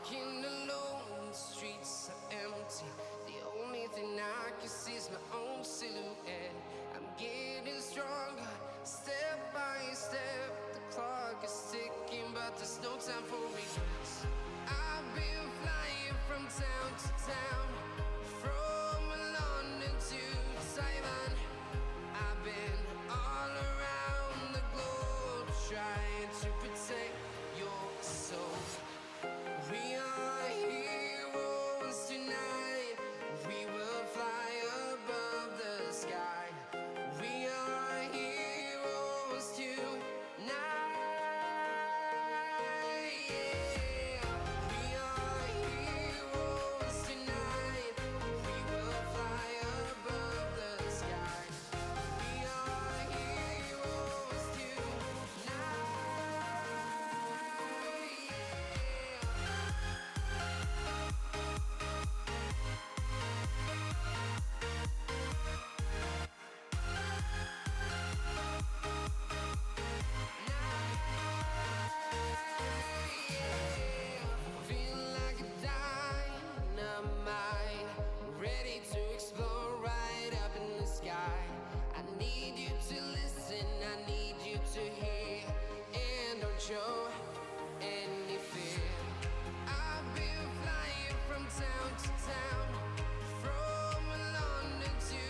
Walking alone, the streets are empty. The only thing I can see is my own silhouette. I'm getting stronger, step by step. The clock is ticking, but there's no time for regrets. I've been flying from town to town, from London to Taiwan. I've been all around the globe, trying to protect your soul. We are heroes tonight. We will fly above the sky. We are heroes tonight. Yeah. We are heroes tonight. We will fly above the sky. We are heroes tonight. Feel like a dynamite, ready to explode right up in the sky. I need you to listen, I need you to hear, and don't show any fear. I've been flying from town to town, from London to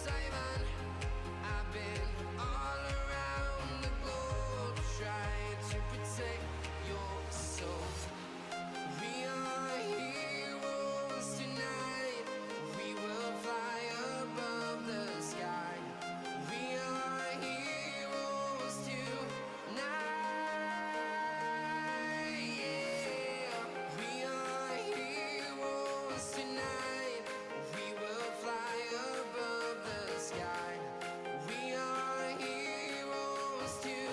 Taiwan. I've been all around the globe, trying to protect your soul. We are heroes tonight. We will fly above the sky. We are heroes tonight. Yeah. We are heroes tonight. We will fly above the sky. We are heroes tonight.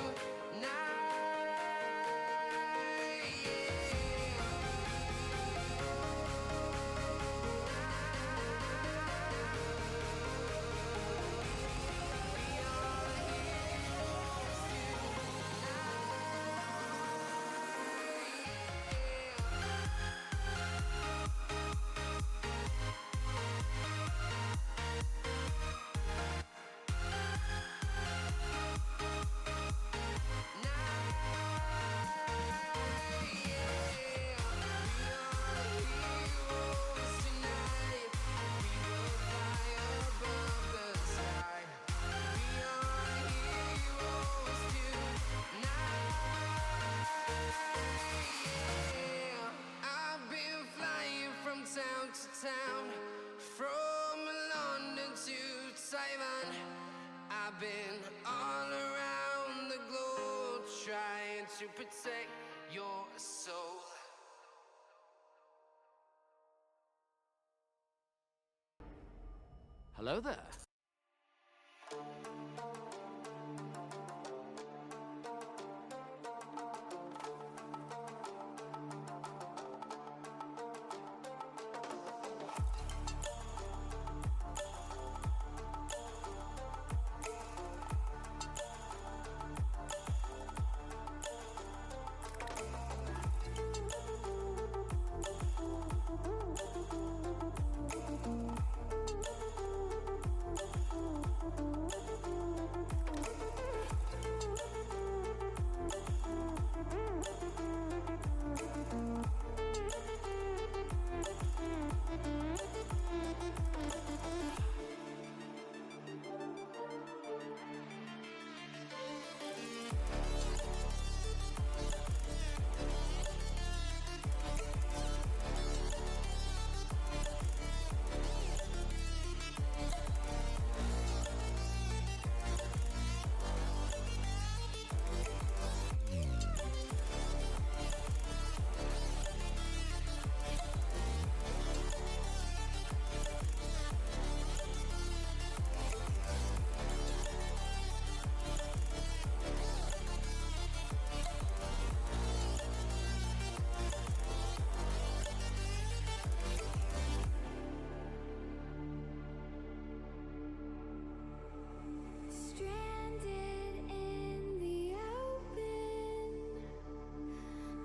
Town to town, from London to Taiwan. I've been all around the globe, trying to protect your soul. Hello there.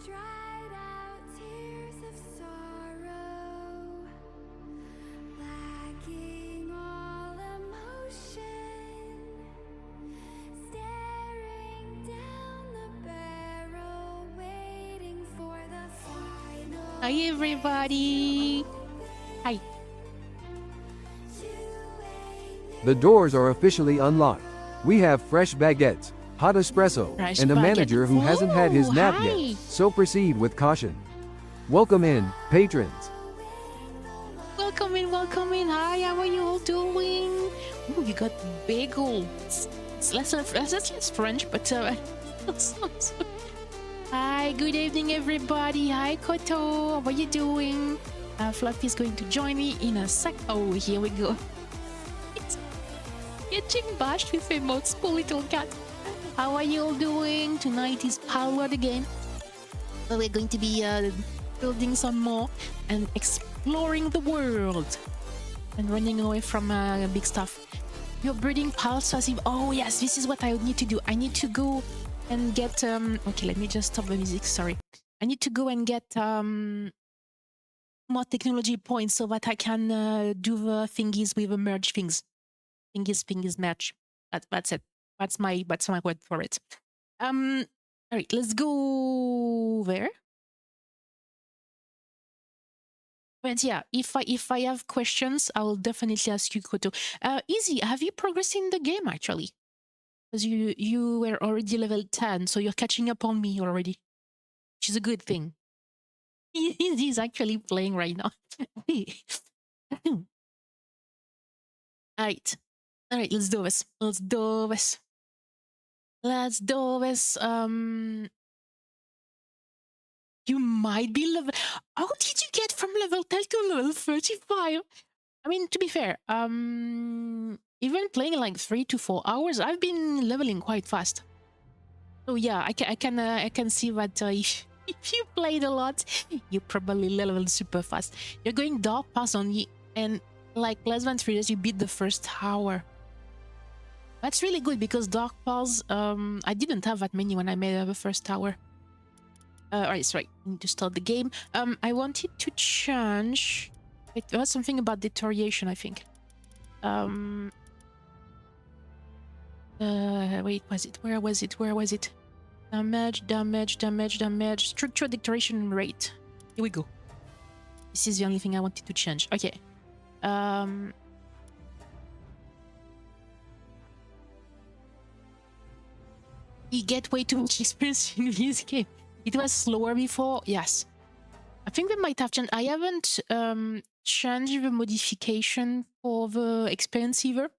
Dried out tears of Hi, everybody. Hi. The doors are officially unlocked. We have fresh baguettes, hot espresso, Fresh and a baguette. manager who hasn't had his Oh, nap hi. yet, so proceed with caution. Welcome in, patrons. Welcome in, welcome in. Hi, how are you all doing? Ooh, you got bagel. It's less French, but hi, good evening, everybody. Hi, Koto. How are you doing? Fluffy is going to join me in a sec. Oh, here we go. It's getting bashed with emotes, poor little cat. How are you all doing? Tonight is Palworld again. So we're going to be building some more and exploring the world and running away from big stuff. You're breeding pulse as if, oh yes, this is what I need to do. I need to go and get okay, let me just stop the music, sorry. I need to go and get more technology points so that I can do the thingies with the merge things. Thingies merge. That's it. That's my word for it. All right, let's go there. But yeah, if I have questions, I will definitely ask you, Koto. Easy, have you progressed in the game actually? Because you were already level 10, so you're catching up on me already, which is a good thing. He's actually playing right now. Alright. Alright, let's do this. Let's do this. Let's do this. You might be level... How did you get from level 10 to level 35? I mean, to be fair, even playing like 3 to 4 hours, I've been leveling quite fast. So yeah, I can see that if you played a lot, you probably leveled super fast. You're going dark pass only, and like less than 3 days, you beat the first tower. That's really good because dark pass, I didn't have that many when I made the first tower. Alright, sorry, I need to start the game. I wanted to change. It was something about deterioration, I think. Wait, was it? Where was it? Where was it? Damage, damage, damage, damage. Structure deterioration rate. Here we go. This is the only thing I wanted to change. Okay. You get way too much experience in this game. It was slower before. Yes. I think they might have changed. I haven't changed the modification for the experience either.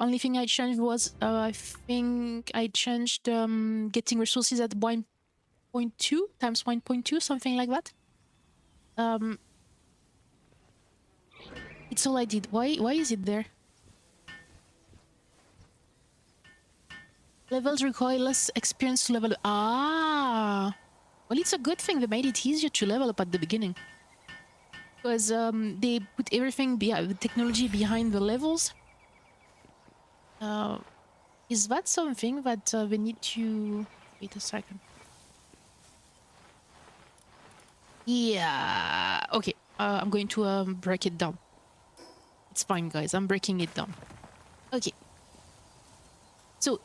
Only thing I changed was I think I changed getting resources at 1.2 times 1.2, something like that. It's all I did. Why is it there? Levels require less experience to level. Ah, well, it's a good thing they made it easier to level up at the beginning, because they put everything the technology behind the levels. Is that something that they need to... Wait a second. Yeah. Okay. I'm going to break it down. It's fine, guys. I'm breaking it down. Okay. So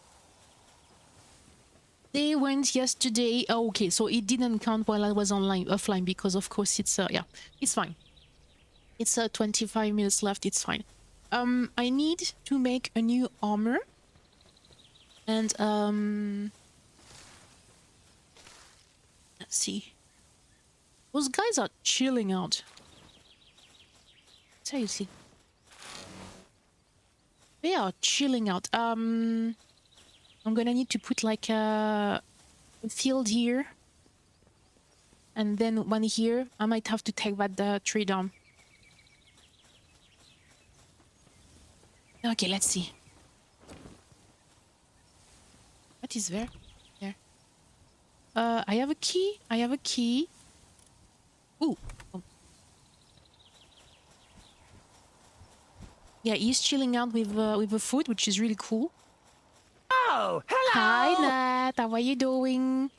they went yesterday. Oh, okay, so it didn't count while I was offline because of course it's yeah, it's fine. It's 25 minutes left. It's fine. I need to make a new armor, and let's see. Those guys are chilling out. Seriously, they are chilling out. I'm gonna need to put like a field here, and then one here. I might have to take that tree down. Okay, let's see. What is there? There. I have a key. I have a key. Ooh. Oh. Yeah, he's chilling out with the food, which is really cool. Oh, hello! Hi, Nat. How are you doing?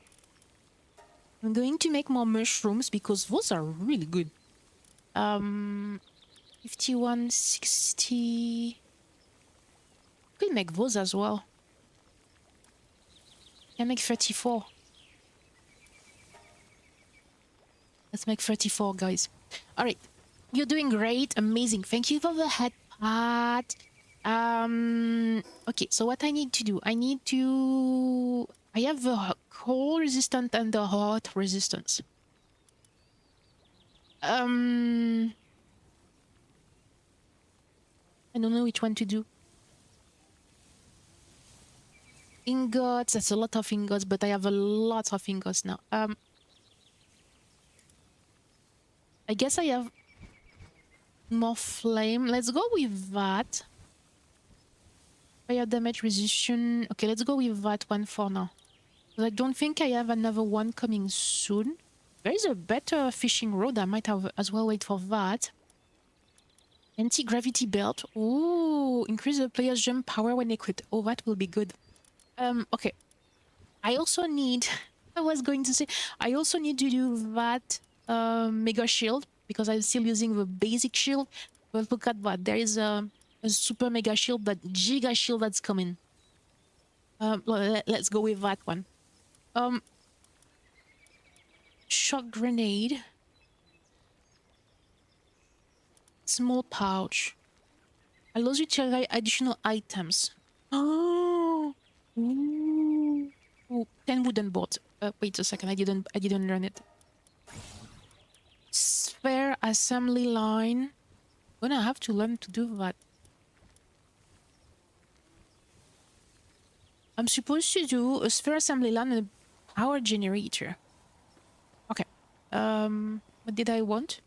I'm going to make more mushrooms because those are really good. 51, 60. Could make those as well. Can make 34. Let's make 34, guys. All right. You're doing great. Amazing. Thank you for the head pat. Okay, so what I need to do, I have the cold resistant and the hot resistance. I don't know which one to do. Ingots, that's a lot of ingots, but I have a lot of ingots now. I guess I have more flame. Let's go with that. Fire damage resistance. Okay, let's go with that one for now. I don't think I have another one coming soon. There is a better fishing rod. I might have as well wait for that. Anti-gravity belt. Ooh, increase the player's jump power when equipped. Oh, that will be good. Okay. I also need... I was going to say... I also need to do that mega shield because I'm still using the basic shield. But look at that. There is a super mega shield, that giga shield that's coming. Let's go with that one. Shock grenade. Small pouch. Allows you to carry additional items. Oh. Ooh. Ooh. 10 wooden boards. Wait a second. I didn't learn it. Spare assembly line. Gonna have to learn to do that. I'm supposed to do a spare assembly line and a power generator. Okay. What did I want?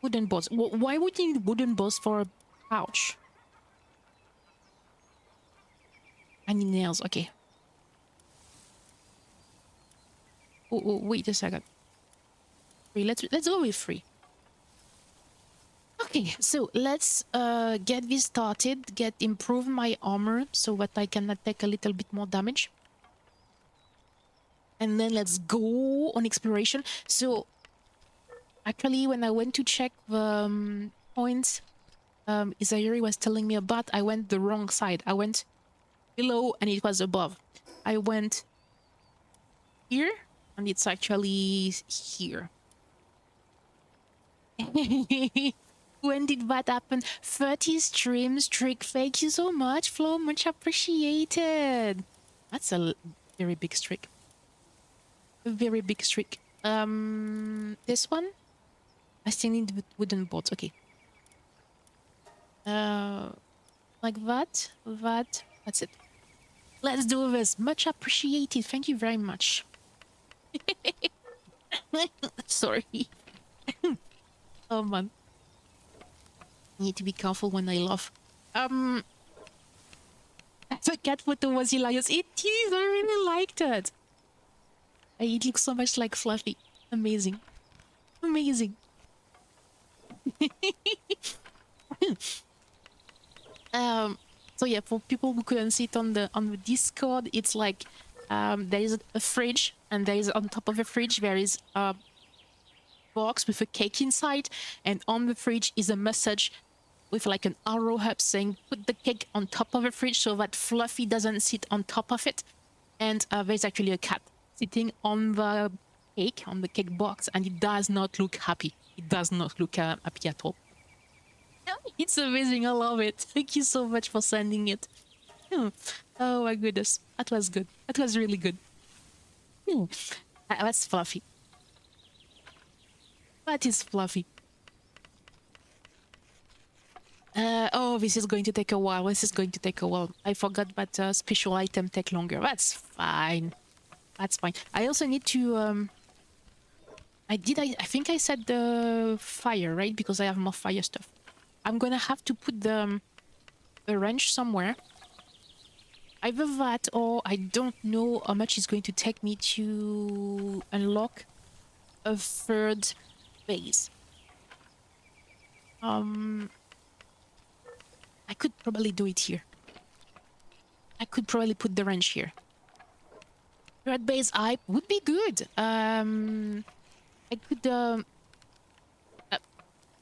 Wooden boards. Why would you need wooden boards for a pouch? I need nails. Okay. Oh, wait a second. 3. Let's go with 3. Okay, so let's get this started. Improve my armor so that I can take a little bit more damage. And then let's go on exploration. So actually, when I went to check the points Isayuri was telling me about, I went the wrong side. I went below and it was above. I went here and it's actually here. When did that happen? 30 streams, Trick. Thank you so much, Flo. Much appreciated. That's a very big streak. A very big streak. This one? I still need wooden boards. Okay. Like that. That's it. Let's do this. Much appreciated. Thank you very much. Sorry. Oh, man. Need to be careful when I laugh. The cat photo was hilarious. It is. I really liked it. It looks so much like Fluffy. Amazing. Amazing. So yeah, for people who couldn't see it on the Discord, it's like there is a fridge, and there is on top of the fridge there is a box with a cake inside, and on the fridge is a message with like an arrow up saying put the cake on top of the fridge so that Fluffy doesn't sit on top of it. And there's actually a cat sitting on the cake box, and it does not look happy. It does not look happy at all. It's amazing. I love it. Thank you so much for sending it. Oh my goodness. That was good. That was really good. That's Fluffy. That is Fluffy. Oh, this is going to take a while. I forgot that special item take longer. That's fine. That's fine. I also need to... I think I said the fire, right? Because I have more fire stuff. I'm gonna have to put the wrench somewhere. Either that, or I don't know how much it's going to take me to unlock a third base. I could probably do it here. I could probably put the wrench here. Third base I would be good. I could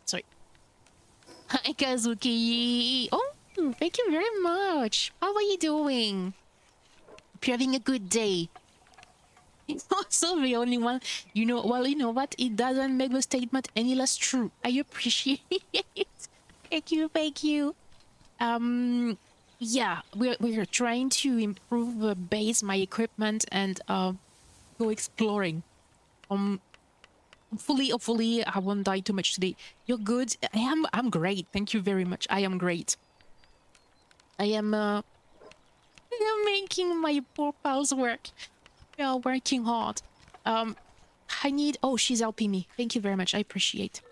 sorry. Hi Kazuki. Oh, thank you very much. How are you doing? Hope you're having a good day. It's also the only one, you know. Well, you know what? It doesn't make the statement any less true. I appreciate it. Thank you, thank you. Yeah, we're trying to improve the base, my equipment, and go exploring. Hopefully, I won't die too much today. You're good. I'm great. Thank you very much. I am great. I am making my poor pals work. We are working hard. I need. Oh, she's helping me. Thank you very much. I appreciate.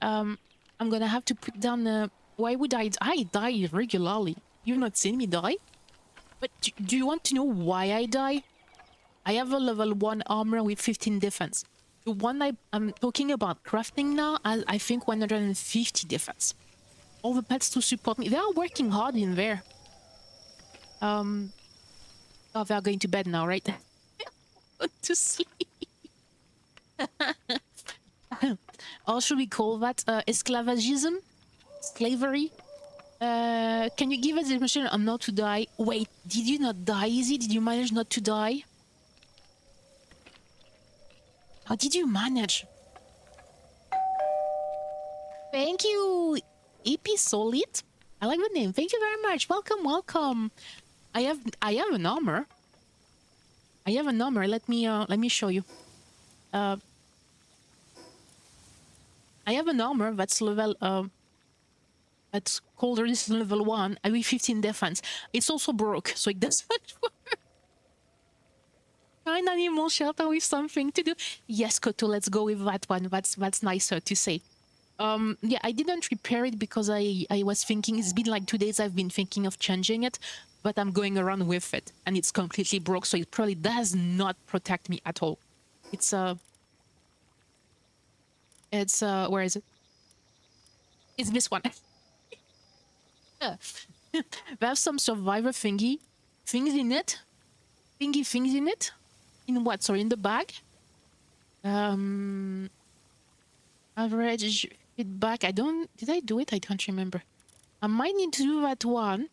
I'm gonna have to put down. Why would I die regularly? You've not seen me die. But do you want to know why I die? I have a level 1 armor with 15 defense. The one I'm talking about crafting now, I think 150 defense. All the pets to support me. They are working hard in there. Oh, they are going to bed now, right? To sleep. Or should we call that esclavagism? Slavery? Can you give us the information on not to die? Wait, did you not die, Izzy? Did you manage not to die? How did you manage? Thank you, EP Solid. I like the name. Thank you very much. Welcome, welcome. I have an armor. I have an armor. Let me show you. I have an armor that's level that's called resistance level 1 with 15 defense. It's also broke, so it doesn't work. Find animal shelter with something to do. Yes, Koto, let's go with that one. That's nicer to say. Yeah, I didn't repair it because I was thinking, it's been like 2 days I've been thinking of changing it, but I'm going around with it and it's completely broke, so it probably does not protect me at all. It's where is it? It's this one. We have some survivor things in it. Things in it. In what? Sorry, in the bag. Average feedback. Did I do it? I don't remember. I might need to do that one.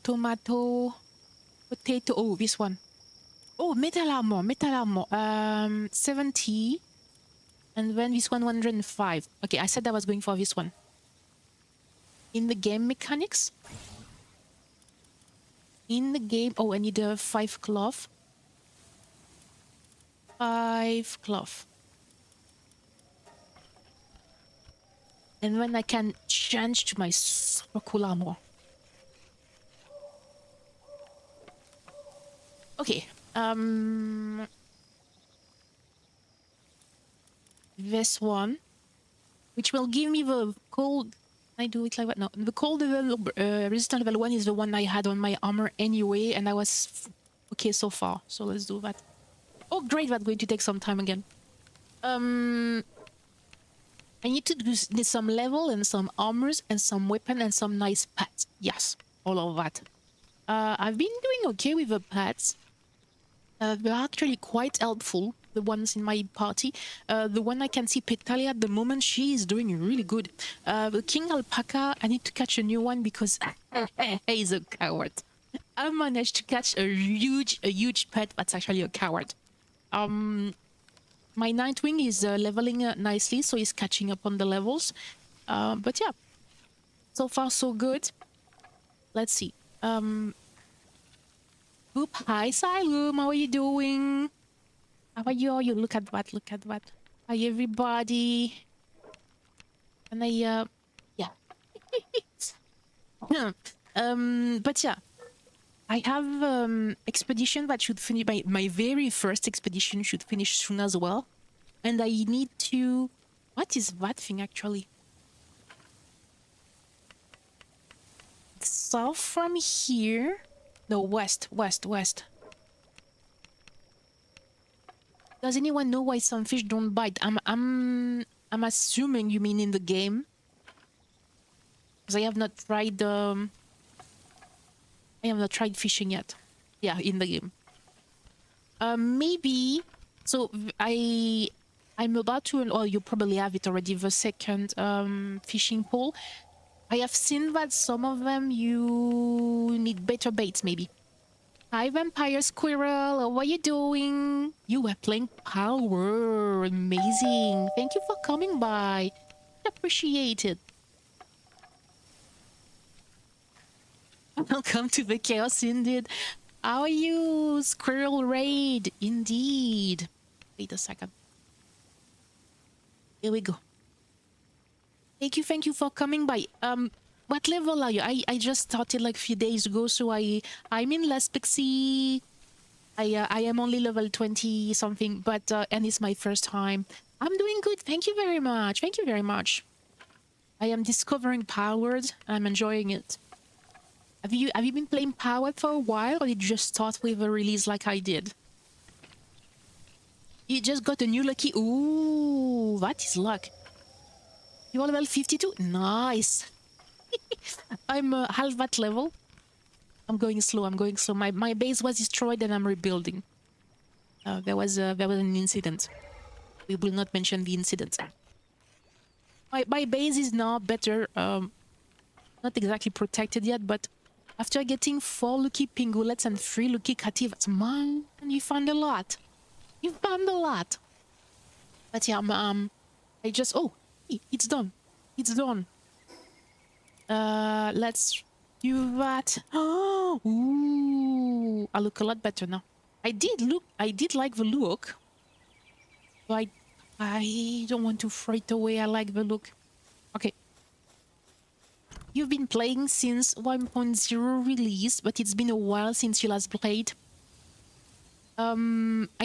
Tomato. Potato. Oh, this one. Oh, metal armor. 70. And then this one, 105. Okay, I said I was going for this one. In the game mechanics. In the game. Oh, I need a 5 cloth. 5 cloth. And then I can change to my super cool armor. Okay. This one, which will give me the cold. I do it like that. No, the cold level, resistance level 1 is the one I had on my armor anyway, and I was okay so far. So let's do that. Oh, great! That's going to take some time again. I need to do some level and some armors and some weapon and some nice pets. Yes, all of that. I've been doing okay with the pets. They're actually quite helpful, the ones in my party. The one I can see, Petalia, at the moment, she is doing really good. The King Alpaca, I need to catch a new one because he's a coward. I managed to catch a huge pet that's actually a coward. My Nightwing is leveling nicely, so he's catching up on the levels. But yeah, so far so good. Let's see. Oop, hi Silum, how are you doing? How are you? Look at that, look at that. Hi everybody. And yeah. But yeah, I have expedition that should finish. My very first expedition should finish soon as well. And I need to... What is that thing actually? South from here? No, west. Does anyone know why some fish don't bite? I'm assuming you mean in the game. Because I have not tried fishing yet. Yeah, in the game. Maybe. So I'm about to, or you probably have it already, the second fishing pole. I have seen that some of them you need better baits, maybe. Hi, Vampire Squirrel. How are you doing? You were playing Palworld. Amazing. Thank you for coming by. Appreciate it. Welcome to the chaos, indeed. How are you, Squirrel Raid? Indeed. Wait a second. Here we go. Thank you for coming by. What level are you? I just started like a few days ago, so I'm in Last Pixie. I am only level 20 something, but and it's my first time. I'm doing good. Thank you very much. Thank you very much. I am discovering Palworld. I'm enjoying it. Have you been playing Palworld for a while, or did you just start with a release like I did? You just got a new lucky. Ooh, that is luck. You are level 52. Nice. I'm half that level. I'm going slow. I'm going slow. My base was destroyed, and I'm rebuilding. There was an incident. We will not mention the incident. My base is now better. Not exactly protected yet, but after getting 4 lucky pingulets and 3 lucky cativas, man, you found a lot. You found a lot. But yeah, I just it's done. It's done. Let's do that. Oh, ooh, I look a lot better now. I did like the look. But I don't want to throw it away. I like the look. Okay. You've been playing since 1.0 release, but it's been a while since you last played. I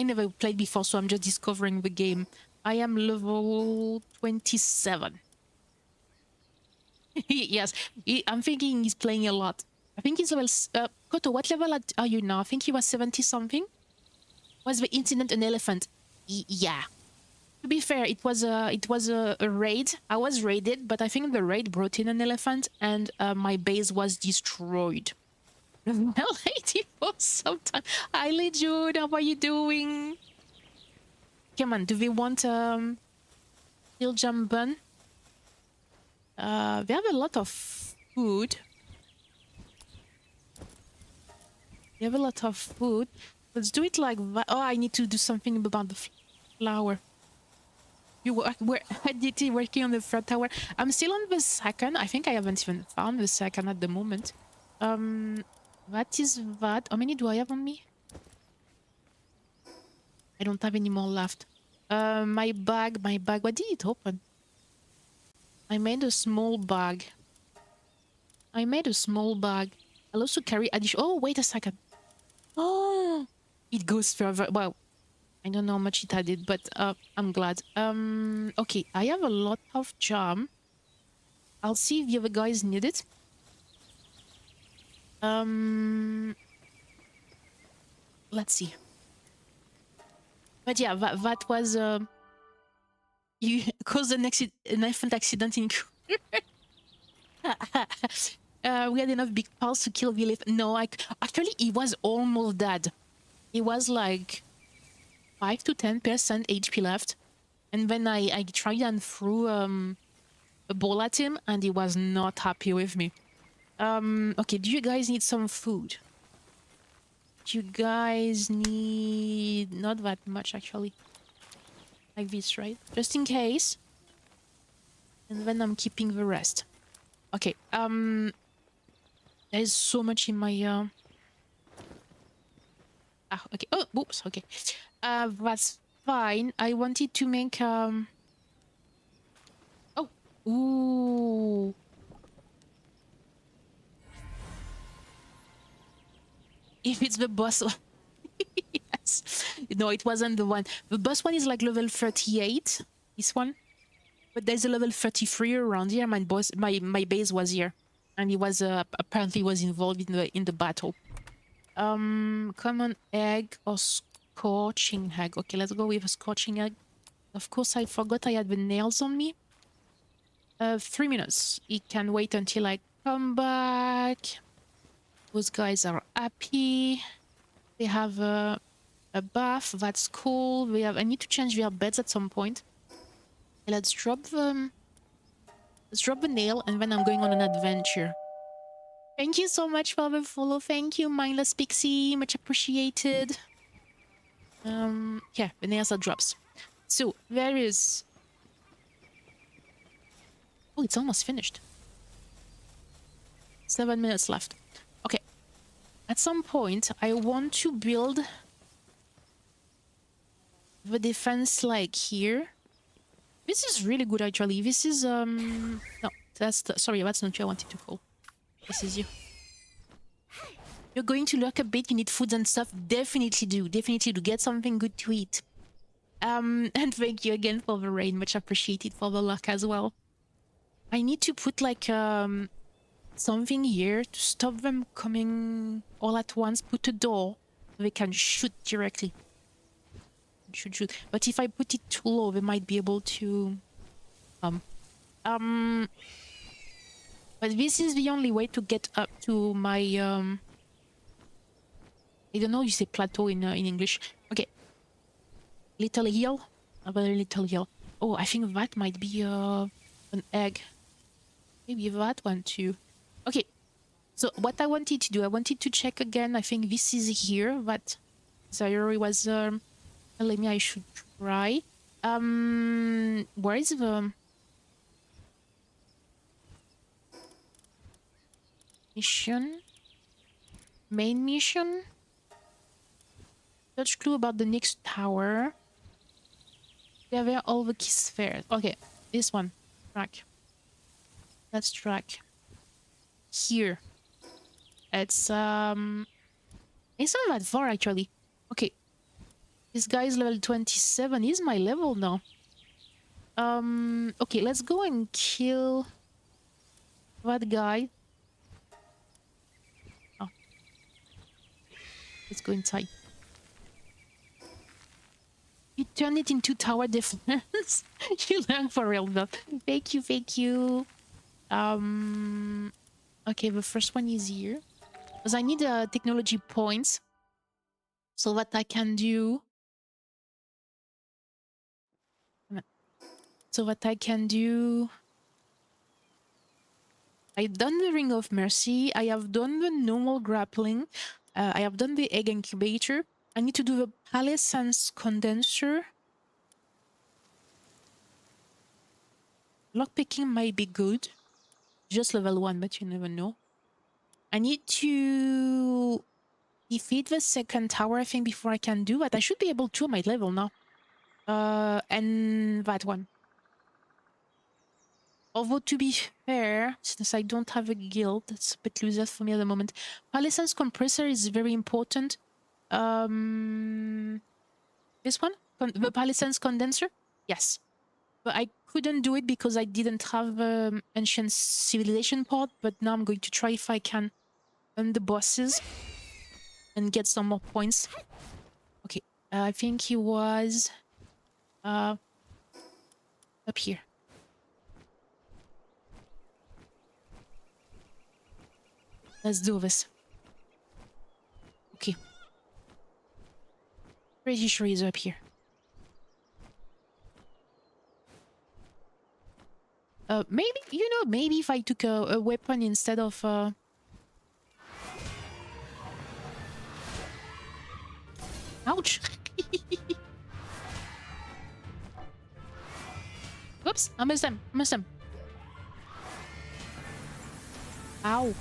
never played before, so I'm just discovering the game. I am level 27. Yes, I'm thinking he's playing a lot. I think he's level... Koto, what level are you now? I think he was 70-something. Was the incident an elephant? Yeah. To be fair, it was a raid. I was raided, but I think the raid brought in an elephant, and my base was destroyed. Well, 84 sometime. Hi, Jude. How are you doing? Come on, do they want still jump bun? They have a lot of food. They have a lot of food. Let's do it like that. Oh, I need to do something about the flower. We're working on the third tower. I'm still on the second. I think I haven't even found the second at the moment. What is that? How many do I have on me? I don't have any more left. My bag. What did it open? I made a small bag. I'll also carry addition. Oh, wait a second. Oh, it goes further. Well, I don't know how much it added, but I'm glad. Okay, I have a lot of jam. I'll see if the other guys need it. Let's see. But yeah, that was you caused an elephant accident in. We had enough big pals to kill the elephant. No, actually, he was almost dead. He was like 5 to 10% HP left, and then I tried and threw a ball at him, and he was not happy with me. Okay, do you guys need some food? You guys need not that much actually. Like this, right? Just in case. And then I'm keeping the rest. Okay, there's so much in my okay. Oh, oops, okay. That's fine. I wanted to make oh, ooh. If it's the boss one. Yes. No, it wasn't the one. The boss one is like level 38. This one. But there's a level 33 around here. My base was here. And he was apparently was involved in the battle. Common egg or scorching egg. Okay, let's go with a scorching egg. Of course, I forgot I had the nails on me. 3 minutes. It can wait until I come back. Those guys are happy. They have a bath. That's cool. I need to change their beds at some point. Okay, let's drop the Let's drop a nail and then I'm going on an adventure. Thank you so much for the follow. Thank you, Mindless Pixie. Much appreciated. Yeah, the nails are drops. So there is... Oh, it's almost finished. 7 minutes left. Okay. At some point, I want to build the defense like here. This is really good, actually. This is, no, sorry, that's not what I wanted to call. This is you. You're going to lurk a bit, you need food and stuff. Definitely do. Definitely do. Get something good to eat. And thank you again for the rain. Much appreciated for the luck as well. I need to put like something here to stop them coming all at once. Put a door. They can shoot directly. Shoot. But if I put it too low, they might be able to... But this is the only way to get up to my... I don't know you say plateau in English. Okay. Little hill. A very little hill. Oh, I think that might be an egg. Maybe that one too. Okay. So what I wanted to do, I wanted to check again. I think this is here. That Zayuri was telling me I should try. Where is the mission? Main mission? Touch clue about the next tower. Where all the keys fair. Okay, this one. Track. Let's track. Here. It's not that far actually. Okay. This guy is level 27. He's my level now. Okay, let's go and kill that guy. Oh. Let's go inside. You turn it into tower defense. You learn for real though. Thank you. Okay, the first one is here. Because I need technology points. So that I can do... I've done the Ring of Mercy. I have done the normal grappling. I have done the egg incubator. I need to do the Palisades condenser. Lockpicking might be good. Just level 1, but you never know. I need to defeat the second tower, I think, before I can do that. I should be able to at my level now. And that one. Although, to be fair, since I don't have a guild, that's a bit loser for me at the moment. Palisades compressor is very important. This one? The Palisades condenser? Yes. But I couldn't do it because I didn't have ancient civilization part, but now I'm going to try if I can earn the bosses and get some more points. Okay, I think he was up here. Let's do this. Okay. Pretty sure he's up here. Maybe, you know, maybe if I took a weapon instead of... Ouch! Whoops, I missed him. Ow.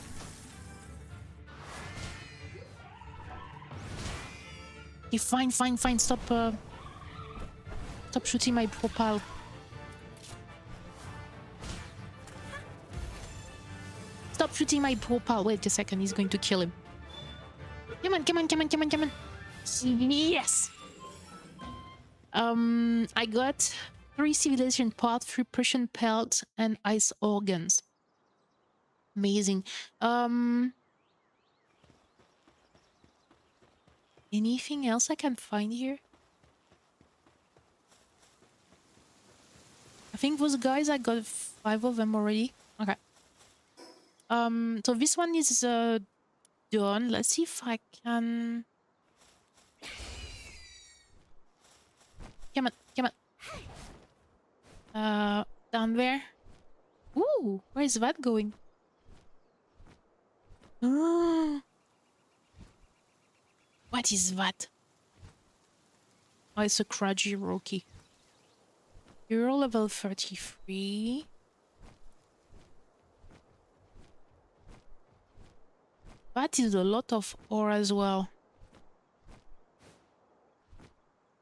Okay, fine. Stop shooting my propel. Stop shooting my propel. Wait a second, he's going to kill him. Come on. Yes! I got 3 civilization parts, 3 Prussian pelts, and ice organs. Amazing. Anything else I can find here? I think those guys, I got 5 of them already. Okay. So this one is done. Let's see if I can... Come on. Down there. Ooh! Ooh, where is that going? Ah, what is that? Oh, it's a Kraji Roki. You're level 33. That is a lot of ore as well.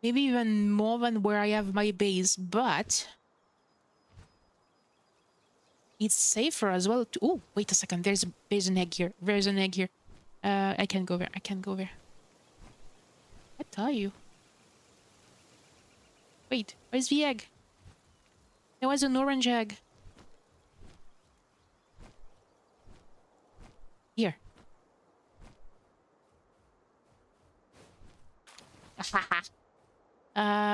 Maybe even more than where I have my base, but it's safer as well. Oh, wait a second. There's an egg here. There's an egg here. I can go there. I can go there. I tell you. Wait, where's the egg? There was an orange egg. Here.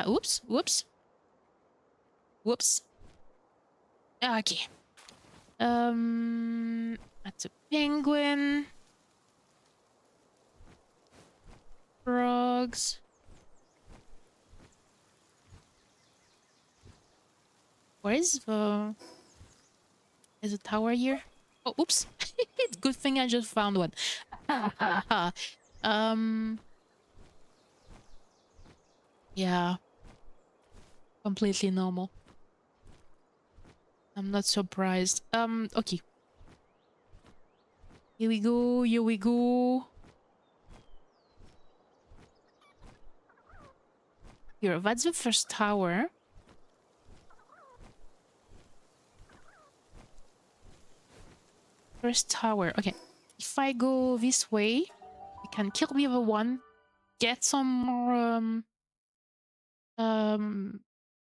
Oops, whoops. Whoops. Okay. That's a penguin. Frogs. Where is the... There's a tower here? Oh, oops. It's good thing I just found one. Yeah. Completely normal. I'm not surprised. Okay. Here we go, here we go. Here, that's the first tower. First tower. Okay. If I go this way, we can kill the other one. Get some more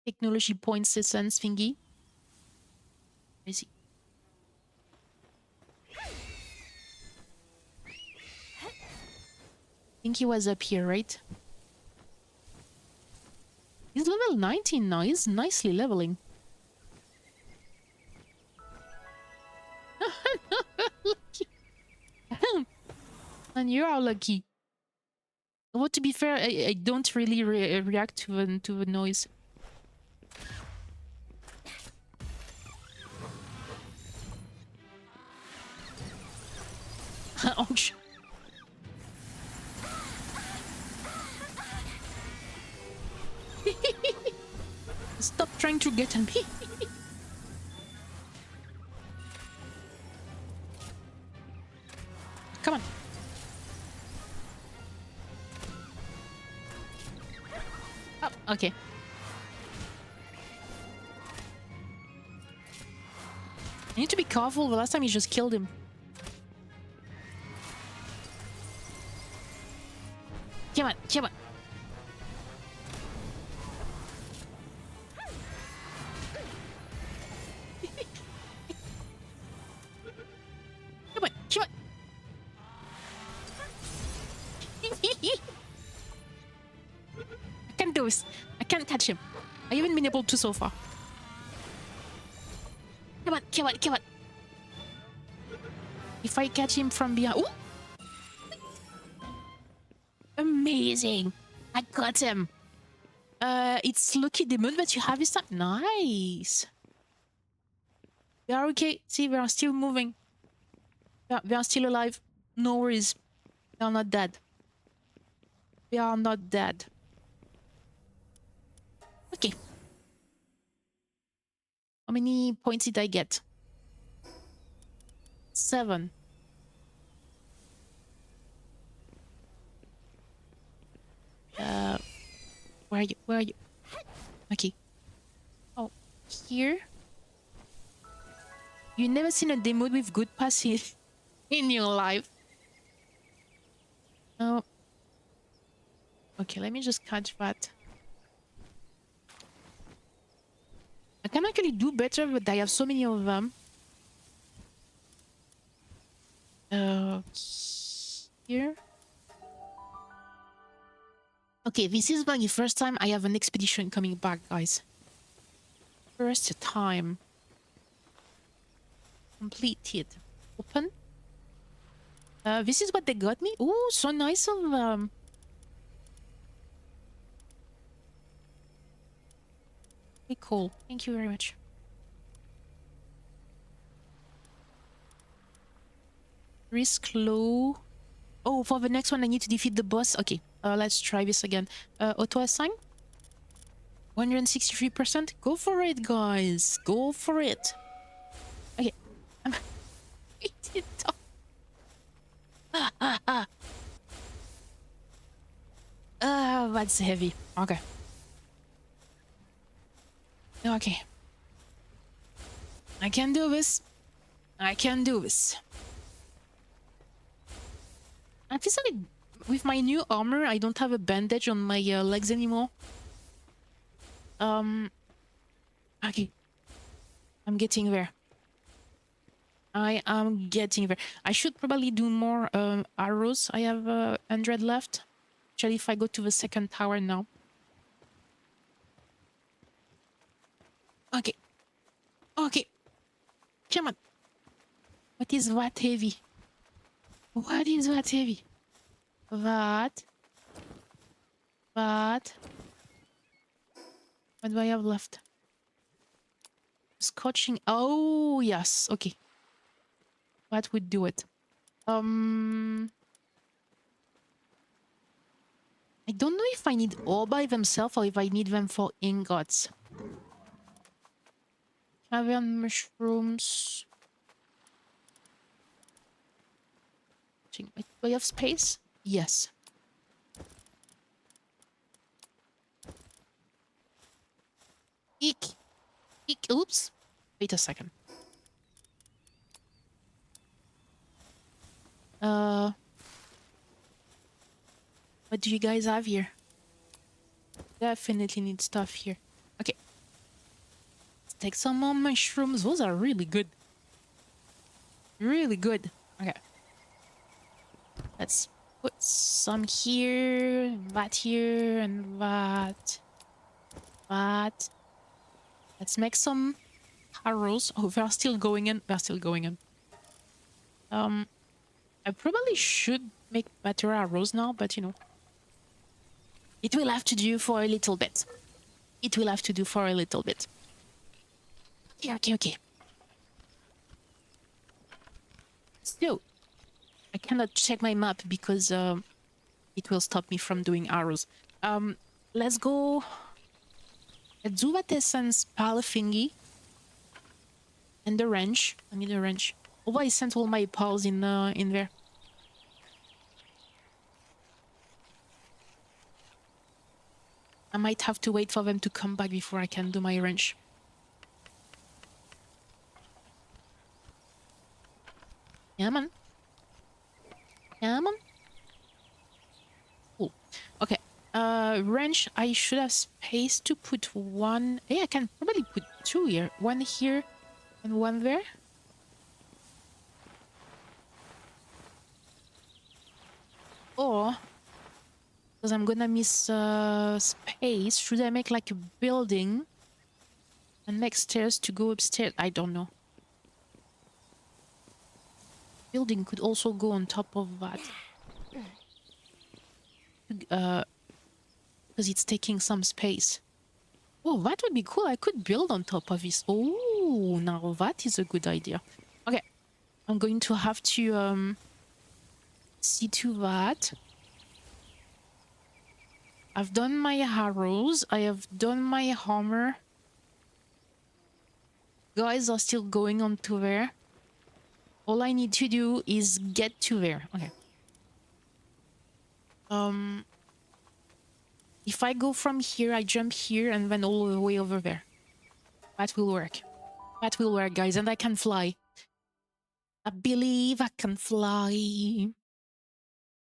technology points essence thingy. Where is he? I think he was up here, right? He's level 19 now. He's nicely leveling. Lucky. And you are lucky. Well, to be fair, I don't really react to the noise. Ouch. Stop trying to get on me. Come on. Oh, okay. I need to be careful. The last time you just killed him. Come on, come on. Come on, come on. I can't do this. I can't catch him. I haven't been able to so far. Come on, come on, come on. If I catch him from behind... Ooh! Amazing! I got him! It's Lucky Demon that you have this time. Nice! They are okay. See, they are still moving. They are still alive. No worries. They are not dead. They are not dead. Okay. How many points did I get? 7. Where are you? Where are you? Okay. Oh, here? You never seen a demo with good passive in your life. Oh. Okay, let me just catch that. I can actually do better, but I have so many of them. Here. Okay, this is like the first time I have an expedition coming back, guys. First time. Completed. Open. This is what they got me. Oh, so nice of them. Very cool. Thank you very much. Risk low. Oh, for the next one, I need to defeat the boss. Okay, let's try this again. Auto assign. 163%. Go for it, guys. Go for it. Okay. That's heavy. Okay. Okay. I can do this. I can do this. I feel like with my new armor, I don't have a bandage on my legs anymore. Okay. I'm getting there. I am getting there. I should probably do more arrows. I have 100 left. Actually, if I go to the second tower now. Okay. Okay. Come on. What is that heavy? What is that heavy? That. What do I have left? Scorching. Oh, yes. Okay. That would do it. I don't know if I need all by themselves or if I need them for ingots. Cavern mushrooms. Do I have space? Yes. Eek. Eek. Oops. Wait a second. What do you guys have here? Definitely need stuff here. Okay. Let's take some more mushrooms. Those are really good. Really good. Okay. Let's put some here, that here, and that. That. Let's make some arrows. Oh, they're still going in. They're still going in. I probably should make better arrows now, but you know. It will have to do for a little bit. It will have to do for a little bit. Okay, okay. So, I cannot check my map because it will stop me from doing arrows. Let's go. Let's do that essence pal thingy. And the wrench. I need a wrench. Oh, I sent all my pals in there. I might have to wait for them to come back before I can do my wrench. Yeah, man. Yeah, man. Cool. Okay. Wrench, I should have space to put one. Yeah, I can probably put two here. One here and one there. Or, because I'm gonna miss space, should I make like a building and make stairs to go upstairs? I don't know. Building could also go on top of that. Because it's taking some space. Oh, that would be cool. I could build on top of this. Oh, now that is a good idea. Okay. I'm going to have to see to that. I've done my arrows. I have done my armor. Guys are still going on to there. All I need to do is get to there. Okay. If I go from here, I jump here and then all the way over there. That will work. That will work, guys. And I can fly. I believe I can fly.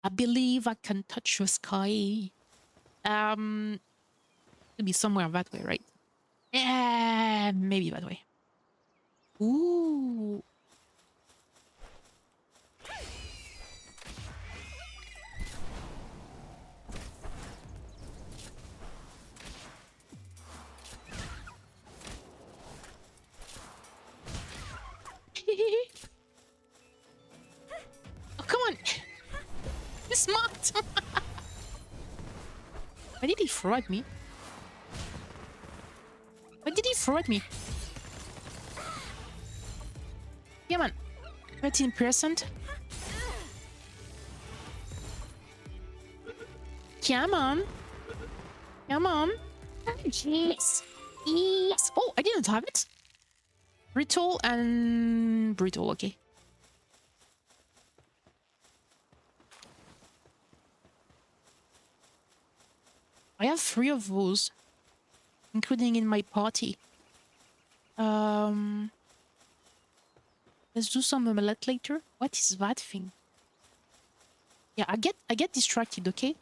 I believe I can touch the sky. It'll be somewhere that way, right? Yeah, maybe that way. Ooh. Oh, come on. You're smart. Why did he throw at me? Why did he throw at me? Come on. 13%. Come on. Come on. Yes. Yes. Oh, I didn't have it. Brittle and brittle. Okay. I have 3 of those, including in my party. Let's do some omelette later. What is that thing? Yeah, I get distracted, okay?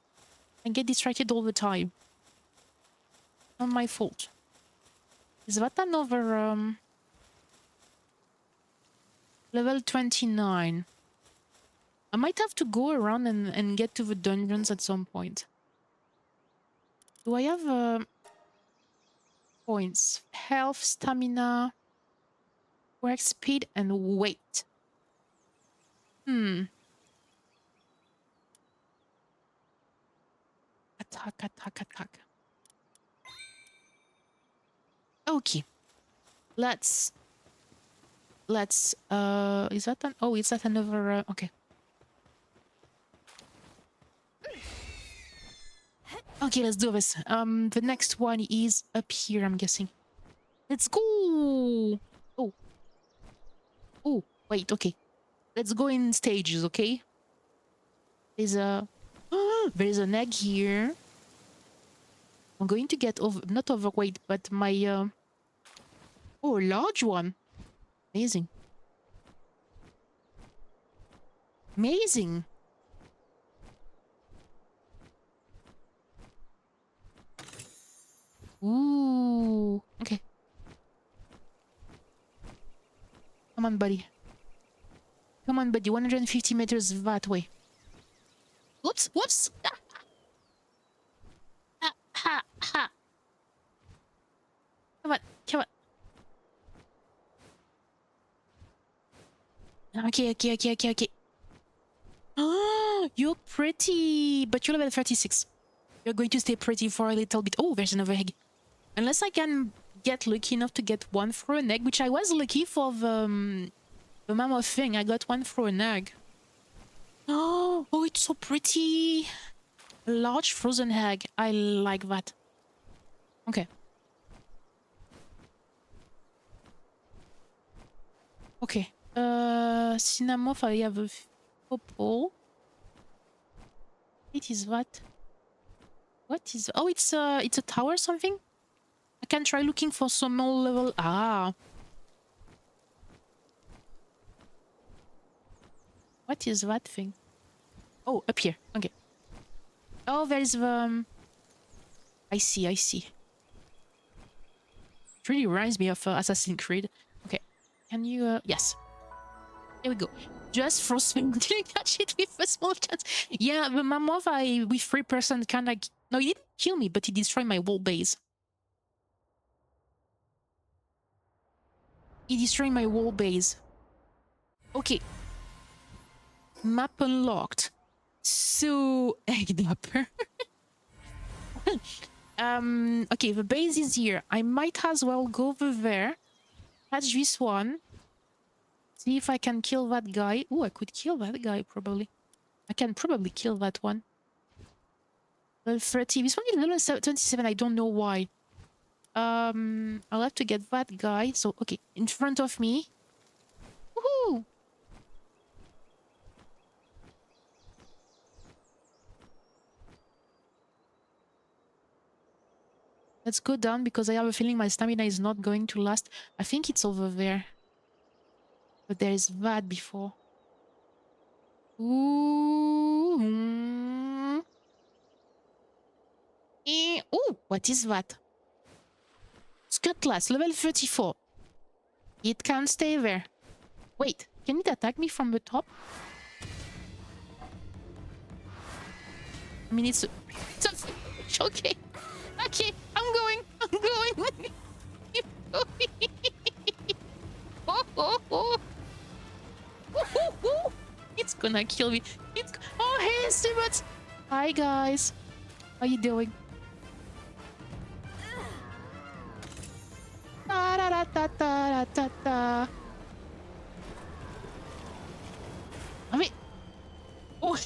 I get distracted all the time. Not my fault. Is that another level 29? I might have to go around and get to the dungeons at some point. Do I have points? Health, stamina, work speed, and weight. Attack, attack, attack. Okay. Let's is that an is that another okay. Okay, let's do this. The next one is up here, I'm guessing. Let's go. Oh, wait, okay. Let's go in stages, okay? There's a there's an egg here. I'm going to get not overweight, but my oh, a large one. Amazing. Amazing. Ooh, okay. Come on, buddy. Come on, buddy. 150 meters that way. Whoops, whoops. Ha. Come on, come on. Okay. Oh, you're pretty, but you're level 36. You're going to stay pretty for a little bit. Oh, there's another egg. Unless I can get lucky enough to get one through an egg, which I was lucky for the mammoth thing. I got one through an egg. Oh, it's so pretty. A large frozen egg. I like that. Okay. Okay. Cinnamon, I have a couple. It is that. What is? Oh, it's a tower or something. I can try looking for some more level. Ah. What is that thing? Oh, up here. Okay. Oh, there is the. I see. It really reminds me of Assassin's Creed. Okay. Can you? Yes. Here we go. Just frost swing. Did you catch it with a small chance? Yeah, the mammoth with 3% kind of. No, he didn't kill me, but he destroyed my wall base. He destroyed my wall base. Okay. Map unlocked. So egged up. Okay, the base is here. I might as well go over there. Catch this one. See if I can kill that guy. Oh, I could kill that guy probably. I can probably kill that one. Level 30. This one is level 27. I don't know why. I'll have to get that guy. So, okay, in front of me. Woohoo! Let's go down because I have a feeling my stamina is not going to last. I think it's over there. But there is that before. Ooh. Oh, what is that? Cutlass, level 34. It can't stay there. Wait, can it attack me from the top? I mean, it's okay. Okay, I'm going. It's gonna kill me. Oh, hey, Stuart. Hi, guys. How you doing? Da. I mean, oh.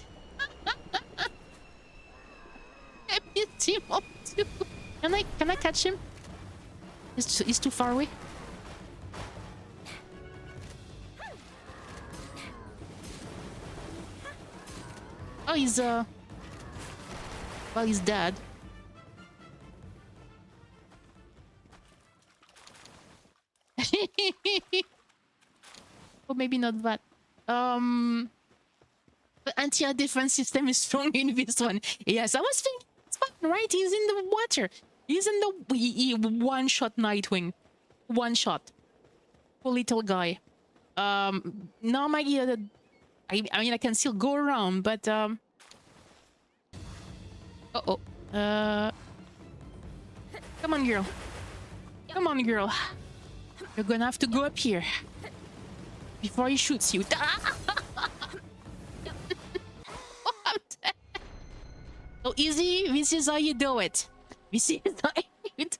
catch him? He's too far away. Oh, he's well, he's dead. Or maybe not that. The anti-air defense system is strong in this one. Yes, I was thinking it's fine, right? He's in the water. He's in the one-shot Nightwing. One shot. Poor little guy. Now my I mean I can still go around, but uh-oh. Come on, girl. Come on, girl. You're gonna have to go up here before he shoots you. So easy. This is how you do it. This is how you do it.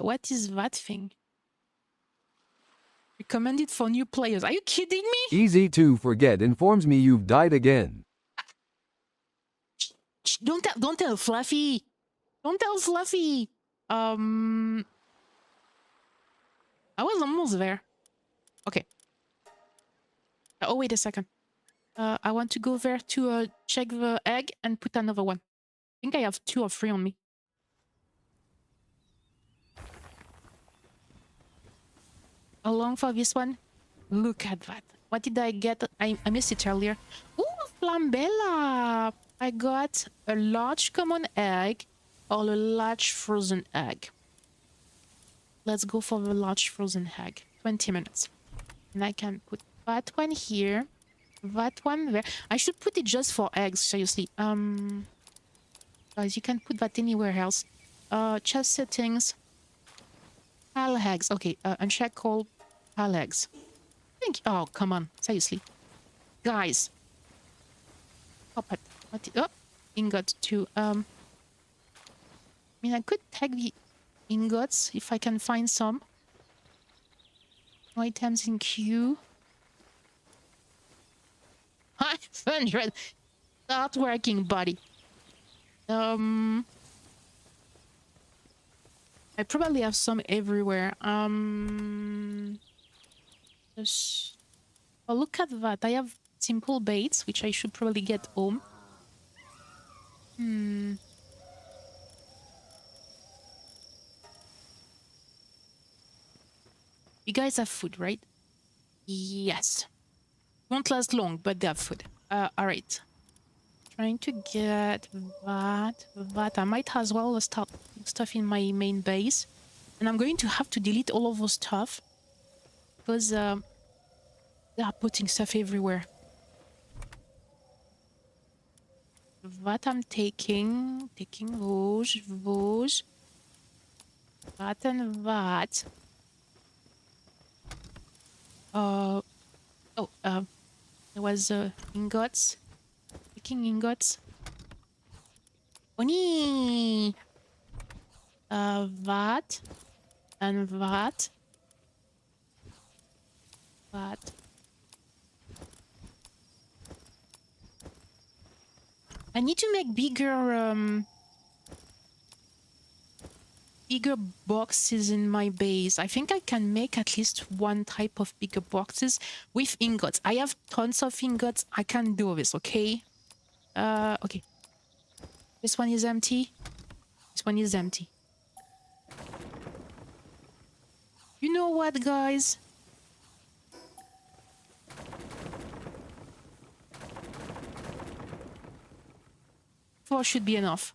What is that thing? Recommended for new players. Are you kidding me? Easy to forget informs me you've died again. Shh, don't tell Fluffy. Don't tell Fluffy. I was almost there. Okay. Oh, wait a second. I want to go there to check the egg and put another one. I think I have 2 or 3 on me. Along for this one. Look at that. What did I get? I missed it earlier. Ooh, Flambella! I got a large common egg or a large frozen egg. Let's go for the large frozen egg. 20 minutes. And I can put that one here. That one there. I should put it just for eggs, seriously. Guys, you can put that anywhere else. Chest settings. Pal eggs. Okay, uncheck all pal eggs. Thank you. Oh, come on. Seriously. Guys. Pop it. Oh, ingot too. I mean, I could take the ingots if I can find some. Items in queue. 500. Start working, buddy. I probably have some everywhere. Just... Oh, look at that. I have simple baits, which I should probably get home. You guys have food, right? Yes. Won't last long, but they have food. Alright. Trying to get that. I might as well start stuff in my main base. And I'm going to have to delete all of those stuff. Because they are putting stuff everywhere. That I'm taking. Taking those. That and that. There was ingots. Taking ingots. Oni! That. And that. That. I need to make bigger boxes in my base. I think I can make at least one type of bigger boxes with ingots. I have tons of ingots. I can do this, okay? Okay. This one is empty. This one is empty. You know what, guys? Four should be enough.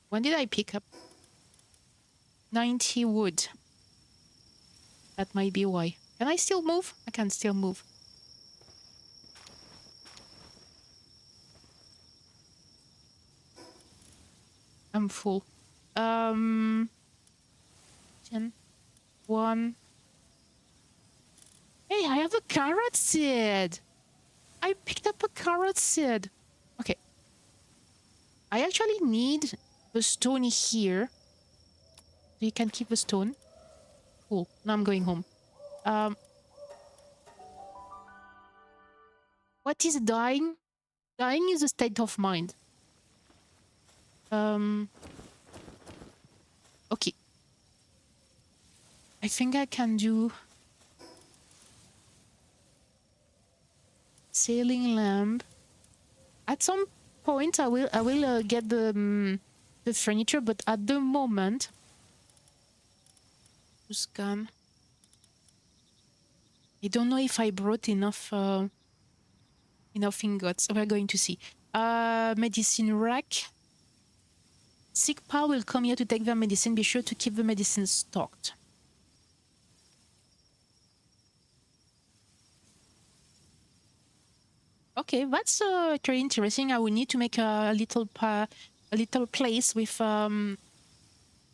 When did I pick up? 90 wood. That might be why. Can I still move? I can still move. I'm full. 10. 1. Hey, I have a carrot seed. I picked up a carrot seed. Okay. I actually need the stone here. So you can keep the stone. Cool. Now I'm going home. What What is dying? Dying is a state of mind. Okay. I think I can do sailing lamp. At some point, I will get the furniture, but at the moment, to scan. I don't know if I brought enough ingots. We're going to see. Medicine rack. Sick pal will come here to take their medicine. Be sure to keep the medicine stocked. Okay, that's very interesting. I will need to make a little place with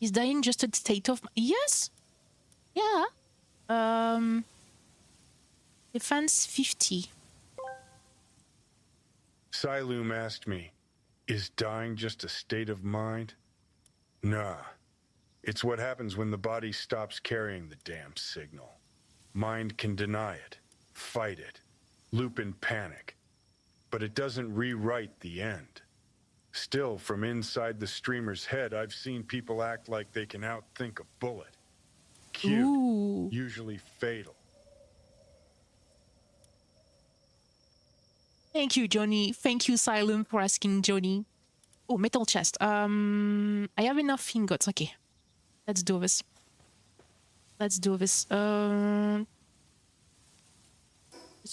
is dying just a state of yes, yeah. Defense 50. Siloom asked me, is dying just a state of mind? Nah. It's what happens when the body stops carrying the damn signal. Mind can deny it, fight it, loop in panic. But it doesn't rewrite the end. Still, from inside the streamer's head, I've seen people act like they can outthink a bullet. Cute, Ooh. usually fatal. Thank you, Johnny. Thank you, Silent, for asking, Johnny. Oh, metal chest. I have enough ingots. Okay. Let's do this. Let's do this. This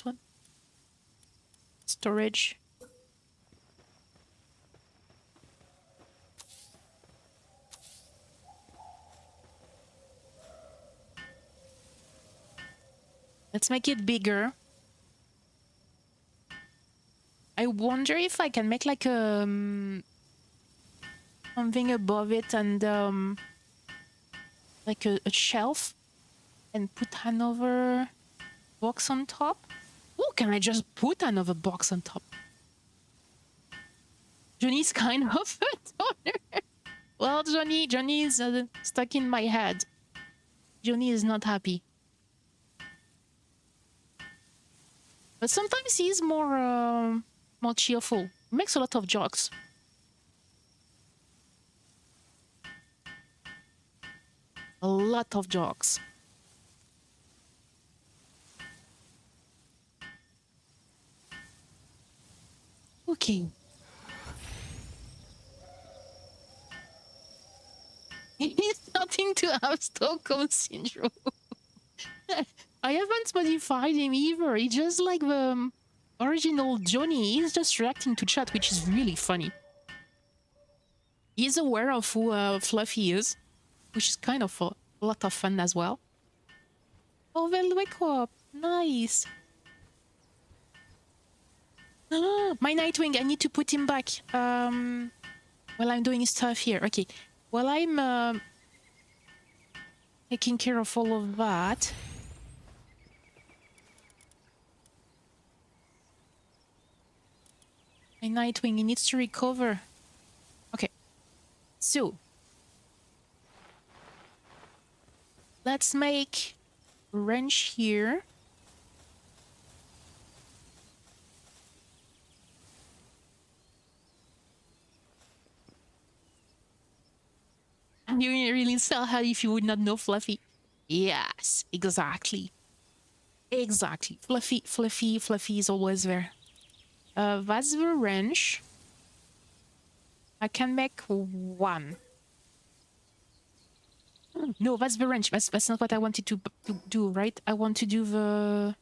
one. Storage. Let's make it bigger. I wonder if I can make like something above it and like a shelf and put another box on top. Oh, can I just put another box on top? Johnny's kind of a donor. Well, Johnny is stuck in my head. Johnny is not happy. But sometimes he's more cheerful. He makes a lot of jokes. A lot of jokes. Okay. He's starting to have Stockholm syndrome. I haven't modified him either. He's just like the original Johnny. He's just reacting to chat, which is really funny. He's aware of who Fluffy is, which is kind of a lot of fun as well. Oh, they'll wake up. Nice. Ah, my Nightwing, I need to put him back. While I'm doing stuff here. Okay. While I'm taking care of all of that. My Nightwing, he needs to recover. Okay. So. Let's make a wrench here. You really sell how if you would not know Fluffy. Yes, exactly. Exactly. Fluffy is always there. That's the wrench. I can make one. No, that's the wrench. That's not what I wanted to do, right? I want to do the...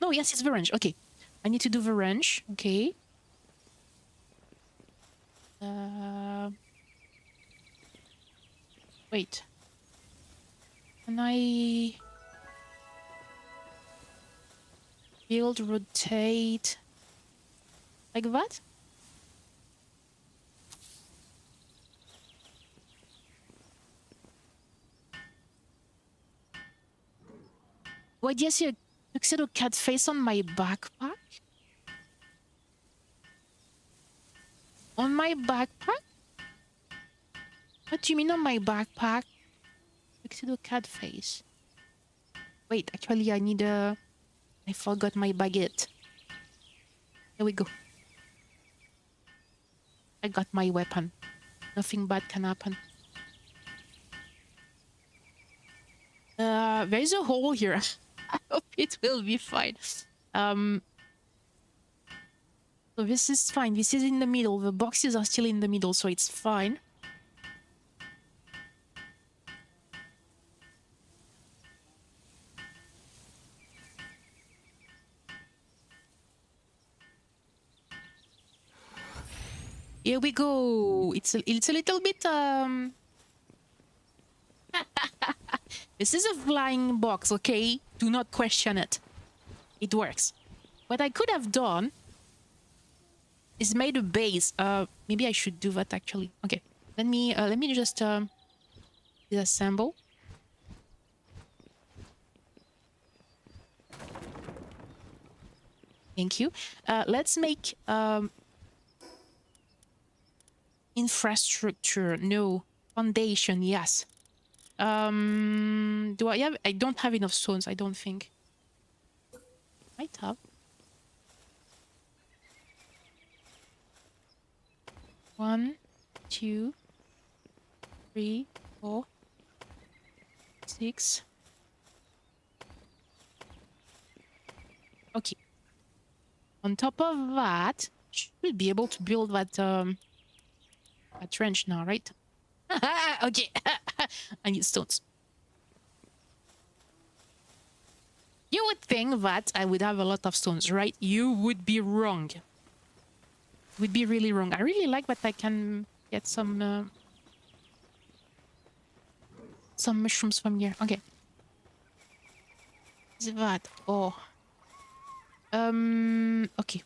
No, yes, it's the wrench. Okay. I need to do the wrench. Okay. Wait. Can I build, rotate like that? Why do you see a tuxedo cat face on my backpack? On my backpack? What do you mean on my backpack? Tuxedo cat face. Wait, actually, I need a... I forgot my baguette. Here we go. I got my weapon. Nothing bad can happen. There is a hole here. I hope it will be fine. So this is fine. This is in the middle. The boxes are still in the middle, so it's fine. Here we go. It's a little bit This is a flying box, okay? Do not question it. It works. What I could have done is made a base. Maybe I should do that actually. Okay. Let me just disassemble. Thank you. Let's make infrastructure. No. Foundation, yes. Do I have? I don't have enough stones, I don't think. Might have. One, 2, 3, 4, 6. Okay. On top of that, should be able to build that trench now, right? Okay. I need stones. You would think that I would have a lot of stones, right? You would be wrong. Would be really wrong. I really like that I can get some mushrooms from here. Okay. Is that? Oh. Okay.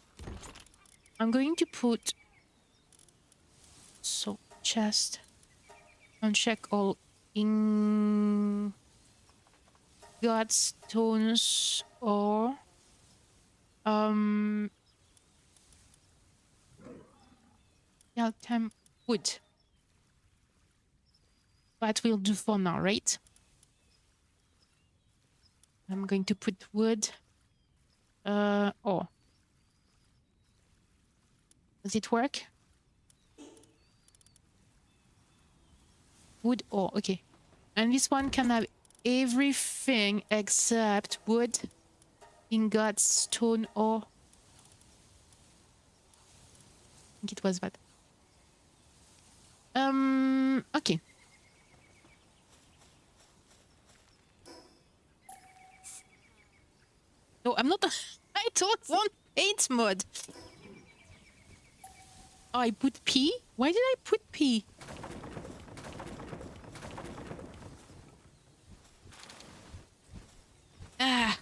I'm going to put chest and check all in stones or yeah, time wood. That will do for now, right? I'm going to put wood. Oh. Does it work? Wood ore, okay. And this one can have everything except wood, ingots, stone ore. I think it was that. Okay. No, I'm not. I don't want paint mode. Oh, I put P? Why did I put P? Ah.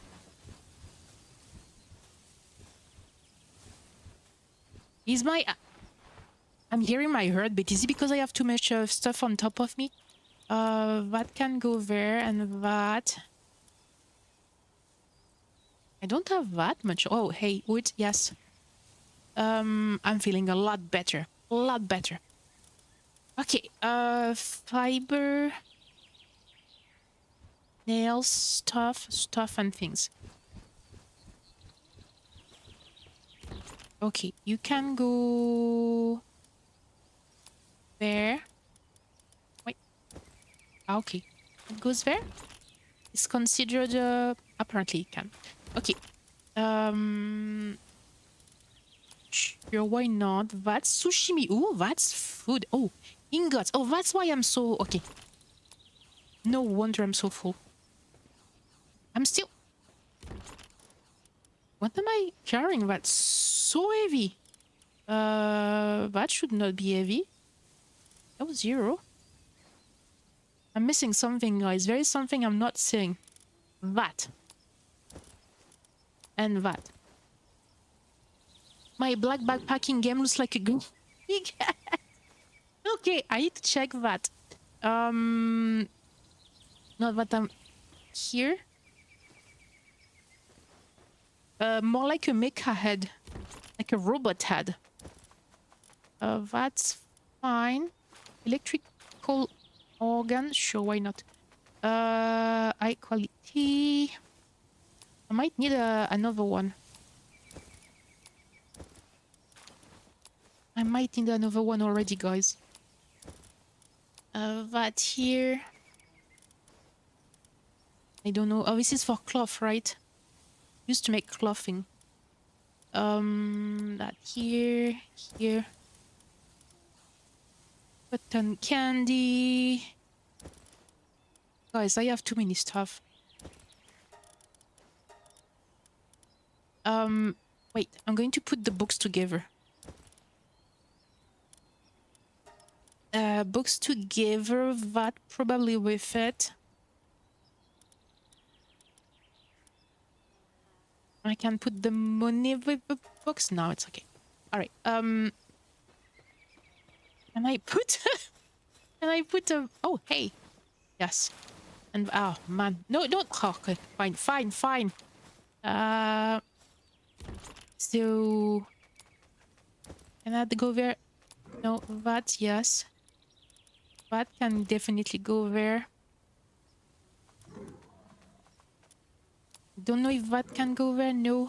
Is my... I'm hearing my heartbeat. Is it because I have too much stuff on top of me? That can go there and that. I don't have that much. Oh, hey, wood, yes. I'm feeling a lot better. A lot better. Okay, fiber. Nails, stuff and things. Okay, you can go there. Wait. Okay, it goes there. It's considered apparently it can. Okay. Sure, why not? That's sushimi. Oh, that's food. Oh, ingots. Oh, that's why I'm so okay. No wonder I'm so full. I'm still... What am I carrying? That's so heavy. That should not be heavy. That was 0. I'm missing something, guys. There is something I'm not seeing. That. And that. My black backpacking game looks like a good... Okay, I need to check that. Not that I'm here. More like a mecha head. Like a robot head. That's fine. Electrical organ. Sure, why not? High quality. I might need another one. I might need another one already, guys. That here. I don't know. Oh, this is for cloth, right? Used to make clothing. That here. Cotton candy. Guys, I have too many stuff. Wait, I'm going to put the books together. Books together, that probably with it. I can put the money with the books. No, it's okay. All right. Can I put? Can I put a? Oh, hey. Yes. And oh man, no, don't. Oh, okay, fine. So can I have to go there? No, that yes. That can definitely go there. Don't know if that can go there. No.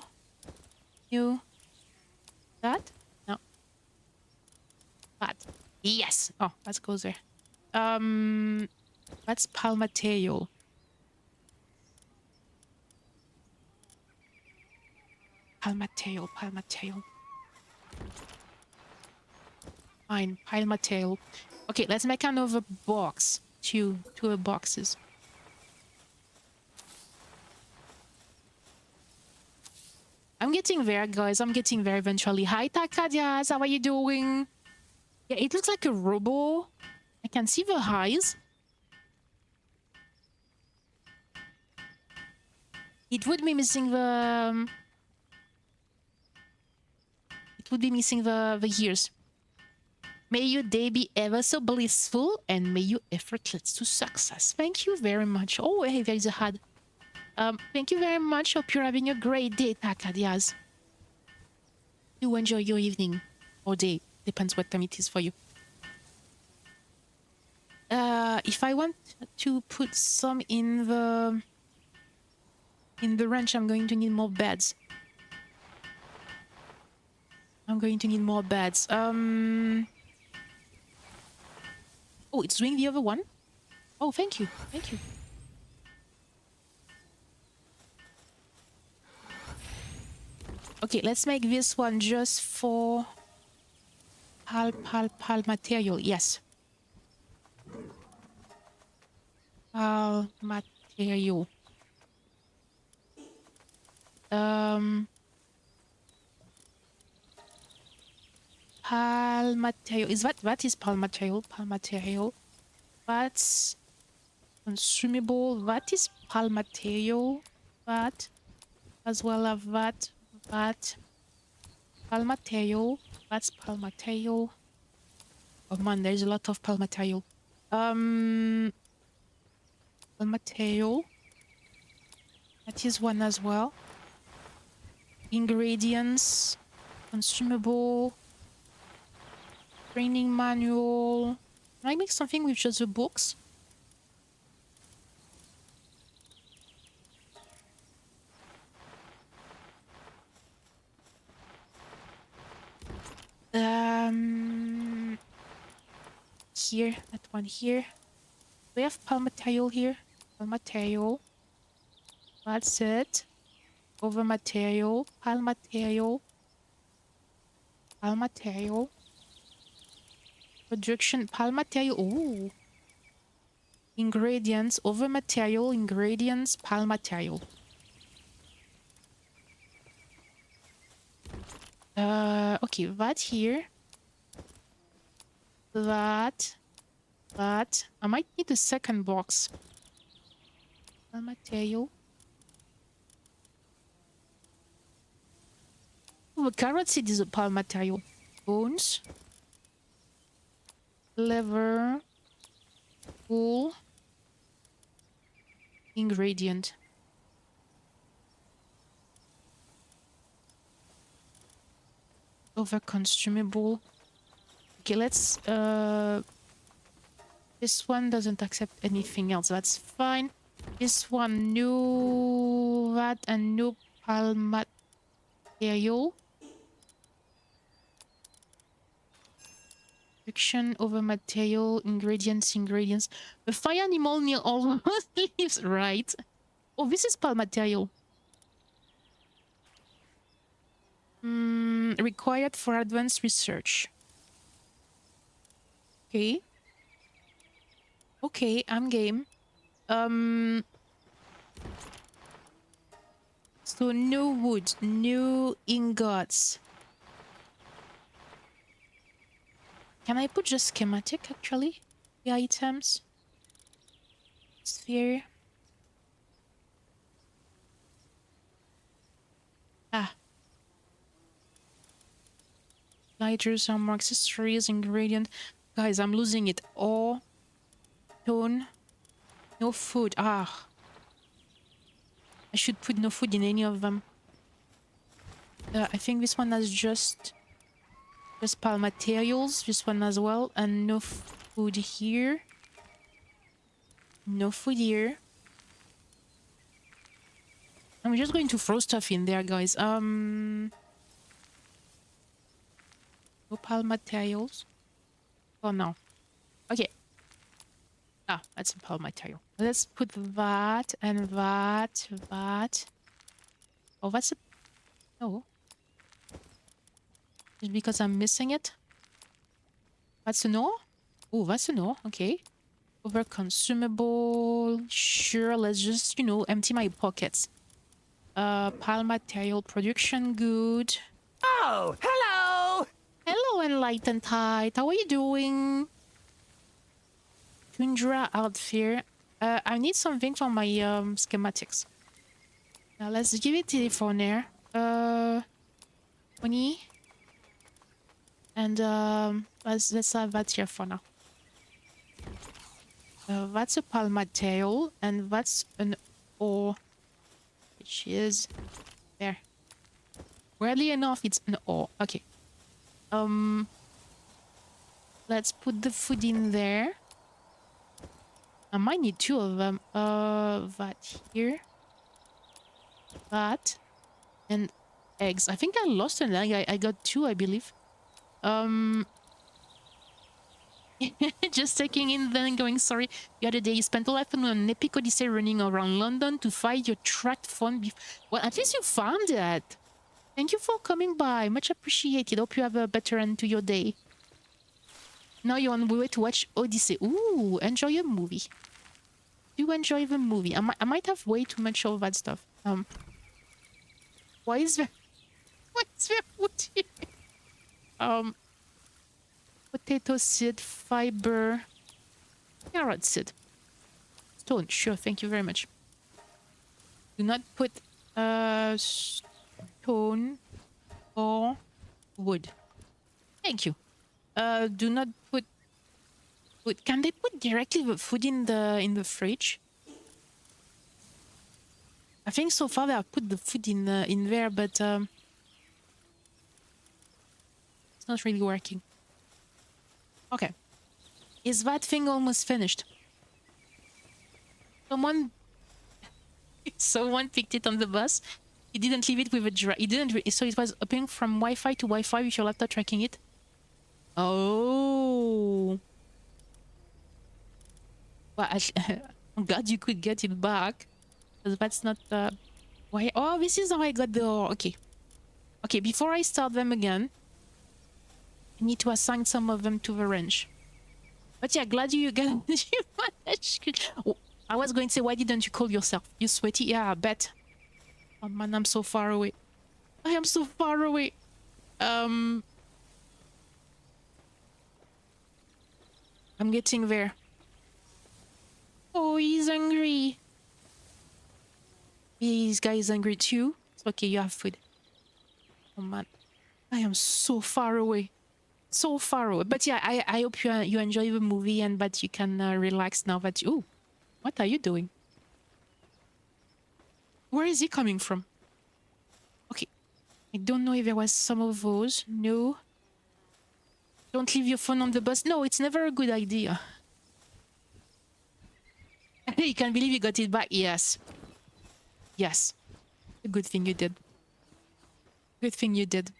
That? No. That. Yes. Oh, let's go there. That's Palmateo. Palmateo. Fine, Palmateo. Okay, let's make another box. Two boxes. I'm getting there, guys. I'm getting there eventually. Hi, Takadias. How are you doing? Yeah, it looks like a robo. I can see the eyes. It would be missing the... It would be missing the ears. May your day be ever so blissful and may your effort lead to success. Thank you very much. Oh, hey, there is a HUD. Thank you very much. Hope you're having a great day, Takadias. Do enjoy your evening or day. Depends what time it is for you. If I want to put some in the ranch, I'm going to need more beds. Oh, it's doing the other one? Oh, thank you. Okay, let's make this one just for pal material. Yes. Pal material. Pal material. Is that is pal material? Pal material. That's consumable. That is pal material. That as well as that. Palmateo. That's Palmateo. Oh man, there's a lot of Palmateo. Palmateo. That is one as well. Ingredients. Consumable. Training manual. Can I make something with just the books? Here, that one here. We have Palmateo here. Palmateo. That's it. Over material. Palmateo. Production. Palmateo. Ooh. Ingredients. Over material. Ingredients. Palmateo. Okay, that here. That. I might need a second box. Palmateo. Oh, the carrot seed is a Palmateo. Bones. Liver. Wool. Ingredient. Over consumable. Okay, let's this one doesn't accept anything else. That's fine. This one, no that and no palm material. Friction over material, ingredients. The fire animal near all leaves, right? Oh, this is palm material. Required for advanced research. Okay. Okay, I'm game. So no wood, no ingots. Can I put just schematic actually? The items. Sphere. Ah. Lighters, some more accessories, ingredient. Guys, I'm losing it. Ore, stone, no food. Ah. I should put no food in any of them. I think this one has just palm materials. This one as well. And no food here. No food here. I'm just going to throw stuff in there, guys. No palm materials. Oh no. Okay. Ah, that's a palm material. Let's put that and that. Oh, that's a... No. Just because I'm missing it. That's an ore? Oh, that's an ore. Okay. Over consumable. Sure, let's just, you know, empty my pockets. Palm material production good. Oh, hello! Hello, Enlightened Tide. How are you doing? Tundra outfit. I need something for my schematics. Now let's give it telephone there. 20. And let's have that here for now. That's a palm material, and that's an ore, which is there. Weirdly enough, it's an ore. Okay. Let's put the food in there. I might need two of them. That here. That. And eggs. I think I lost an egg. I got two, I believe. Just taking in then going, sorry. The other day you spent all afternoon on an epic odyssey running around London to find your tracked phone. Well, at least you found it. Thank you for coming by. Much appreciated. Hope you have a better end to your day. Now you're on the way to watch Odyssey. Ooh, enjoy a movie. Do enjoy the movie. I might have way too much of that stuff. Why is there food here? Potato seed, fiber, carrot seed, stone. Sure, thank you very much. Do not put stone or wood. Thank you. Do not put food. Can they put directly the food in the fridge? I think so far they have put the food in there, but it's not really working. Okay. Is that thing almost finished? Someone picked it on the bus. He didn't leave it with a he didn't. So it was upping from Wi-Fi to Wi-Fi with your laptop tracking it. Oh. Well, I'm glad you could get it back. Because that's not why. Oh, this is how I got the. Okay. Okay. Before I start them again, I need to assign some of them to the range. But yeah, glad you managed. Oh, I was going to say, why didn't you call yourself? You sweaty? Yeah, I bet. Oh man, I'm so far away. I am so far away. I'm getting there. Oh, he's hungry. This guy is hungry too. It's okay, you have food. Oh man, I am so far away. So far away. But yeah, I hope you enjoy the movie and that you can relax now that you... Ooh, what are you doing? Where is he coming from? Okay. I don't know if there was some of those. No. Don't leave your phone on the bus. No, it's never a good idea. You can't believe you got it back. Yes. Yes. A good thing you did. Good thing you did.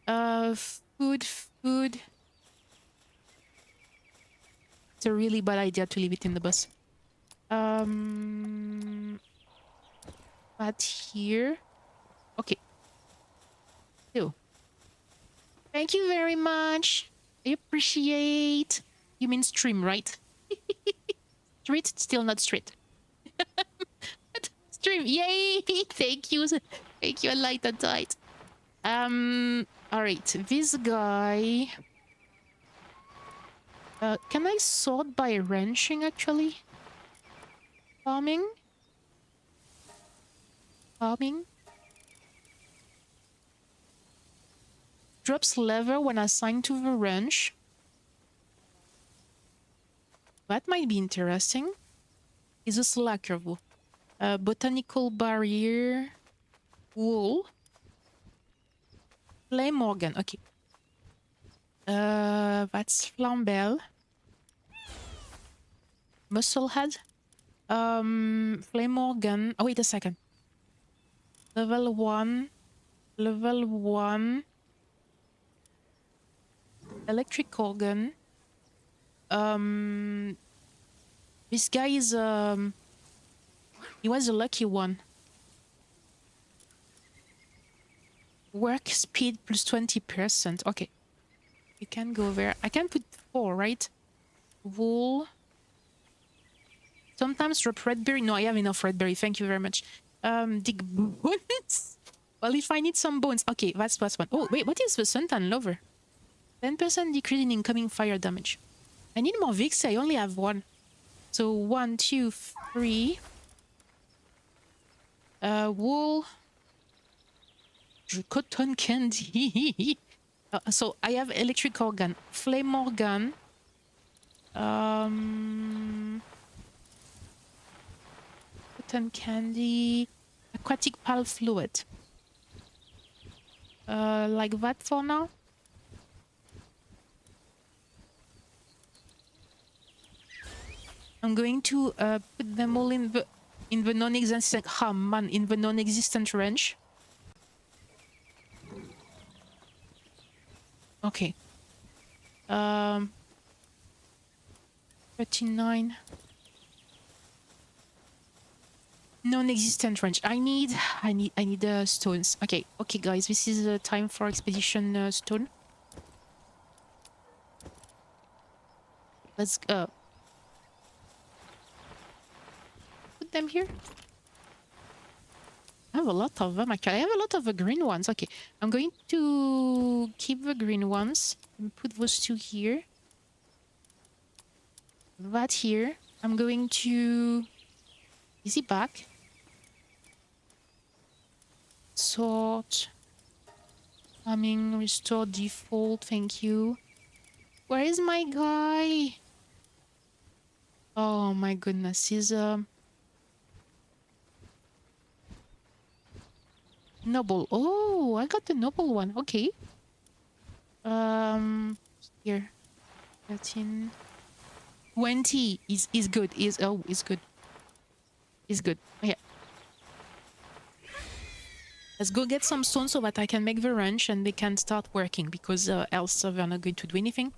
Food. It's a really bad idea to leave it in the bus. But here. Okay. So. Thank you very much. I appreciate. You mean stream, right? Street? Still not street. Stream. Yay! Thank you. Thank you, Light and Tight. Alright. This guy. Can I sort by ranching, actually? Farming? Drops level when assigned to the ranch. That might be interesting. Is a slacker though. Botanical barrier. Wool. Flame organ. Okay. That's flambelle. Musclehead. Flame organ. Oh, wait a second. Level 1. Level 1. Electric organ. This guy is he was a lucky one. Work speed plus 20%. Okay. You can go there. I can put 4, right? Wool. Sometimes drop red berry. No, I have enough red berry. Thank you very much. Dig bones. Well, if I need some bones. Okay, that's +1. Oh, wait, what is the suntan lover? 10% decrease in incoming fire damage. I need more Vix. I only have 1. So 1, 2, 3. Wool. Cotton candy. So I have electric organ, flame organ. Cotton candy, aquatic pal fluid. Like that for now. I'm going to put them all in the non-existent. Oh man, in the non-existent range. Okay. 39. Non-existent range. I need stones. Okay, guys. This is time for expedition stone. Let's go. Put them here. I have a lot of them. Actually, I have a lot of the green ones. Okay, I'm going to keep the green ones and put those 2 here. That here. I'm going to... Is he back? Sort. Farming, restore default. Thank you. Where is my guy? Oh my goodness. He's noble. Oh, I got the noble one. Okay. Here. 13. 20 is good. Is good. Is good. Okay. Let's go get some stone so that I can make the ranch and they can start working, because else they're not going to do anything.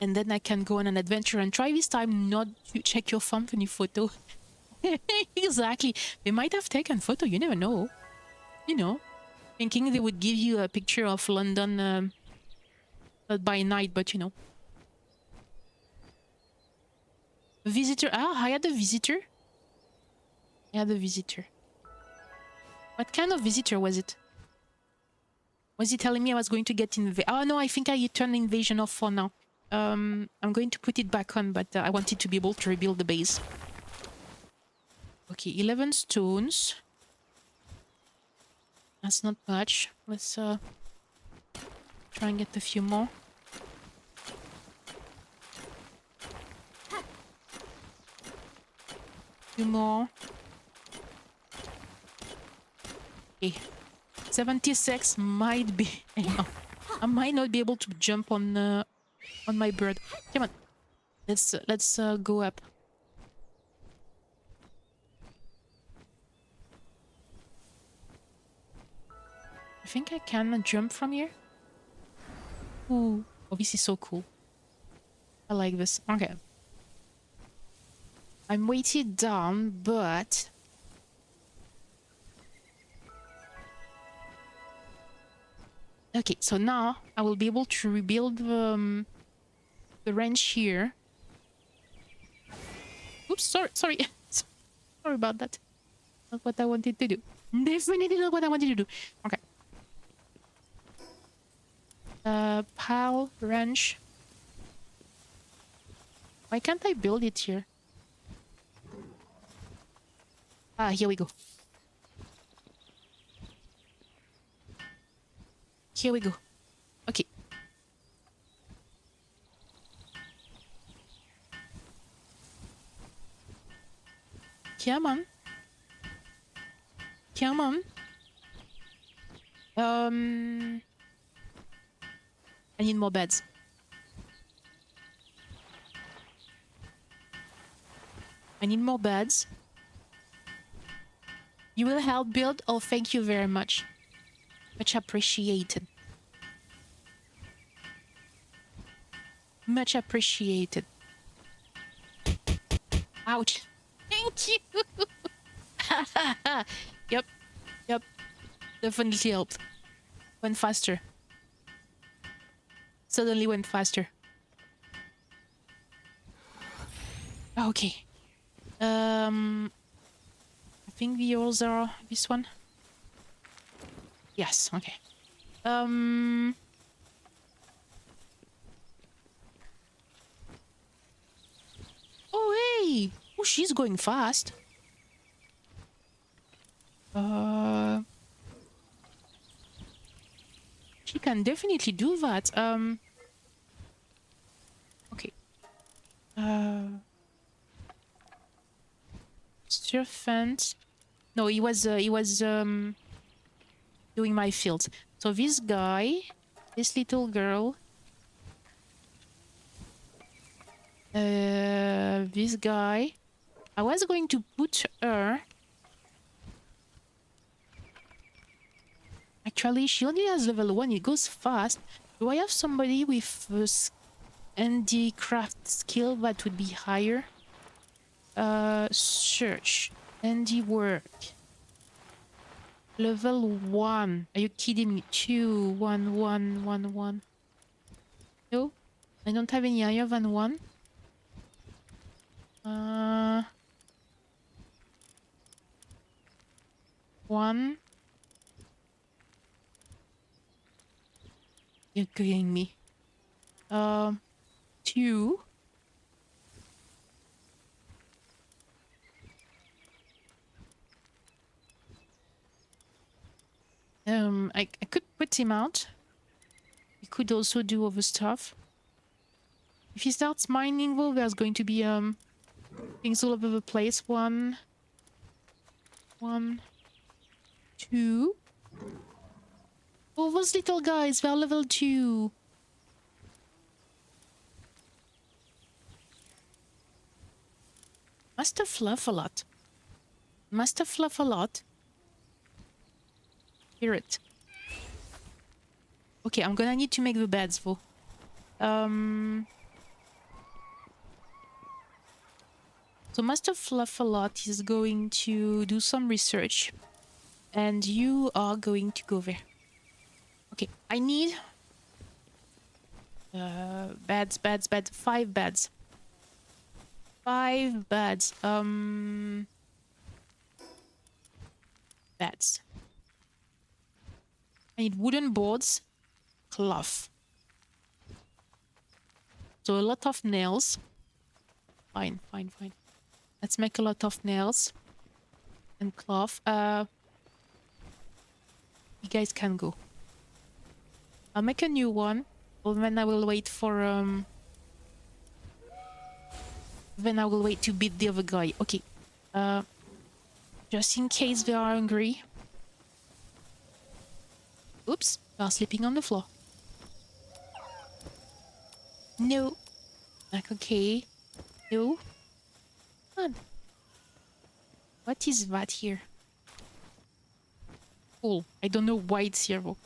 And then I can go on an adventure and try this time not to check your company photo. Exactly. They might have taken photo. You never know. You know, thinking they would give you a picture of London by night, but you know. Visitor. Ah, I had a visitor. What kind of visitor was it? Was he telling me I was going to get invasion? Oh no, I think I turned invasion off for now. I'm going to put it back on, but I wanted to be able to rebuild the base. Okay, 11 stones. That's not much. Let's try and get a few more. Few more. Okay. 76 might be enough. I might not be able to jump on my bird. Come on. Let's go up. I think I can jump from here. Ooh. Oh, this is so cool. I like this. Okay. I'm weighted down, but... Okay, so now I will be able to rebuild the wrench here. Oops, sorry. Sorry about that. Not what I wanted to do. Definitely not what I wanted to do. Okay. Pal wrench. Why can't I build it here? Ah, here we go. Here we go. Okay. Come on. Come on. I need more beds. I need more beds. You will help build? Oh, thank you very much. Much appreciated. Much appreciated. Ouch. Thank you. Yep. Definitely helped. Went faster. Suddenly went faster. Okay. I think the others are this one. Yes, okay. Oh hey! Oh, she's going fast. She can definitely do that. Okay. Serpent. No, he was doing my fields. So this guy, this little girl, this guy, I was going to put her. Actually, she only has level 1. It goes fast. Do I have somebody with handicraft skill that would be higher? Search. Handiwork. Level 1. Are you kidding me? 2, 1, 1, 1, 1. No? I don't have any higher than 1. 1. You're kidding me. 2. I could put him out. He could also do other stuff. If he starts mining, well, there's going to be things all over the place. 1, 2. Oh, those little guys, they're level 2. Must have fluff a lot. Must have fluff a lot. Hear it. Okay, I'm gonna need to make the beds though. So Master Fluffalot is going to do some research. And you are going to go there. Okay, I need... beds. 5 beds. 5 beds. Beds. I need wooden boards. Cloth. So a lot of nails. Fine. Let's make a lot of nails. And cloth. You guys can go. I'll make a new one. Well, then I will wait for... Then I will wait to beat the other guy. Okay. Just in case they are hungry. Oops. They are sleeping on the floor. No. Like, okay. No. Come on. What is that here? Cool. I don't know why it's here though.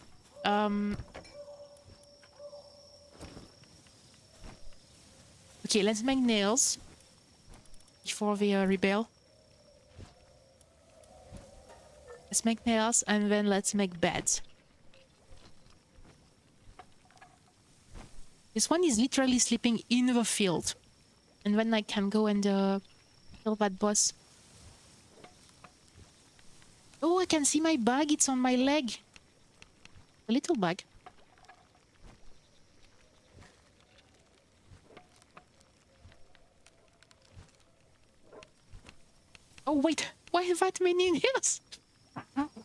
Okay, let's make nails before they rebel. Let's make nails and then let's make beds. This one is literally sleeping in the field. And then I can go and kill that boss. Oh, I can see my bag. It's on my leg. A little bag. Oh, wait. Why have that many nails?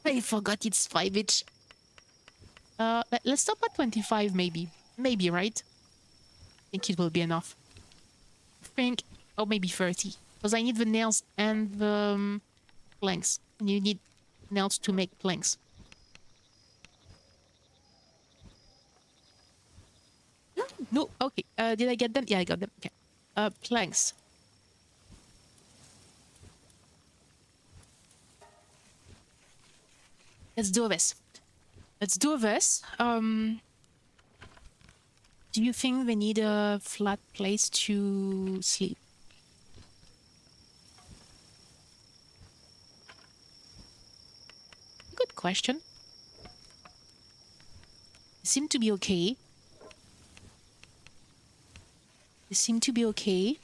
I forgot it's 5 each. Let's stop at 25 maybe. Maybe, right? I think it will be enough. I think... Oh, maybe 30. Because I need the nails and the planks. And you need nails to make planks. No, okay. Did I get them? Yeah, I got them. Okay. Planks. Let's do this. Let's do this. Do you think they need a flat place to sleep? Good question. They seem to be okay. They seem to be okay.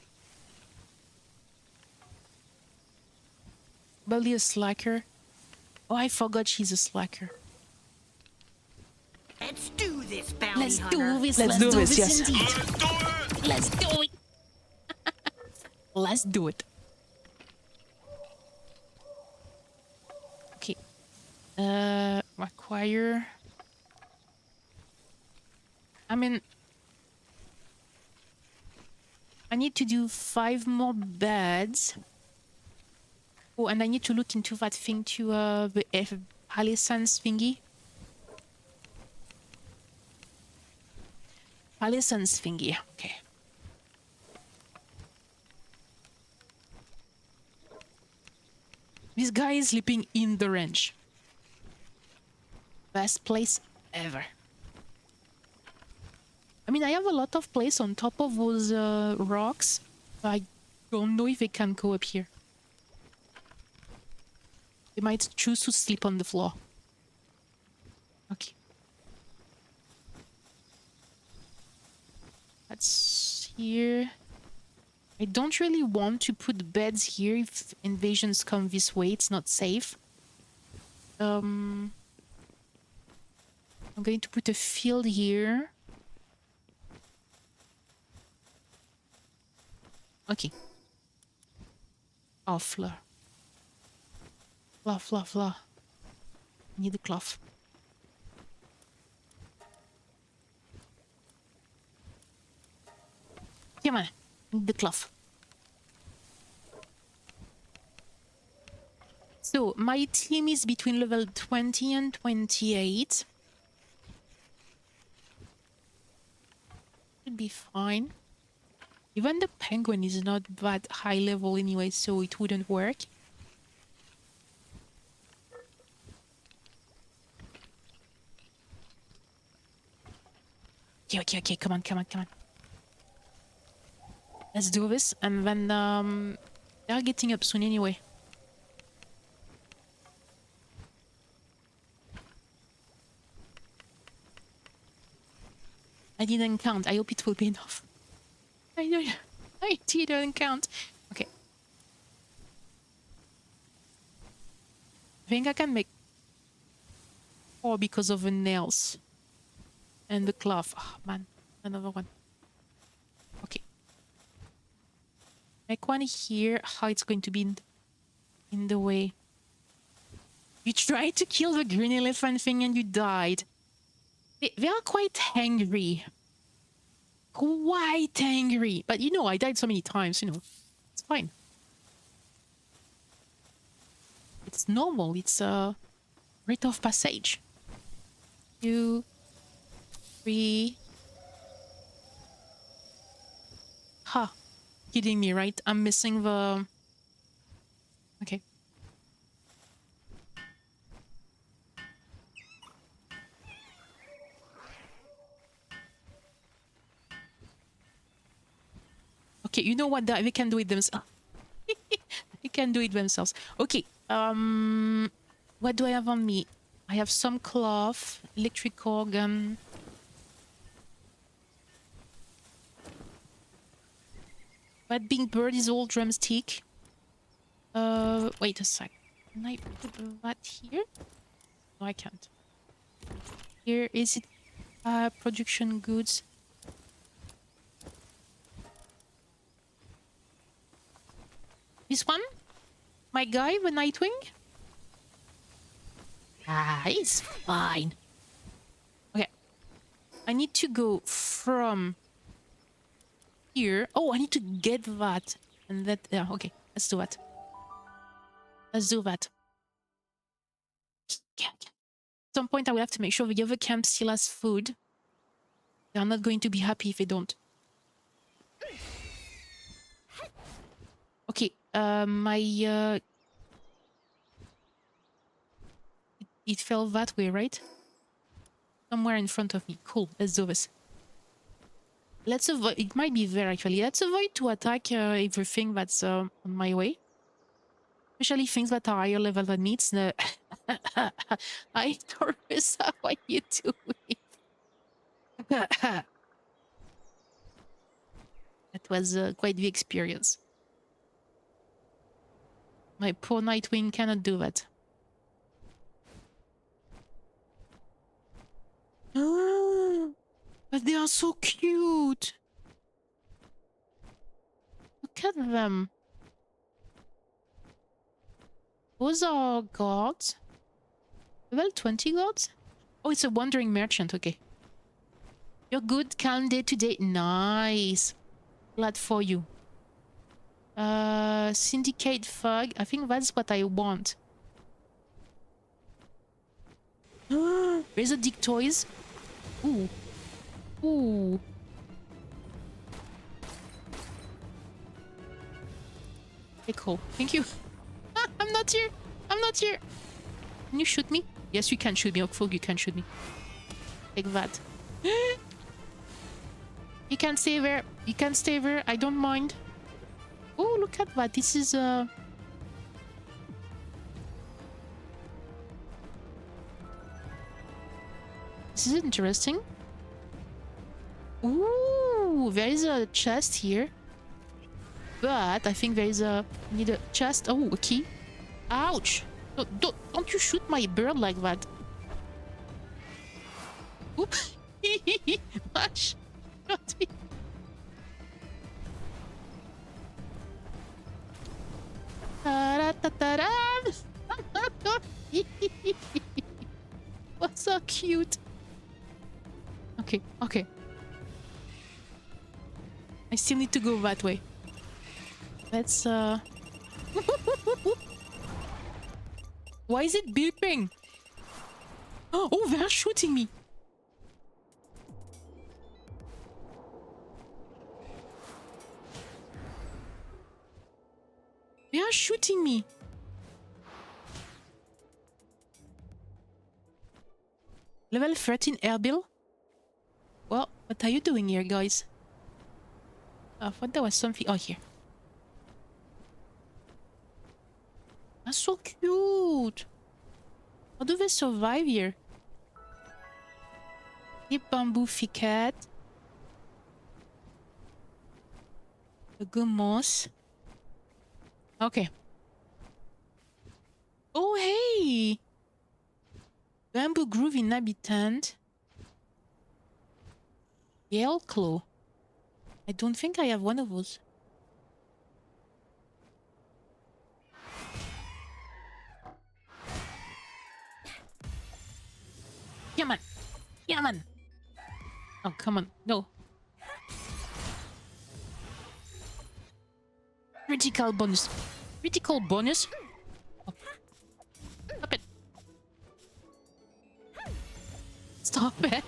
Probably a slacker. Oh, I forgot she's a slacker. Let's do this, bounty Let's hunter. do this. Let's do this, yes. Indeed. Let's do it. Let's do it. Okay. Acquire. I mean, I need to do 5 more beds. Oh, and I need to look into that thing to the Palisades thingy. Palisades thingy. Okay. This guy is sleeping in the range. Best place ever. I mean, I have a lot of place on top of those rocks. But I don't know if they can go up here. They might choose to sleep on the floor. Okay. That's here. I don't really want to put beds here if invasions come this way. It's not safe. I'm going to put a field here. Okay. Oh, floor. Floor. Need a cloth. Come on. Need the cloth. So, my team is between level 20 and 28. Should be fine. Even the penguin is not that high level anyway, so it wouldn't work. Okay, come on. Let's do this, and then they're getting up soon anyway. I didn't count. I hope it will be enough. I didn't count. Okay. I think I can make 4 because of the nails. And the cloth. Oh, man. Another one. Okay. Make one here. How it's going to be in the way. You tried to kill the green elephant thing and you died. They are quite angry. Quite angry. But you know, I died so many times, you know. It's fine. It's normal. It's a rite of passage. 2, 3. Ha. Kidding me, right? I'm missing the... Okay. Okay, you know what? They can do it themselves. They can do it themselves. Okay. What do I have on me? I have some cloth, electric organ. That big bird is all drumstick. Wait a sec. Can I put that here? No, I can't. Here is it. Production goods. This one? My guy, the Nightwing? Ah, he's fine. Okay. I need to go from here. Oh, I need to get that. And that, yeah, okay. Let's do that. Let's do that. Yeah. At some point, I will have to make sure the other camp still has food. They are not going to be happy if they don't. Okay, it fell that way, right? Somewhere in front of me. Cool, let's do this. Let's avoid... It might be there, actually. Let's avoid to attack everything that's on my way. Especially things that are higher level than me. It's the... Hi, Taurus, how are you doing? That was quite the experience. My poor Nightwing cannot do that. But they are so cute. Look at them. Those are guards. Level 20 guards? Oh, it's a wandering merchant. Okay. You're good. Calm day today. Nice. Glad for you. Syndicate fog. I think that's what I want. There's a Dick Toys. Ooh. Ooh. Okay, cool. Thank you. I'm not here. I'm not here. Can you shoot me? Yes, you can shoot me. Oakfog, you can shoot me. Take that. You can stay there. You can stay there. I don't mind. Oh, look at that. This is This is interesting. Ooh, there is a chest here. But I think there is a... need a chest. Oh, a key. Ouch! Don't you shoot my bird like that. Oops. Much. Shot me. What's so cute? Okay, okay. I still need to go that way. Let's Why is it beeping? Oh, they're shooting me. They are shooting me. Level 13 air bill? Well, what are you doing here, guys? I thought there was something... Oh, here. That's so cute. How do they survive here? Deep bamboo thicket. A gummoss. Okay. Oh, hey! Bamboo groove inhabitant. Yale claw. I don't think I have one of those. Yeah, man. Yeah, man. Oh, come on. No. Critical bonus. Critical bonus? Oh. Stop it. Stop it.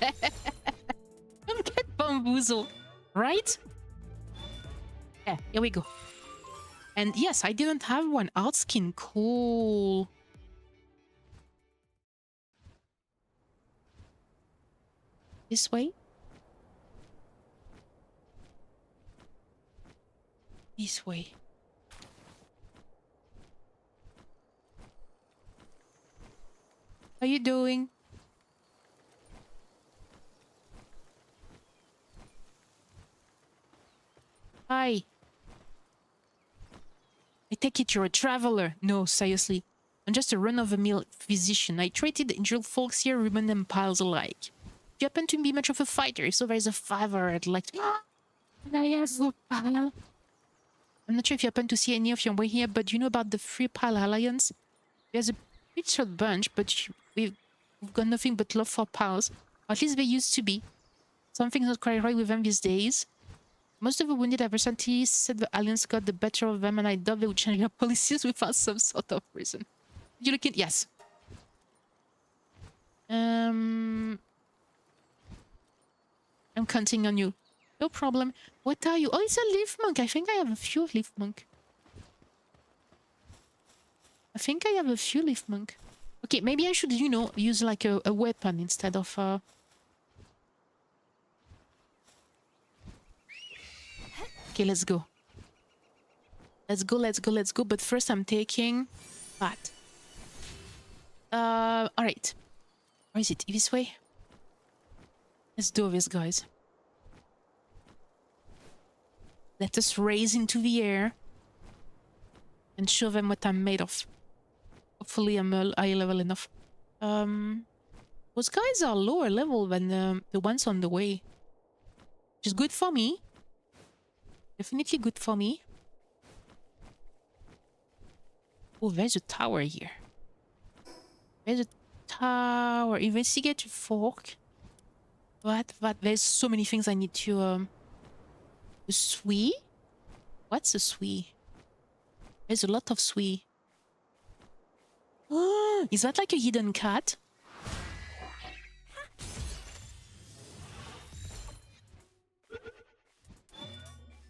Don't get bamboozled. Right? Yeah, here we go. And yes, I didn't have one. Art skin. Cool. This way? This way. How you doing? Hi. I take it you're a traveler. No, seriously. I'm just a run-of-the-mill physician. I treated injured folks here, women and piles alike. If you happen to be much of a fighter, so there's a favor I'd like to... Can I have a pile? I'm not sure if you happen to see any of your way here, but you know about the Free Pile Alliance? There's a pictured bunch, but we've got nothing but love for piles. Or at least they used to be. Something's not quite right with them these days. Most of the wounded I've recently said the Alliance got the better of them, and I doubt they would change their policies without some sort of reason. You looking? Yes. I'm counting on you. No problem. What are you? Oh, it's a leaf monk. I think I have a few leaf monk. Okay, maybe I should, you know, use like a weapon instead of... Okay, let's go. Let's go. But first I'm taking that. Alright. Where is it? This way? Let's do this, guys. Let us raise into the air and show them what I'm made of. Hopefully I'm high level enough. Those guys are lower level than the ones on the way. Which is good for me. Definitely good for me. Oh, there's a tower here. There's a tower. Investigate fork. What? There's so many things I need to... The swee? What's a swee? There's a lot of swee. Is that like a hidden cat?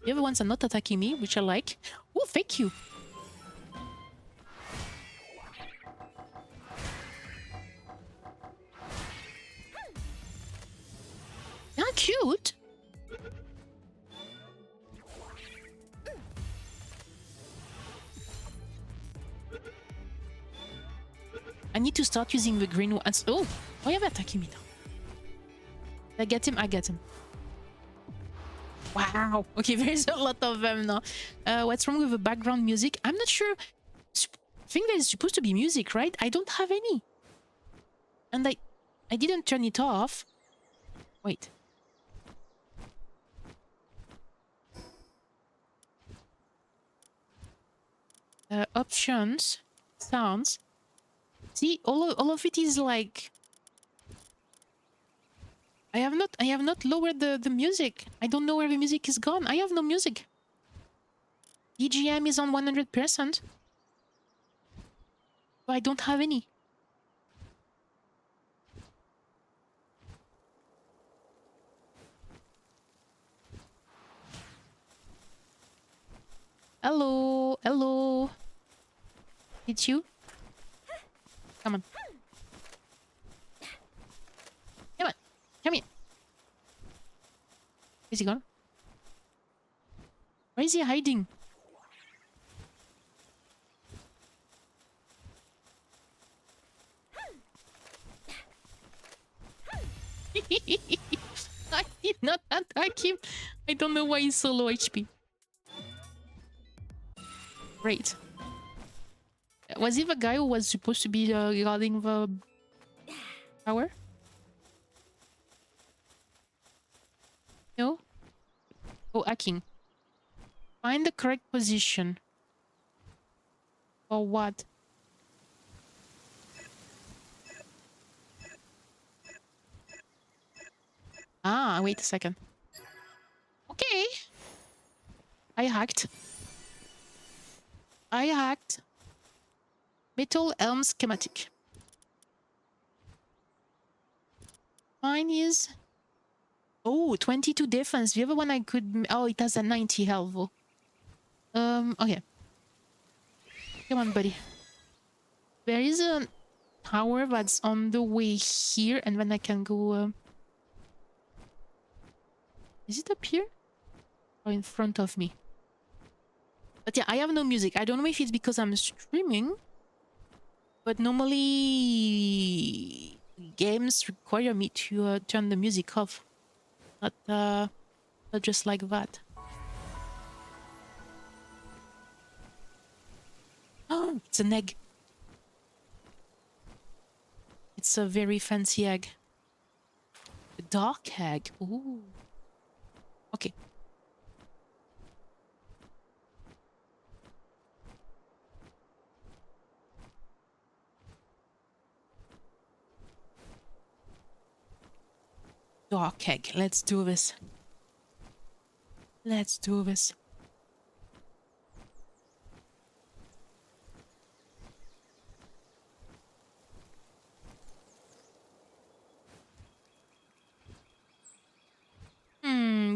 The other ones are not attacking me, which I like. Oh, thank you. They're cute. I need to start using the green ones. Oh, why are they attacking me now? Did I get him? I get him. Wow. Okay, there's a lot of them now. What's wrong with the background music? I'm not sure. I think there's supposed to be music, right? I don't have any. And I didn't turn it off. Wait. Options. Sounds. See, all of it is like... I have not lowered the music. I don't know where the music is gone. I have no music. BGM is on 100%. But I don't have any. Hello, hello. It's you? Come on. Come on. Come here. Where's he gone? Where is he hiding? I did not attack him. I don't know why he's so low HP. Great. Was he the guy who was supposed to be guarding the tower? No? Oh, hacking. Find the correct position. For what? Ah, wait a second. Okay. I hacked. Metal elm schematic. Mine is... Oh, 22 defense. The other one I could... Oh, it has a 90 health though. Okay. Come on, buddy. There is a tower that's on the way here, and then I can go... Is it up here? Or in front of me? But yeah, I have no music. I don't know if it's because I'm streaming, but normally games require me to turn the music off. Not just like that. Oh, it's an egg. It's a very fancy egg. A dark egg. Ooh. Okay. Dark egg. Let's do this. Let's do this.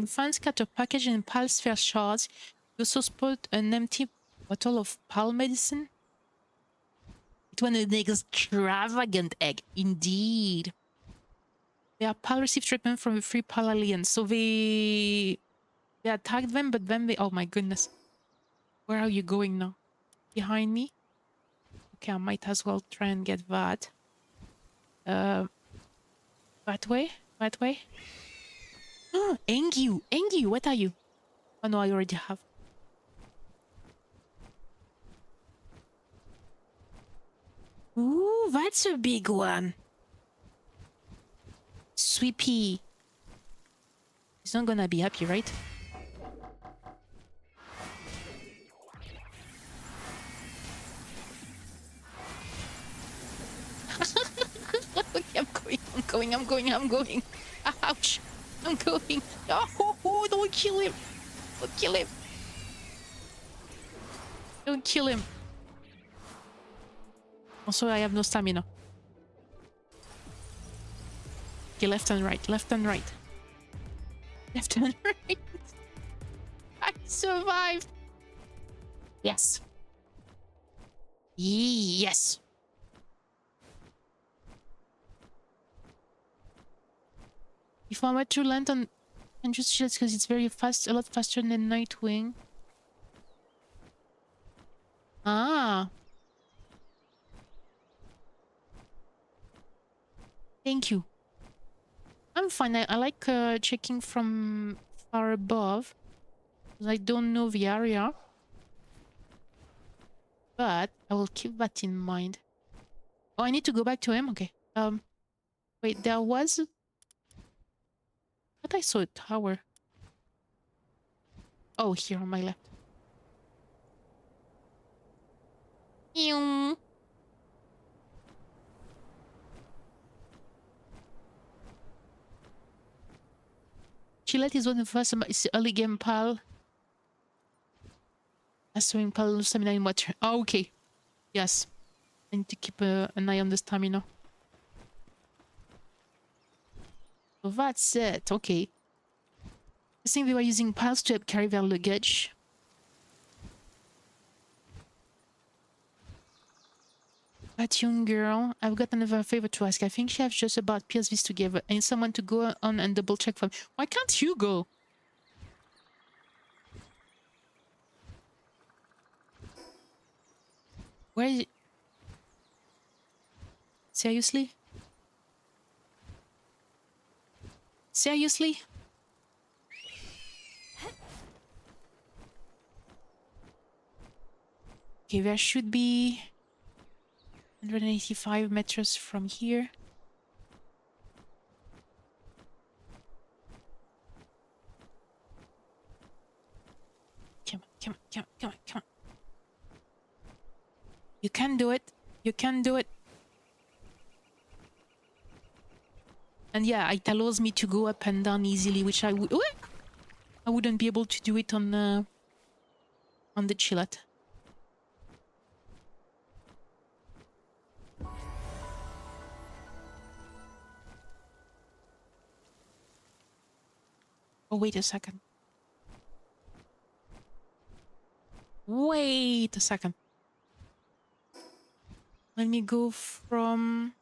Fans cut a package in Pal Sphere shards. You also spot an empty bottle of Pal medicine. It was an extravagant egg, indeed. Their Pal received treatment from the free Pal aliens, so they attacked them, but then they... Oh my goodness. Where are you going now? Behind me? Okay, I might as well try and get that. That way? That way? Oh, Engu! Engu, what are you? Oh no, I already have. Ooh, that's a big one. Sweepy. He's not gonna be happy, right? Okay, I'm going. Ouch. I'm going. Oh, don't kill him. Don't kill him. Don't kill him. Also, I have no stamina. Okay, left and right. Left and right. Left and right. I survived. Yes. Yes. If I were to land on just shields because it's very fast, a lot faster than Nightwing. Ah. Thank you. I'm fine. I like checking from far above. I don't know the area. But I will keep that in mind. Oh, I need to go back to him? Okay. Wait, there was... I thought I saw a tower. Oh, here on my left. Ew. Chillet is one of the first. It's the early game pal. Swimming pal stamina in water. Oh, okay. Yes. I need to keep an eye on the stamina. So that's it. Okay. I think they were using pals to help carry their luggage. That young girl, I've got another favor to ask. I think she has just about PSVs together. I need someone to go on and double check for them. Why can't you go? Where is it? Seriously? Seriously? Okay, there should be 185 meters from here. Come on. You can do it. You can do it. And yeah, it allows me to go up and down easily, which I wouldn't be able to do it on the Chillet. Oh, wait a second. Wait a second. Let me go from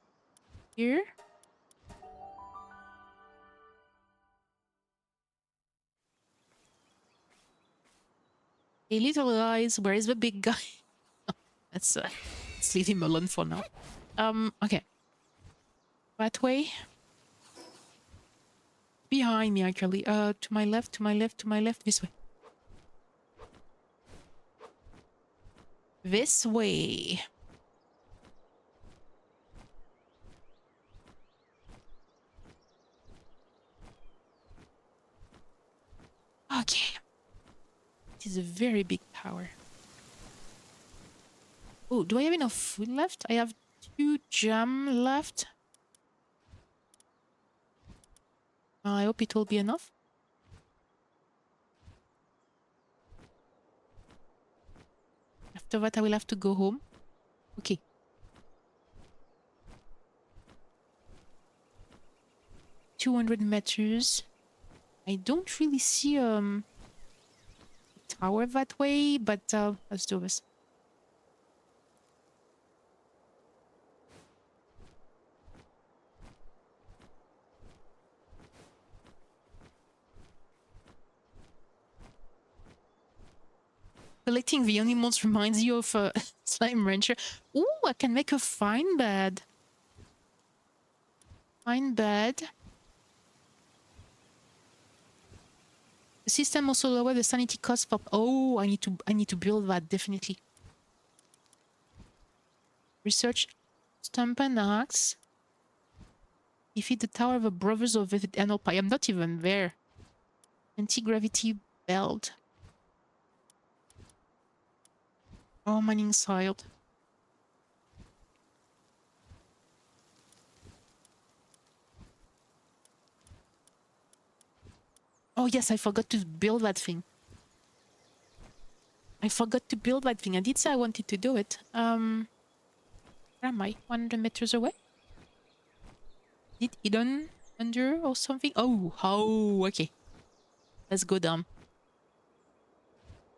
here. Hey, little guys, where is the big guy? let's leave him alone for now. Okay. That way. Behind me, actually. To my left, to my left, to my left. This way. This way. Okay. It is a very big tower. Oh, do I have enough food left? I have 2 jam left. I hope it will be enough. After that, I will have to go home. Okay. $200. I don't really see a tower that way, but let's do this. Collecting the animals reminds you of a slime rancher. Ooh, I can make a fine bed. Fine bed. The system also lower the sanity cost for. Oh, I need to build that definitely. Research stump and axe. Defeat the tower of the brothers of the annual pie. I'm not even there. Anti-gravity belt. Oh, mining site. Oh yes, I forgot to build that thing. I forgot to build that thing. I did say I wanted to do it. Where am I? 100 meters away? Did hidden under or something? Oh, okay. Let's go down.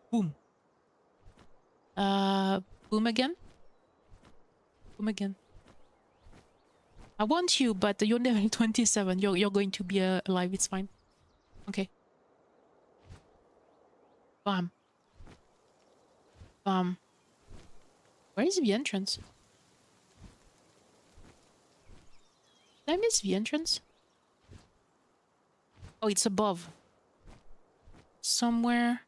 Boom. Boom again? Boom again. I want you, but you're level 27. You're going to be alive. It's fine. Okay. Bam. Bam. Where is the entrance? Did I miss the entrance? Oh, it's above. Somewhere.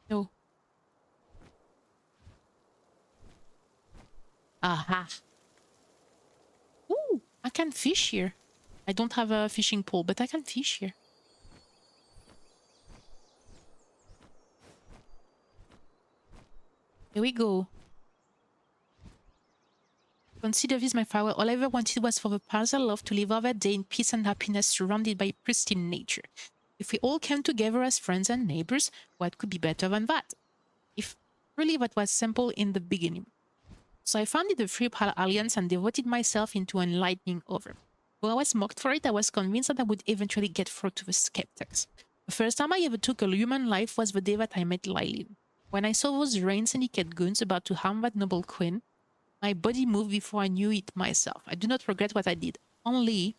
No. Aha. Ooh, I can fish here. I don't have a fishing pole, but I can fish here. Here we go. Consider this my farewell. All I ever wanted was for the pals I love to live our day in peace and happiness, surrounded by pristine nature. If we all came together as friends and neighbors, what could be better than that? If really that was simple in the beginning. So I founded the Free Pal Alliance and devoted myself into enlightening others. Though I was mocked for it, I was convinced that I would eventually get through to the skeptics. The first time I ever took a human life was the day that I met Lyleen. When I saw those Rain Syndicate goons about to harm that noble queen, my body moved before I knew it myself. I do not regret what I did. Only,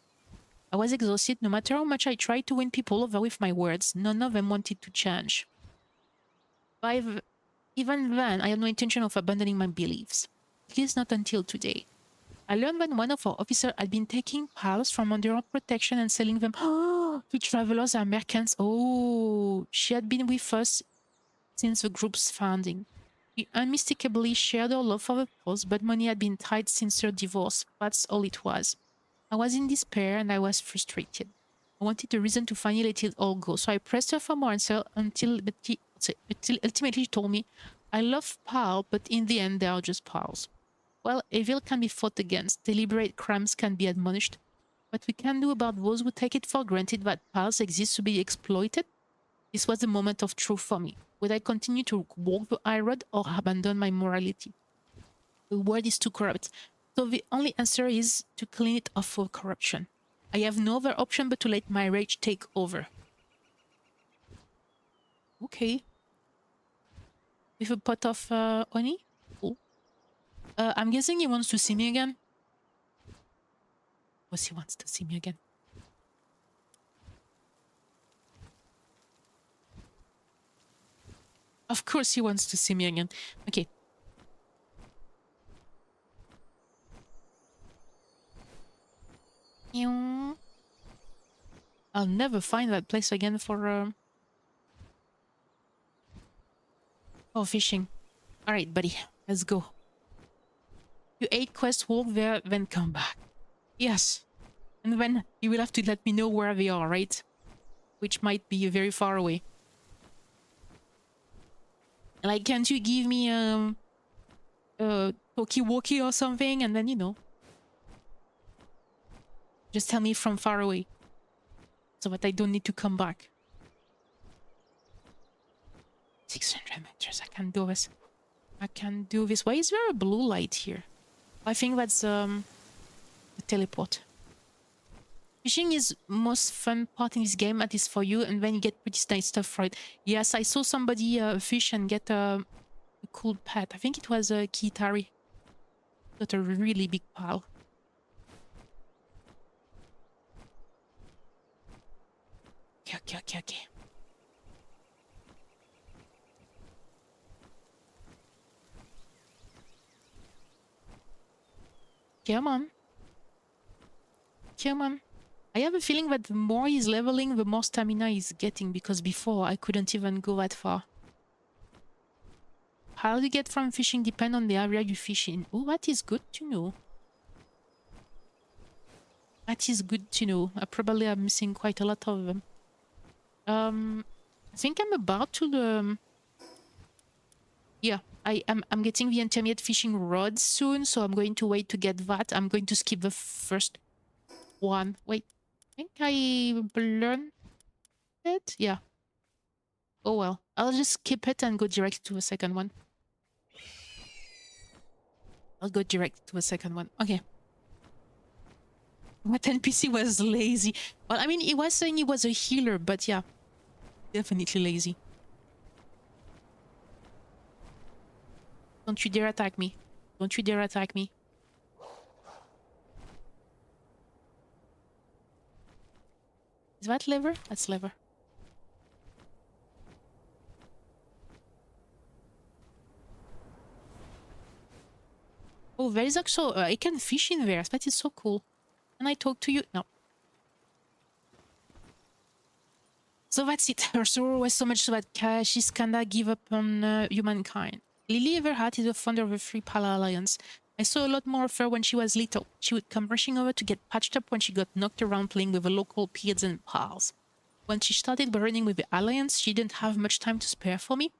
I was exhausted. No matter how much I tried to win people over with my words, none of them wanted to change. Even then, I had no intention of abandoning my beliefs. At least not until today. I learned that one of our officers had been taking pals from under our protection and selling them to travelers and merchants. Oh, she had been with us since the group's founding. We unmistakably shared our love for the pals, but money had been tied since her divorce. That's all it was. I was in despair and I was frustrated. I wanted a reason to finally let it all go, so I pressed her for more answers until ultimately she told me, I love pal, but in the end they are just pals. Well, evil can be fought against, deliberate crimes can be admonished. What we can do about those who take it for granted that pals exist to be exploited? This was the moment of truth for me. Would I continue to walk the high road or abandon my morality? The world is too corrupt, so the only answer is to clean it off for corruption. I have no other option but to let my rage take over. Okay. With a pot of honey? Cool. I'm guessing he wants to see me again. Of course he wants to see me again. Of course he wants to see me again. Okay. Ew. I'll never find that place again for fishing. All right, buddy, let's go. You 8 quests, walk there, then come back. Yes. And then you will have to let me know where they are, right? Which might be very far away. Like, can't you give me talkie-walkie or something, and then, you know, just tell me from far away, so that I don't need to come back. 600 meters. I can do this. I can do this. Why is there a blue light here? I think that's the teleport. Fishing is most fun part in this game, at least for you, and then you get pretty nice stuff for it. Yes, I saw somebody fish and get a cool pet. I think it was a Kitari. Got a really big pile. Okay. Come on. Come on. I have a feeling that the more he's leveling, the more stamina he's getting, because before I couldn't even go that far. How you get from fishing depend on the area you fish in. Oh, that is good to know. That is good to know. I probably am missing quite a lot of them. I think I'm about to yeah, I'm getting the intermediate fishing rod soon, so I'm going to wait to get that. I'm going to skip the first one. Wait, I think I learned it. Yeah. Oh well, I'll just skip it and go direct to the second one. I'll go direct to the second one. Okay. What NPC was lazy? Well, I mean, he was saying he was a healer, but yeah, definitely lazy. Don't you dare attack me. Don't you dare attack me. Is that lever? That's lever. Oh, there is actually... I can fish in there. That is so cool. Can I talk to you? No. So that's it. Her sorrow was so much so that she's kinda give up on humankind. Lily Everhart is the founder of the Free Pala Alliance. I saw a lot more of her when she was little. She would come rushing over to get patched up when she got knocked around playing with the local kids and pals. When she started running with the Alliance, she didn't have much time to spare for me,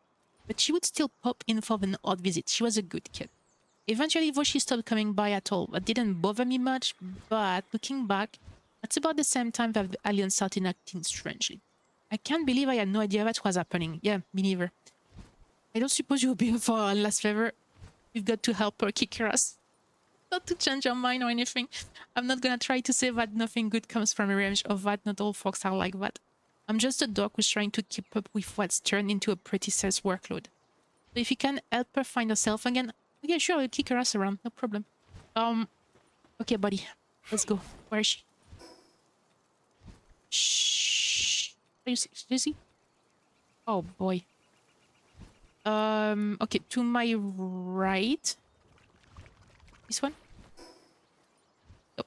but she would still pop in for an odd visit. She was a good kid. Eventually, though, she stopped coming by at all. That didn't bother me much, but looking back, that's about the same time that the Alliance started acting strangely. I can't believe I had no idea that was happening. Yeah, me neither. I don't suppose you'll be for our last favor. We've got to help her kick her ass. Not to change her mind or anything. I'm not gonna try to say that nothing good comes from revenge or that not all folks are like that. I'm just a dog who's trying to keep up with what's turned into a pretty serious workload. So if you can help her find herself again, yeah, sure, I'll kick her ass around, no problem. Okay, buddy, let's go. Where is she? Shh. Are you see? Oh boy. Okay, to my right. This one? Oh.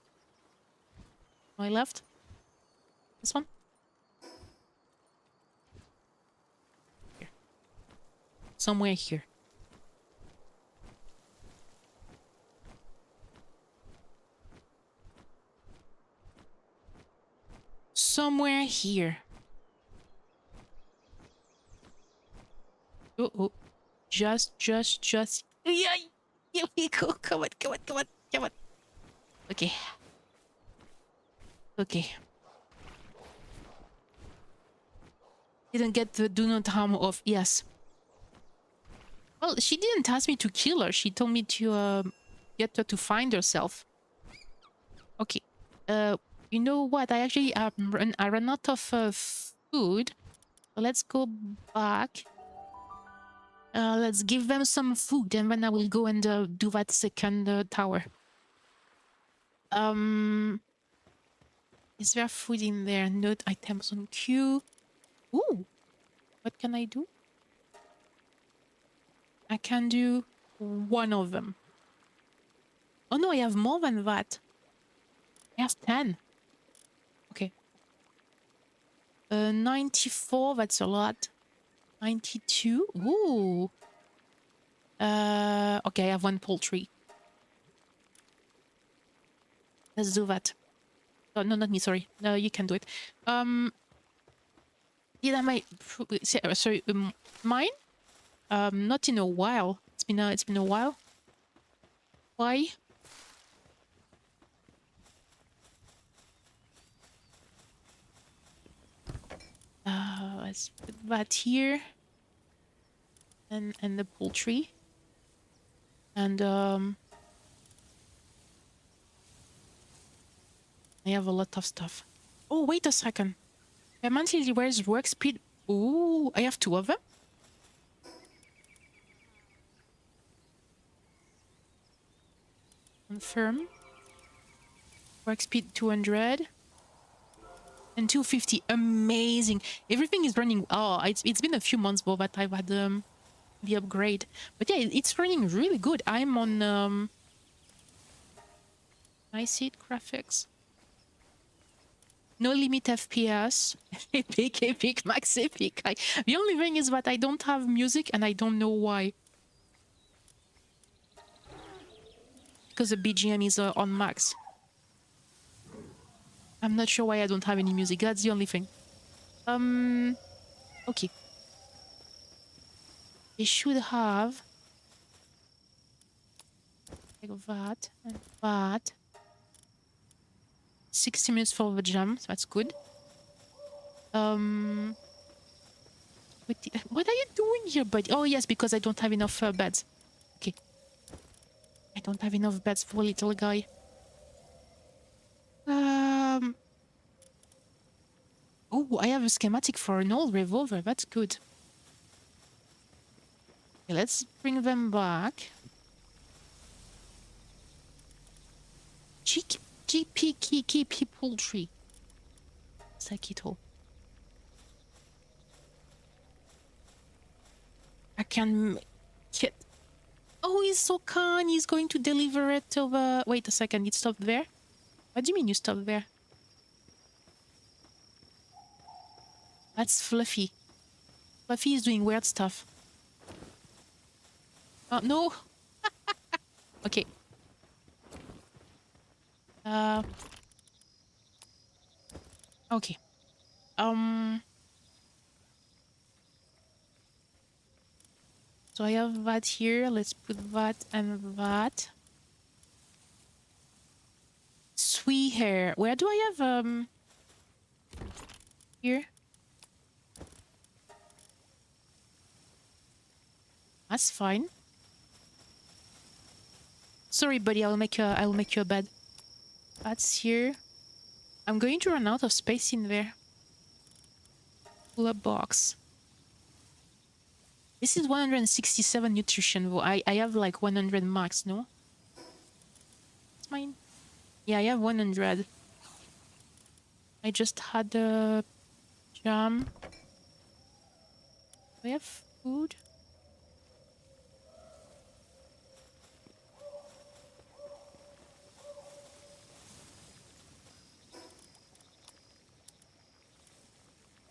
My left? This one? Here. Somewhere here. Somewhere here. Oh. Just. Yeah, here we go. Come on. Okay. Didn't get the do not harm off. Yes. Well, she didn't ask me to kill her. She told me to get her to find herself. Okay. You know what? I actually I ran out of food. So let's go back. Let's give them some food, and then I will go and do that second tower. Is there food in there? Note items on queue. Ooh, what can I do? I can do one of them. Oh no, I have more than that. I have 10. Okay. 94, that's a lot. 92. Ooh. Okay, I have one poultry. Let's do that. Oh, no, not me, sorry. No, you can do it. Did I make... Sorry, mine? Not in a while. It's been a while. Why? Let's put that here. And the poultry. And I have a lot of stuff. Oh, wait a second. Permanently where's work speed? Ooh, I have 2 of them. Confirm. Work speed 200. And 250. Amazing. Everything is running. Oh, it's been a few months though that I've had the upgrade. But yeah, it's running really good. I'm on I see it graphics. No limit FPS. Epic, max epic. The only thing is that I don't have music and I don't know why. Because the BGM is on max. I'm not sure why I don't have any music. That's the only thing. Okay. They should have like that and that. 60 minutes for the jam. So that's good. What are you doing here, buddy? Oh yes, because I don't have enough beds. Okay. I don't have enough beds for a little guy. Oh, I have a schematic for an old revolver. That's good. Okay, let's bring them back. GP poultry. Sakito. I can make it. Oh, he's so kind. He's going to deliver it to the... Wait a second. It stopped there? What do you mean you stopped there? That's Fluffy. Fluffy is doing weird stuff. Oh, no. Okay. Okay. So I have that here. Let's put that and that. Sweet hair. Where do I have here? That's fine. Sorry, buddy. I'll make you a bed. That's here. I'm going to run out of space in there. Pull up box. This is 167 nutrition. Though I have like 100 max. No. It's mine. Yeah, I have 100. I just had a jam. Do I have food?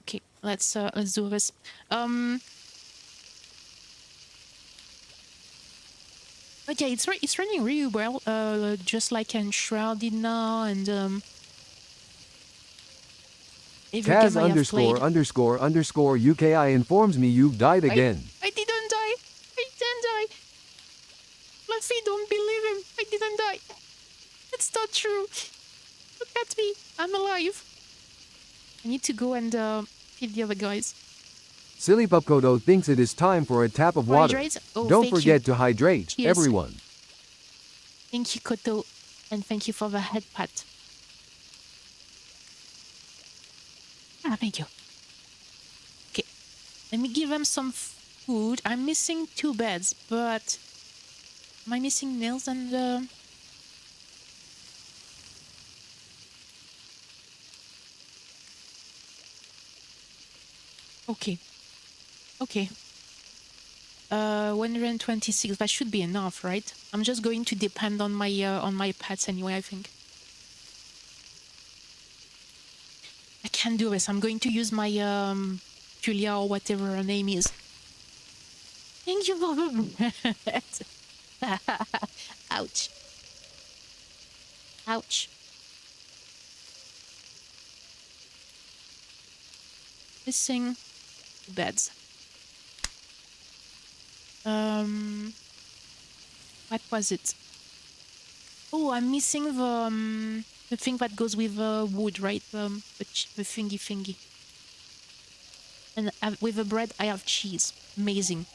Okay, let's do this. But yeah, it's running really well. Just like Enshrouded now, and every Kaz game I have played. ____ UKI informs me you've died again. I didn't die. I didn't die. Fluffy, don't believe him. I didn't die. It's not true. Look at me. I'm alive. I need to go and feed the other guys. Silly Pupkodo thinks it is time for a tap of water. Hydrate? Oh, Don't thank forget you. to hydrate, Cheers. everyone. Thank you, Koto. And thank you for the head pat. Ah, thank you. Okay. Let me give them some food. I'm missing 2 beds, but... Am I missing nails and... Okay. Okay. 126. That should be enough, right? I'm just going to depend on my pets anyway, I think. I can do this. I'm going to use my Julia or whatever her name is. Thank you for the ouch. Ouch. Missing beds. What was it? Oh, I'm missing the thing that goes with wood, right? The thingy. And with the bread, I have cheese. Amazing.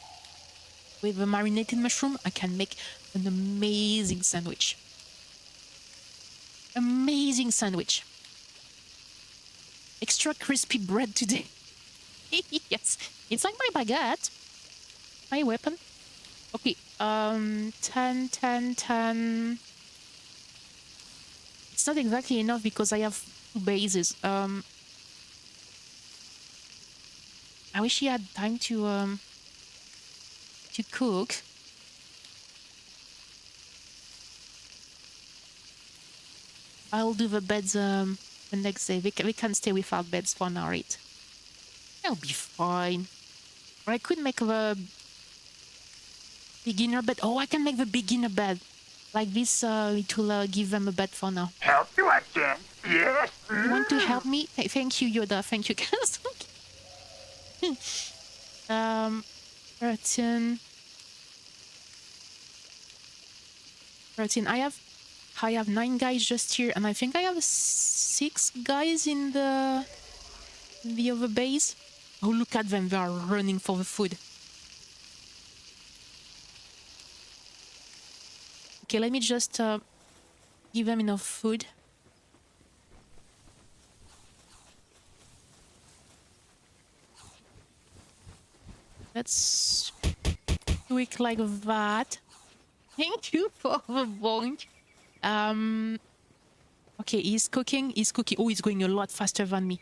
With the marinated mushroom, I can make an amazing sandwich. Amazing sandwich. Extra crispy bread today. Yes, it's like my baguette. My weapon. Okay, 10, 10, 10. It's not exactly enough because I have 2 bases. I wish he had time to cook. I'll do the beds the next day. We can stay without beds for now, right? I'll be fine. Or I could make the beginner bed. Oh, I can make the beginner bed. Like this, it will give them a bed for now. Help you again? Yes. You want to help me? Thank you, Yoda. Thank you, guys. 13. 13. I have 9 guys just here, and I think I have 6 guys in the other base. Oh, look at them. They are running for the food. Okay, let me just give them enough food. Let's do it like that. Thank you for the boink. Okay, he's cooking. He's cooking. Oh, he's going a lot faster than me.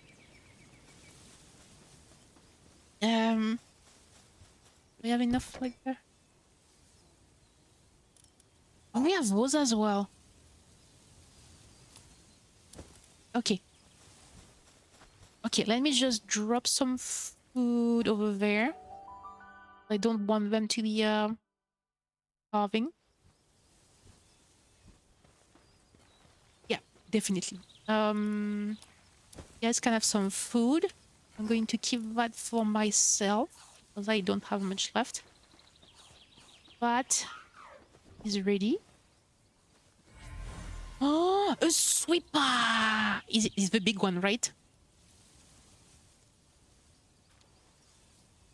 We have enough like there. Oh, we have those as well. Okay. Okay, let me just drop some food over there. I don't want them to be starving. Yeah, definitely. You guys can have some food. I'm going to keep that for myself because I don't have much left. But is ready. Oh, a sweeper! Is the big one, right?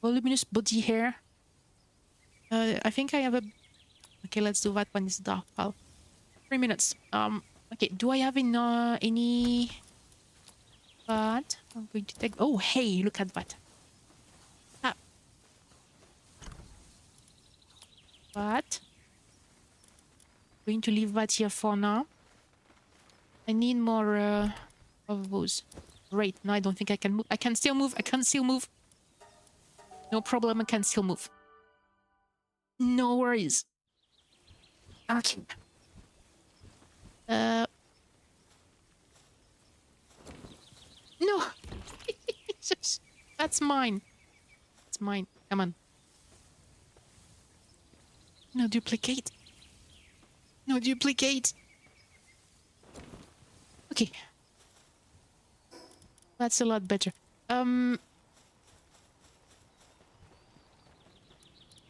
Voluminous body hair. I think I have a... Okay, let's do that one. Is dark pal. 3 minutes. Okay, do I have any... But I'm going to take... Oh, hey, look at that. Ah. But... Going to leave that here for now. I need more of those. Great. No, I don't think I can move. I can still move. I can still move. No problem. I can still move. No worries. Okay. No. That's mine. It's mine. Come on. No duplicate. No duplicate. Okay. That's a lot better. I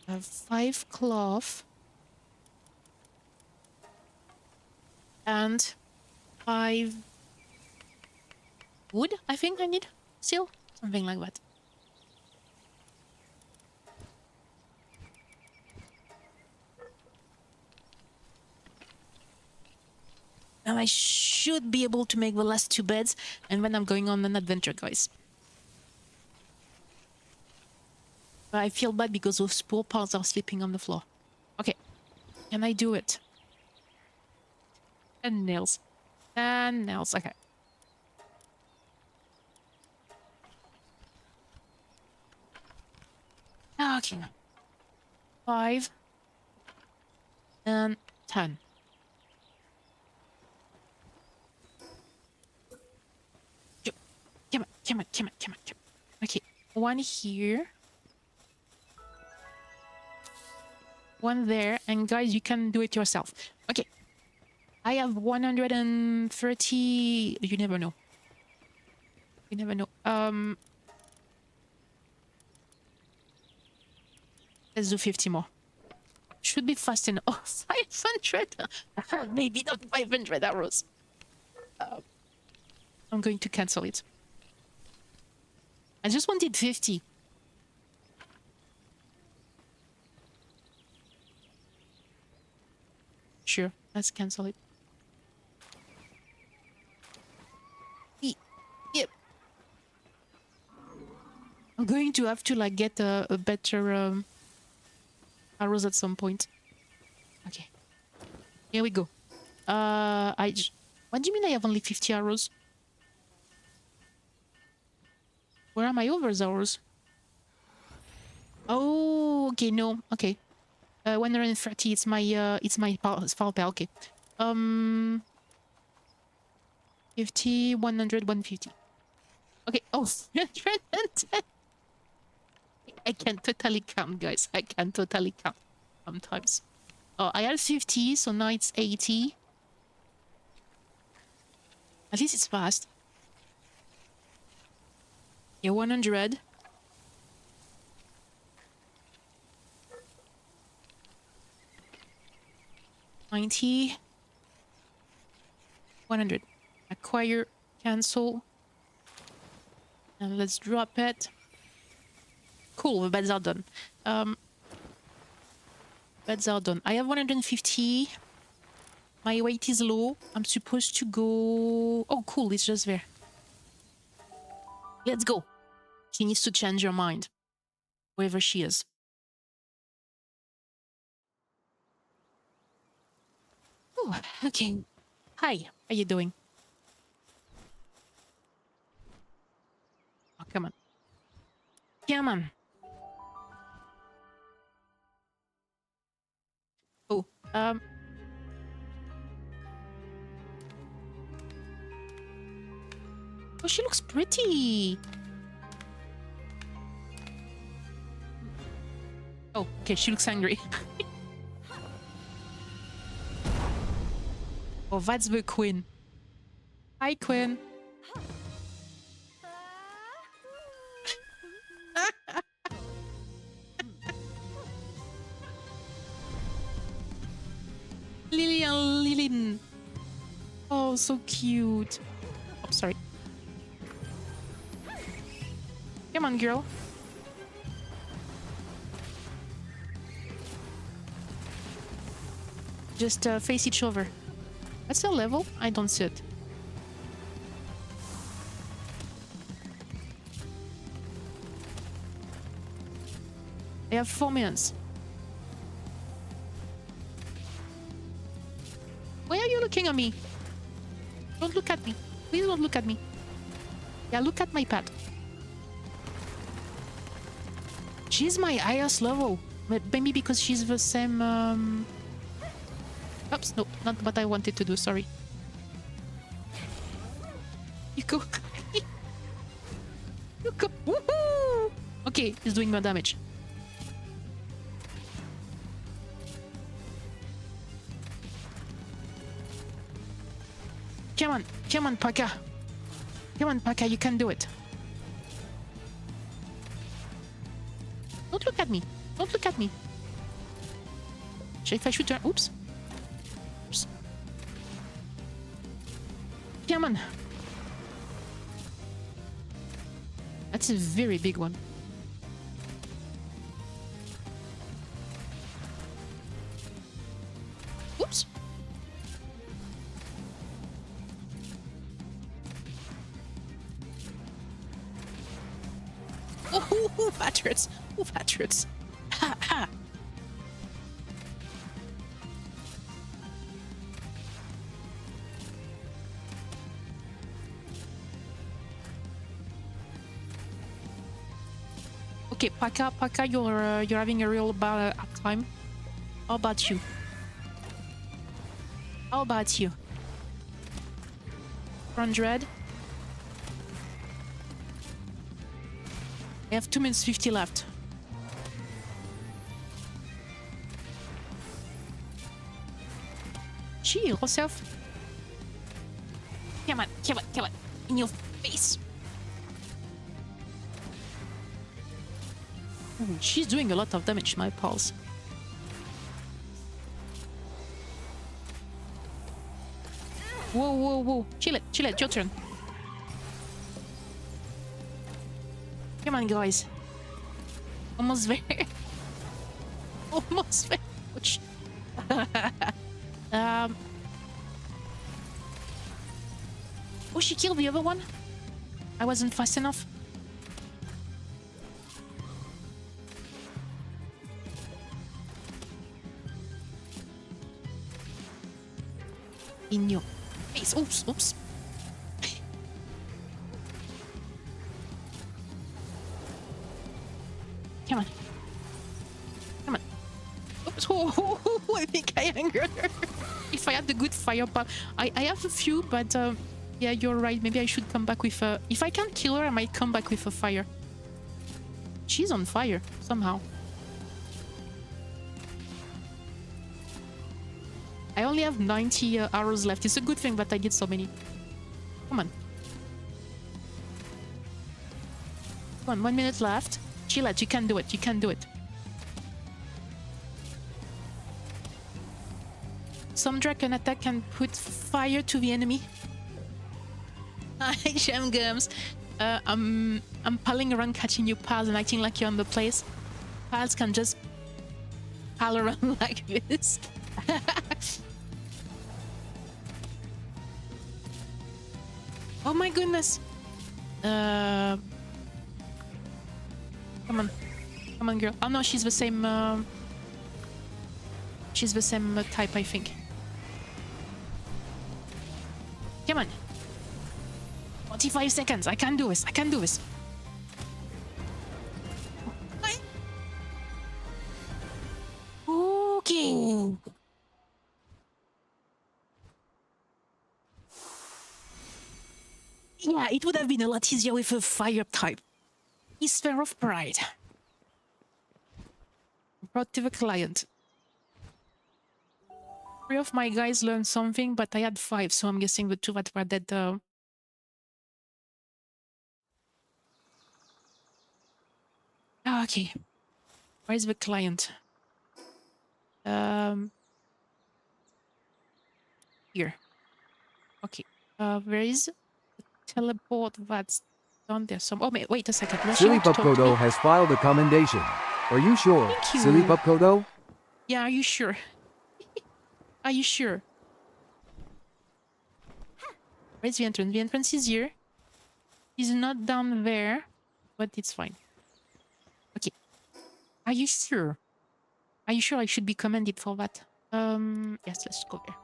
have 5 cloth. And 5 wood, I think I need still. Something like that. And I should be able to make the last 2 beds, and then I'm going on an adventure, guys. But I feel bad because those poor parts are sleeping on the floor. Okay. Can I do it? And nails. And nails. Okay. Okay. 5 and 10. Come on, come on, come on, come on, come on. Okay, one here. One there. And guys, you can do it yourself. Okay. I have 130. You never know. You never know. Let's do 50 more. Should be fast enough. Oh, 500. Maybe not 500 arrows. I'm going to cancel it. I just wanted 50. Sure, let's cancel it. Yep. I'm going to have to like get a better arrows at some point. Okay. Here we go. What do you mean I have only 50 arrows? Where are my other arrows? Oh, okay, no, okay. 130. It's my spell. Okay. 50, 100, 150. Okay. Oh, 310. I can totally count, guys. I can totally count sometimes. Oh, I had 50, so now it's 80. At least it's fast. Yeah, 100. $90. 100. Acquire, cancel. And let's drop it. Cool, the beds are done. Beds are done. I have 150. My weight is low. I'm supposed to go... Oh, cool, it's just there. Let's go. She needs to change her mind. Wherever she is. Ooh, okay. Hi, how you doing? Oh, come on. Come on. Oh, oh, she looks pretty. Oh, okay, she looks angry. Oh, that's the queen. Hi, queen. Lyleen. Oh, so cute. Oh, sorry. Come on, girl. Just face each other. What's the level? I don't see it. I have 4 minutes. Why are you looking at me? Don't look at me. Please don't look at me. Yeah, look at my pad. She's my highest level. Maybe because she's the same... Oops, no, not what I wanted to do, sorry. You go. You go. Woohoo! Okay, he's doing more damage. Come on, Paka. Come on, Paka, you can do it. Don't look at me. Don't look at me. If I shoot her... Oops. Oops. Come on. That's a very big one. Oops. Oh, that hurts. Oh, that hurts. Ha, ha. Okay, Paka, you're having a real bad time. How about you? How about you? 100. I have 2 minutes 50 left. Chill yourself. Come on. In your face. Ooh, she's doing a lot of damage, my pals. Whoa. Chill it, your turn. Come on, guys. Almost there. Almost there. Ouch. Oh, she killed the other one? I wasn't fast enough. In your face. Oops. Come on. Oops. Oh, I think I angered her. If I had the good firepower. I have a few, but yeah, you're right. Maybe I should come back with a... If I can't kill her, I might come back with a fire. She's on fire, somehow. I only have 90 arrows left. It's a good thing that I did so many. Come on. Come on, 1 minute left. Chill out, you can do it. Some dragon attack can put fire to the enemy. Hi, Gem Gums. I'm palling around catching you pals and acting like you're on the place. Pals can just pal around like this. Oh my goodness. Come on, girl. Oh no, she's the same. She's the same type, I think. Come on. 45 seconds. I can do this. Okay. Yeah, it would have been a lot easier with a fire type. Sphere of Pride. Brought to the client. 3 of my guys learned something, but I had 5, so I'm guessing the 2 that were dead. Okay. Where's the client? Here. Okay. Where is the teleport that's down there? Oh, wait a second. Silly Pup Kodo has filed a commendation. Are you sure, Thank you. Silly Pup Kodo? Yeah, are you sure? Are you sure? Where's the entrance? The entrance is here. He's not down there, but it's fine. Okay. Are you sure? Are you sure I should be commended for that? Yes, let's go there.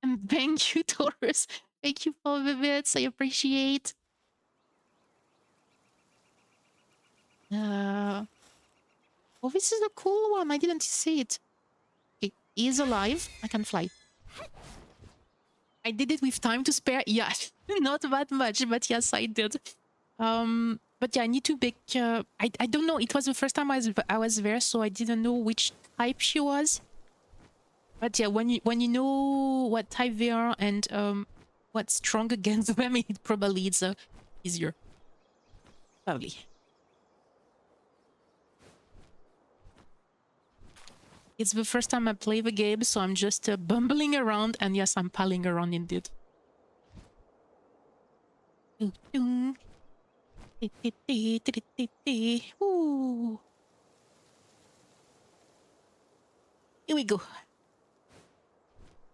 And thank you, Taurus. Thank you for the bits. I appreciate. Oh, this is a cool one. I didn't see it. Okay, he is alive. I can fly. I did it with time to spare. Yeah, not that much, but yes, I did. But yeah, I need to pick. I don't know. It was the first time I was there, so I didn't know which type she was. But yeah, when you know what type they are and what's strong against them, it probably is easier. Lovely. It's the first time I play the game, so I'm just bumbling around, and yes, I'm palling around indeed. Ooh. Here we go.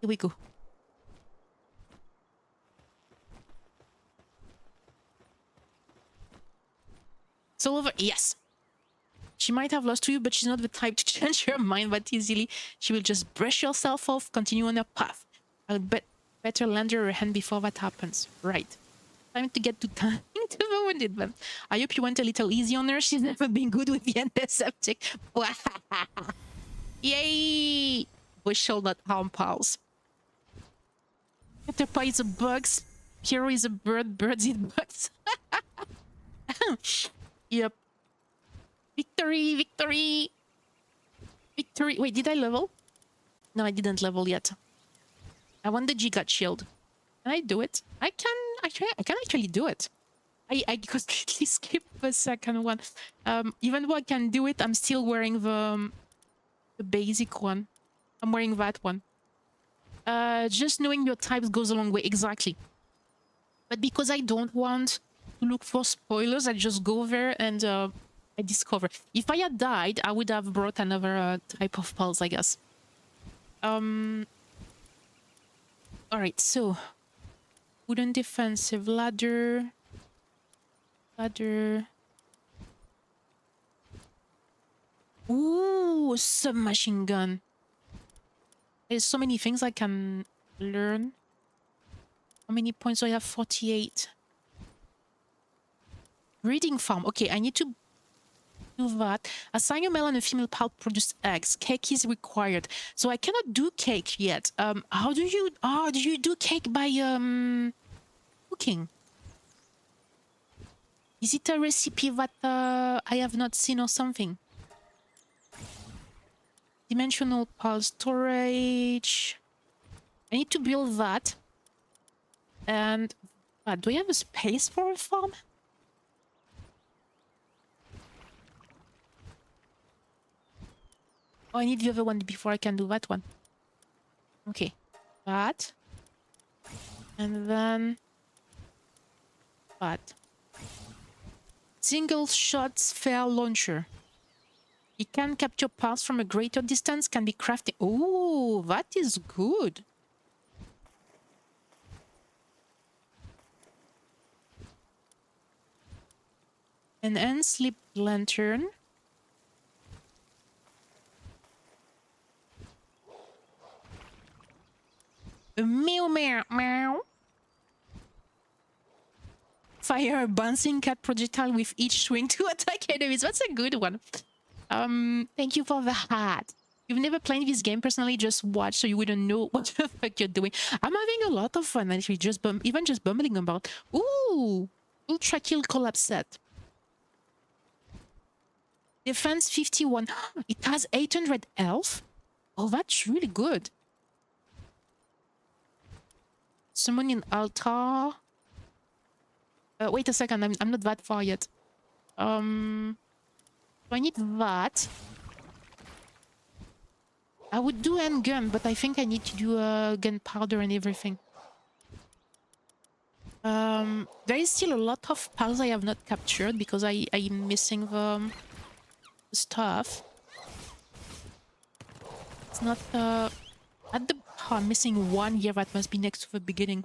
Here we go. It's all over. Yes. She might have lost to you, but she's not the type to change her mind that easily. She will just brush herself off, continue on her path. I'll better lend her a hand before that happens. Right. Time to get to the opened it, but I hope you went a little easy on her. She's never been good with the antiseptic. Yay! We shall not harm pals. Caterpillar is a bugs. Hero is a bird. Birds eat bugs. Yep. Victory! Victory! Victory! Wait, did I level? No, I didn't level yet. I want the Giga shield. Can I do it? I can actually do it. I completely skipped the second one. Even though I can do it, I'm still wearing the basic one. I'm wearing that one. Just knowing your types goes a long way. Exactly. But because I don't want to look for spoilers, I just go there and I discover. If I had died, I would have brought another type of pulse, I guess. Alright, so wooden defensive ladder. Ooh, submachine gun. There's so many things I can learn. How many points do I have? 48. Breeding farm. Okay, I need to do that. Assign a male and a female pal produce eggs. Cake is required. So I cannot do cake yet. How do you... Oh, do you do cake by cooking? Is it a recipe that I have not seen or something? Dimensional pulse storage. I need to build that. And do I have a space for a farm? Oh, I need the other one before I can do that one. Okay. That. And then... that. Single shot sphere launcher. It can capture parts from a greater distance, can be crafted. Oh, that is good. Enhanced sleep lantern. A meow meow meow. Fire a bouncing cat projectile with each swing to attack enemies. That's a good one. Thank you for the hat. You've never played this game personally, just watch so you wouldn't know what the fuck you're doing. I'm having a lot of fun actually, even just bumbling about. Ooh, Ultra Kill Collapse set. Defense 51. It has 800 health. Oh, that's really good. Summon in altar. Wait a second, I'm not that far yet. So I need that. I would do handgun, but I think I need to do gunpowder and everything. There is still a lot of pals I have not captured because I'm missing the stuff. It's not at the... Oh, I'm missing one here that must be next to the beginning.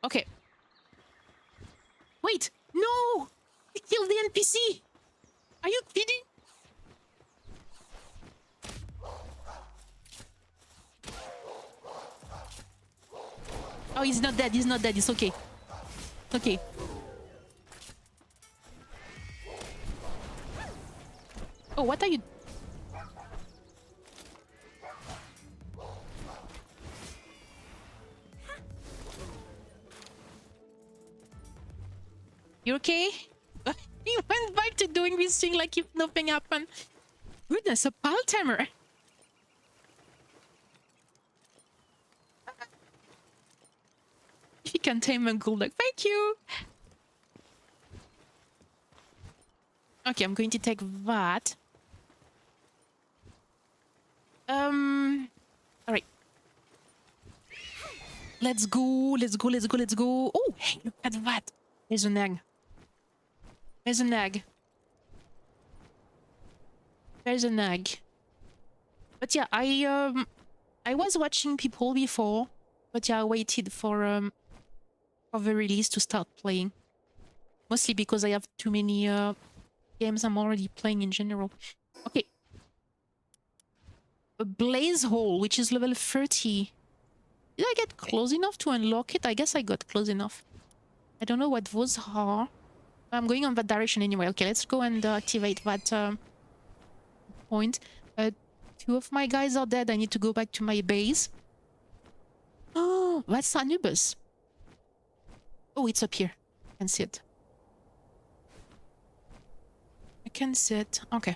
Okay. Wait! No! He killed the NPC! Are you kidding? Oh, he's not dead. He's not dead. It's okay. It's okay. Oh, what are you... You okay? He went back to doing this thing like if nothing happened. Goodness, a pal tamer. He can tame a Golduck. Thank you. Okay, I'm going to take that. Alright. Let's go. Let's go. Let's go. Let's go. Oh, hey, look at that. There's an egg. There's an egg. There's an egg. But yeah, I was watching people before, but yeah, I waited for the release to start playing. Mostly because I have too many games I'm already playing in general. Okay. A blaze hole, which is level 30. Did I get close enough to unlock it? I guess I got close enough. I don't know what those are. I'm going on that direction anyway. Okay, let's go and activate that point. 2 of my guys are dead. I need to go back to my base. Oh, that's Anubis. Oh, it's up here. I can see it. I can see it. Okay.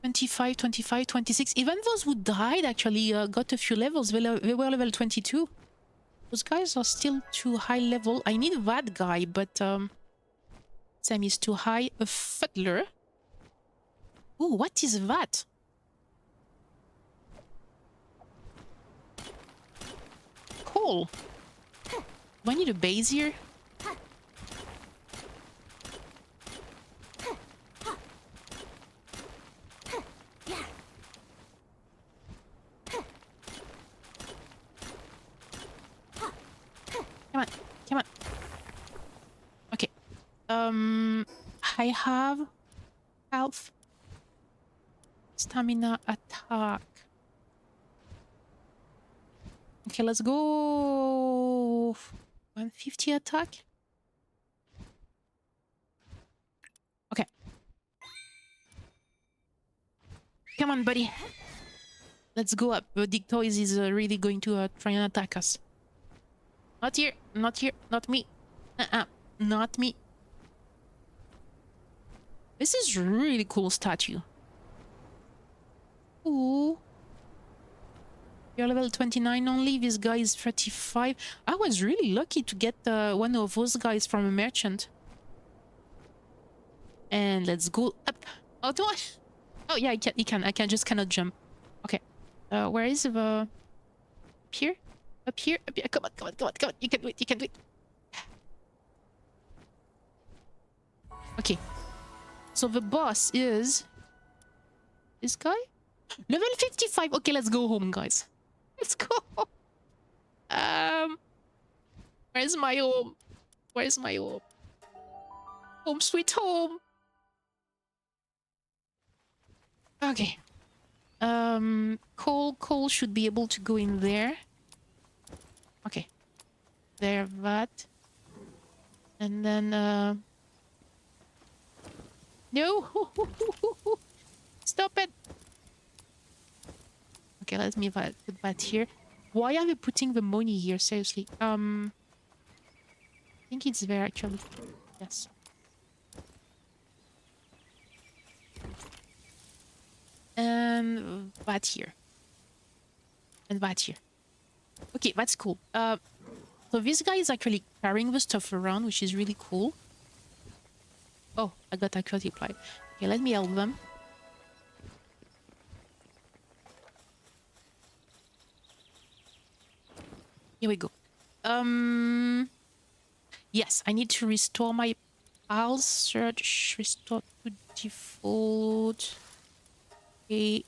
$25, $25, $26. Even those who died actually got a few levels. They were level 22. Those guys are still too high level. I need that guy, but Sam is too high. A Fuddler. Ooh, what is that? Cool. Do I need a base here? Come on, come on. Okay. I have health, stamina, attack. Okay, let's go. 150 attack. Okay. Come on, buddy. Let's go up. The Dictoys is really going to try and attack us. Not here. Not here. Not me. Not me. This is really cool statue. Ooh. You're level 29 only. This guy is 35. I was really lucky to get one of those guys from a merchant. And let's go up. Oh, do I? Oh, yeah, I can. I just cannot jump. Okay. Where is the... Up here? Up here? Up here? Come on, come on, come on, come on. You can do it. You can do it. Okay. So the boss is... this guy? Level 55. Okay, let's go home, guys. Let's go. Where's my home? Where's my home? Home sweet home. Okay. Cole should be able to go in there. Okay. There, that. And then, no! Stop it! Okay, let me put that here. Why are we putting the money here? Seriously. I think it's there, actually. Yes. And that here. And that here. Okay, that's cool. So this guy is actually carrying the stuff around, which is really cool. Oh, I got accuracy applied. Okay, let me help them. Here we go. Yes, I need to restore my pals. Search, restore to default. Okay.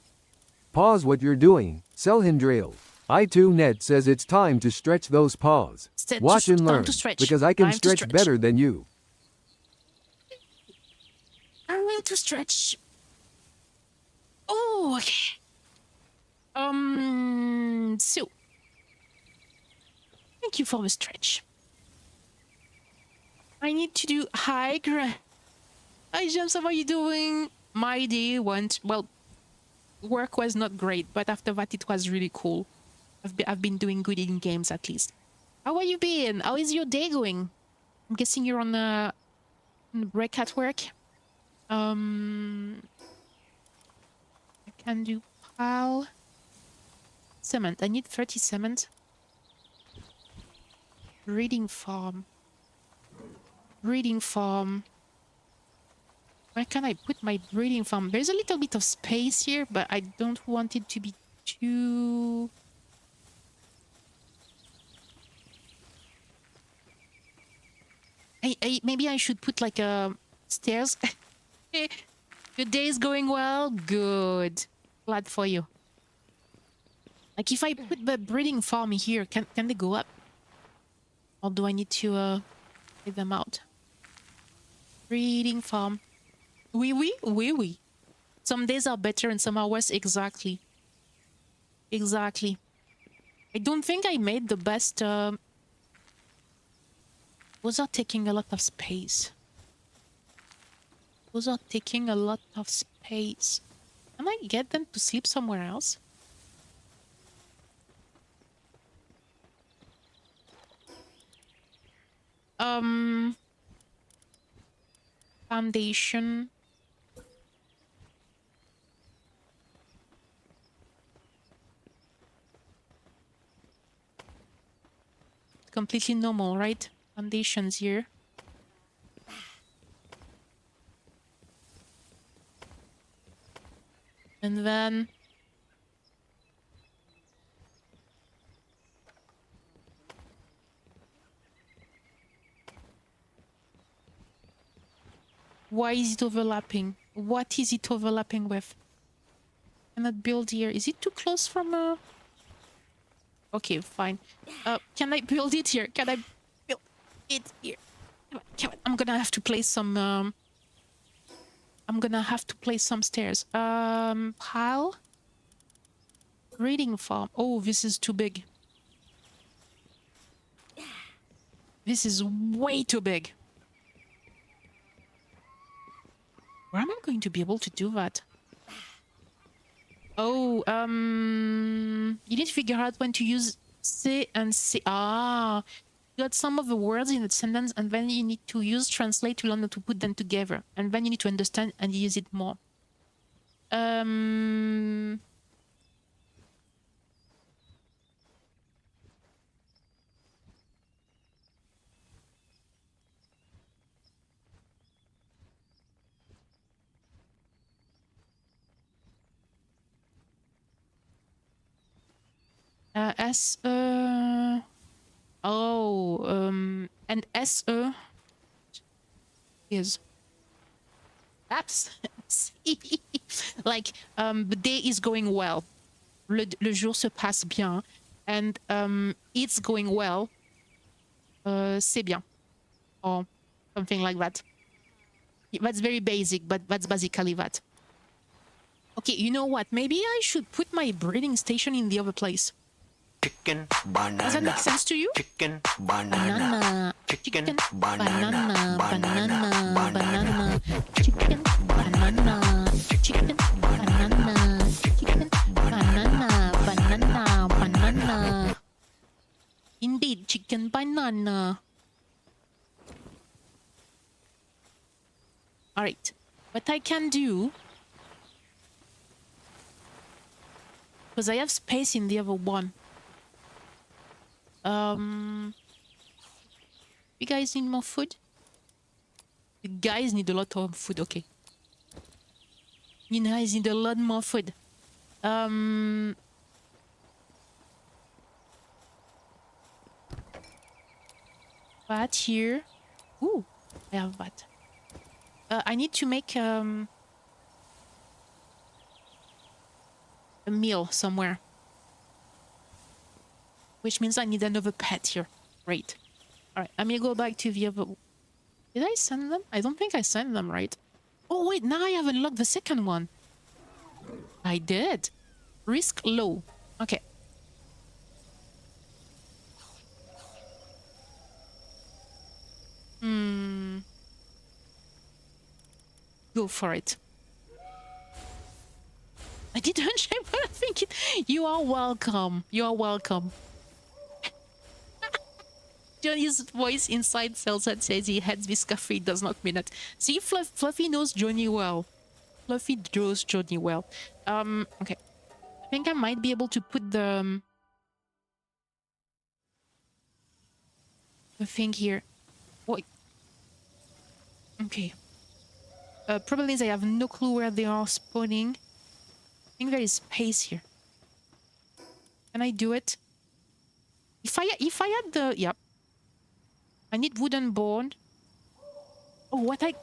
Pause what you're doing. Selhindril. I2Net says it's time to stretch those paws. Watch and learn, because I can stretch better than you. I'm going to stretch. Oh, okay. So. Thank you for the stretch. I need to do hi, Hi, James, how are you doing? My day went, well, work was not great, but after that it was really cool. I've been doing good in games at least. How are you been? How is your day going? I'm guessing you're on a break at work. I can do pile. Cement. I need 30 cement. Breeding farm. Breeding farm. Where can I put my breeding farm? There's a little bit of space here, but I don't want it to be too... maybe I should put like stairs. Your day is going well? Good. Glad for you. Like if I put the breeding farm here, can they go up? Or do I need to take them out? Breeding farm. Oui. Some days are better and some are worse, exactly. Exactly. I don't think I made the best... Those are taking a lot of space. Those are taking a lot of space. Can I get them to sleep somewhere else? Foundation. Completely normal, right? Foundations here. And then... Why is it overlapping? What is it overlapping with? Cannot build here. Is it too close from a... Okay, fine. Can I build it here? Can I build it here? Come on. I'm gonna have to place some... I'm gonna have to place some stairs. Pile? Reading farm. Oh, this is too big. This is way too big. Where am I going to be able to do that? Oh, you need to figure out when to use C and C. Ah, you got some of the words in the sentence, and then you need to use translate to learn how to put them together, and then you need to understand and use it more. And SE is apps. Like, the day is going well. Le jour se passe bien. And it's going well. C'est bien. Or something like that. That's very basic, but that's basically that. Okay, you know what? Maybe I should put my breeding station in the other place. Chicken, banana. Does that make sense to you? Chicken, banana. Chicken, banana, banana, banana. Chicken, banana. Chicken, banana. Chicken, banana, banana, banana. Indeed, chicken, banana. Alright. What I can do... Because I have space in the other one. You guys need more food? You guys need a lot of food, okay. You guys need a lot more food. That here. Ooh, I have that. I need to make a meal somewhere. Which means I need another pet here. Great. Alright, let me go back to the other... Did I send them? I don't think I sent them, right? Oh, wait, now I have unlocked the second one. I did. Risk low. Okay. Go for it. I didn't check, but I think you are welcome. You are welcome. Johnny's voice inside Celsa says he hates this coffee. Does not mean it. See, Fluffy knows Johnny well. Fluffy knows Johnny well. Okay. I think I might be able to put the thing here. Wait. Okay. Problem is I have no clue where they are spawning. I think there is space here. Can I do it? If I had the... Yep. I need wooden board. Oh, what I...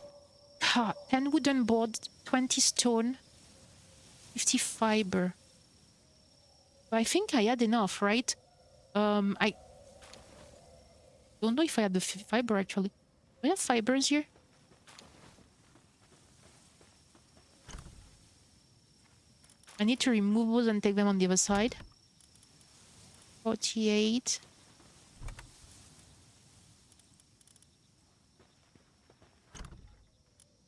10 wooden board, 20 stone, 50 fiber. I think I had enough, right? I don't know if I had the fiber, actually. Do I have fibers here? I need to remove those and take them on the other side. 48.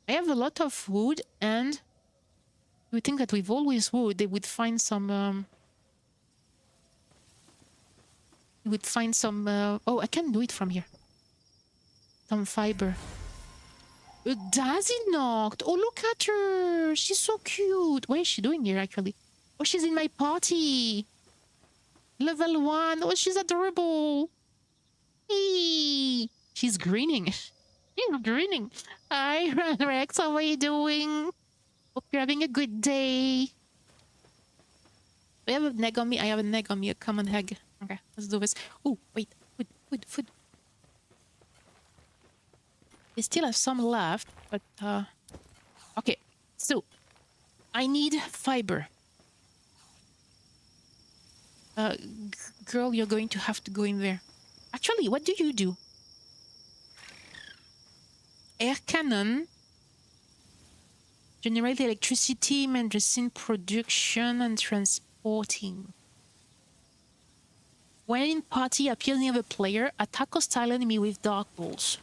I have a lot of wood, and you would think that with always wood, they would find some. Oh, I can do it from here. Some fiber. A daisy knocked. Oh, look at her. She's so cute. What is she doing here, actually? Oh, she's in my party. Level 1. Oh, she's adorable. Hey. She's grinning. She's grinning. Hi, Rex. How are you doing? Hope you're having a good day. Do you have an egg on me? I have an egg on me. A common egg. Okay, let's do this. Oh, wait. Food. They still have some left, but okay. So I need fiber. Girl, you're going to have to go in there. Actually, what do you do? Air cannon. Generate electricity, medicine production, and transporting. When in party appears near the player, attack hostile enemy with dark balls.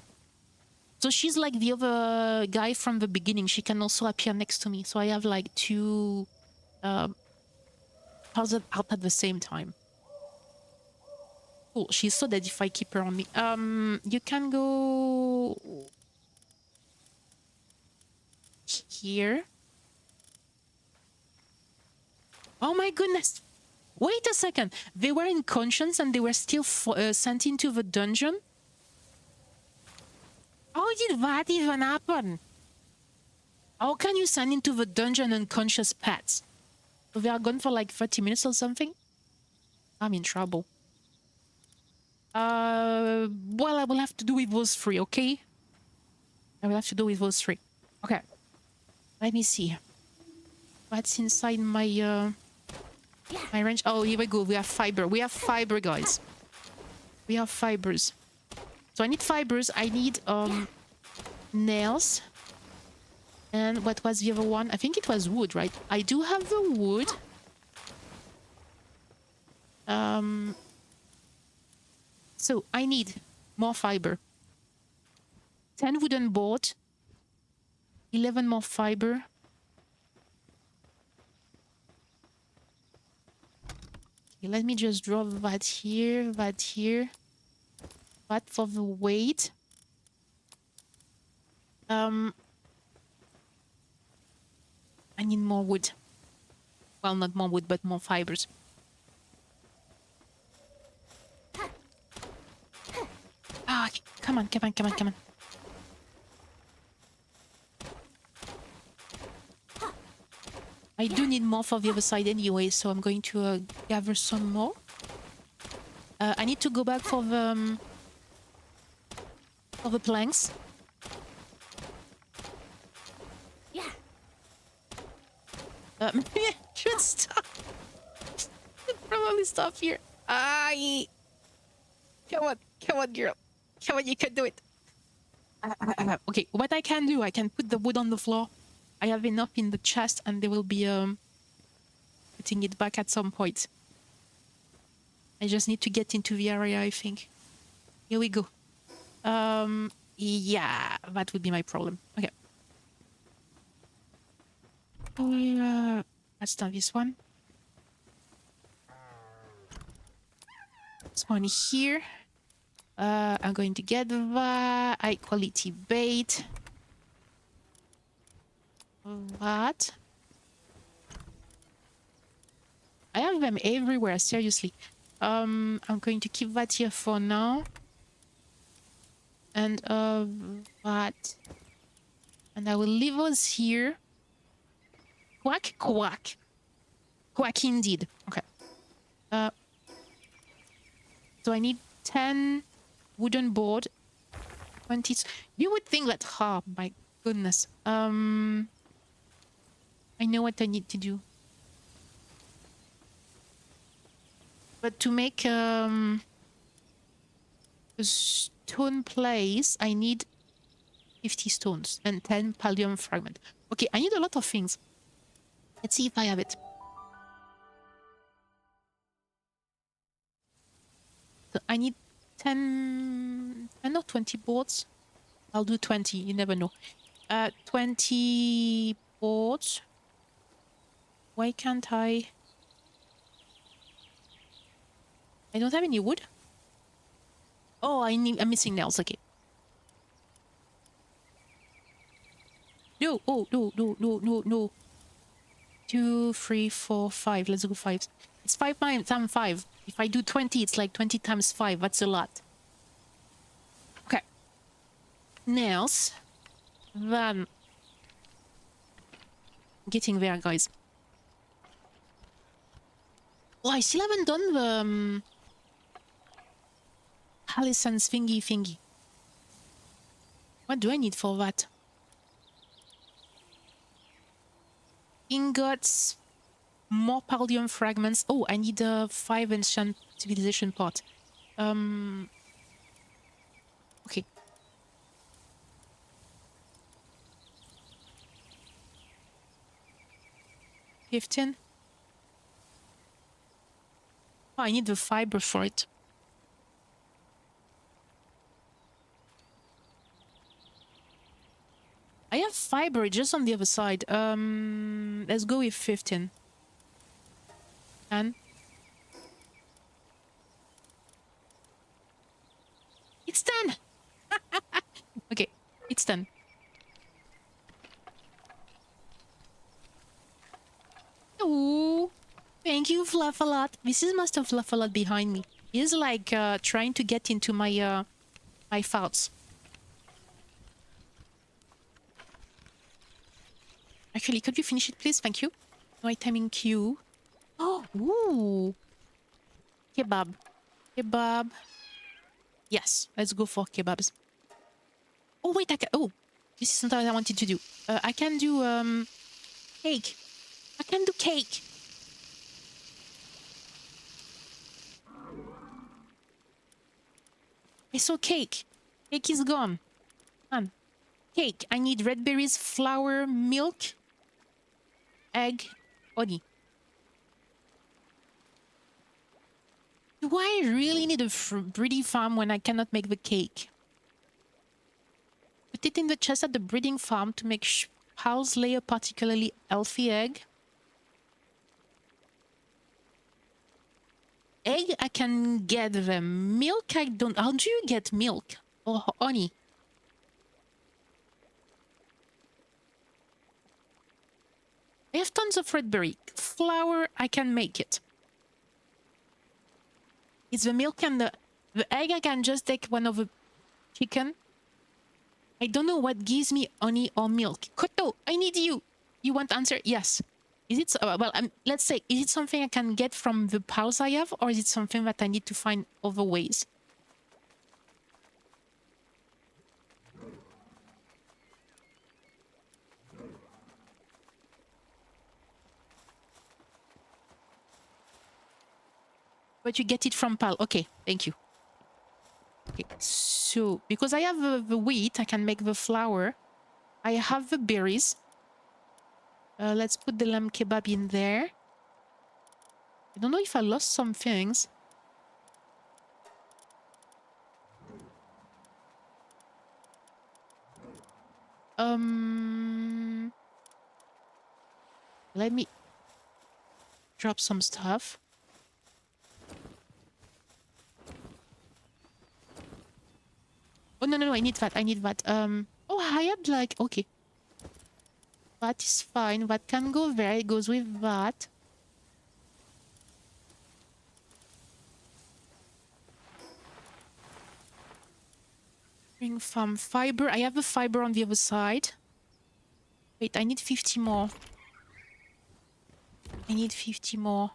So she's like the other guy from the beginning. She can also appear next to me. So I have like two powers out at the same time. Cool. She's so dead if I keep her on me. You can go here. Oh my goodness. Wait a second. They were in conscience and they were still sent into the dungeon? How did that even happen? How can you send into the dungeon unconscious pets? So they are gone for like 30 minutes or something? I'm in trouble. Well, I will have to do with those three, okay? I will have to do with those three. Okay. Let me see. What's inside my my range? Oh, here we go. We have fiber. We have fiber, guys. We have fibers. So I need fibers. I need nails. And what was the other one? I think it was wood, right? I do have the wood. So I need more fiber. 10 wooden board. 11 more fiber. Okay, let me just drop that here, that here. That for the weight. I need more wood. Well, not more wood, but more fibers. Ah, okay. Come on. I do need more for the other side anyway, so I'm going to gather some more. I need to go back for the planks. Yeah. Maybe I should stop. Probably stop here. Come on, girl. Come on, you can do it. Okay, what I can do, I can put the wood on the floor. I have enough in the chest, and they will be putting it back at some point. I just need to get into the area, I think. Here we go. Yeah, that would be my problem. Okay. Let's done this one. This one here. I'm going to get the high quality bait. What? I have them everywhere, seriously. I'm going to keep that here for now. And that. And I will leave those here. Quack, quack. Quack indeed. Okay. So I need 10 wooden board. 20. You would think that, oh my goodness. I know what I need to do. But to make a stone place, I need 50 stones and 10 pallium fragment. Okay, I need a lot of things. Let's see if I have it. I need 10 or 20 boards. I'll do 20, you never know. 20 boards. Why can't I? I don't have any wood. Oh, I'm missing nails. Okay. No, oh, no. 2, 3, 4, 5. Let's go 5. It's 5 times 5. If I do 20, it's like 20 times 5. That's a lot. Okay. Nails. Then. Getting there, guys. Oh, I still haven't done the Alison's thingy. What do I need for that? Ingots, more Paldium fragments. Oh, I need a 5 ancient civilization pot. Okay. $15. Oh, I need the fiber for it. I have fiber just on the other side. Let's go with 15. And it's done. Okay, it's done. Oh, thank you, Fluffalot. This is Master Fluffalot behind me. He's like trying to get into my my thoughts. Actually, could you finish it, please? Thank you. No item in queue. Oh, ooh. Kebab. Kebab. Yes, let's go for kebabs. Oh, wait, oh, this is not what I wanted to do. I can do, cake. I can do cake. I saw cake. Cake is gone. Cake. I need red berries, flour, milk, egg, honey. Do I really need a breeding farm when I cannot make the cake? Put it in the chest at the breeding farm to make house lay a particularly healthy egg. Egg, I can get them. Milk, I don't. How do you get milk or honey? I have tons of red berry. Flour, I can make it. It's the milk and the egg. I can just take one of the chicken. I don't know what gives me honey or milk. Koto, I need you. You want answer? Yes. Is it well? Let's say, is it something I can get from the pals I have, or is it something that I need to find other ways? But you get it from pal. Okay, thank you. Okay, so because I have the wheat, I can make the flour. I have the berries. Let's put the lamb kebab in there. I don't know if I lost some things. Let me drop some stuff. Oh, no, I need that. Oh, I had like, okay. That is fine. That can go there. It goes with that. Bring farm fiber. I have a fiber on the other side. Wait, I need 50 more. I need 50 more.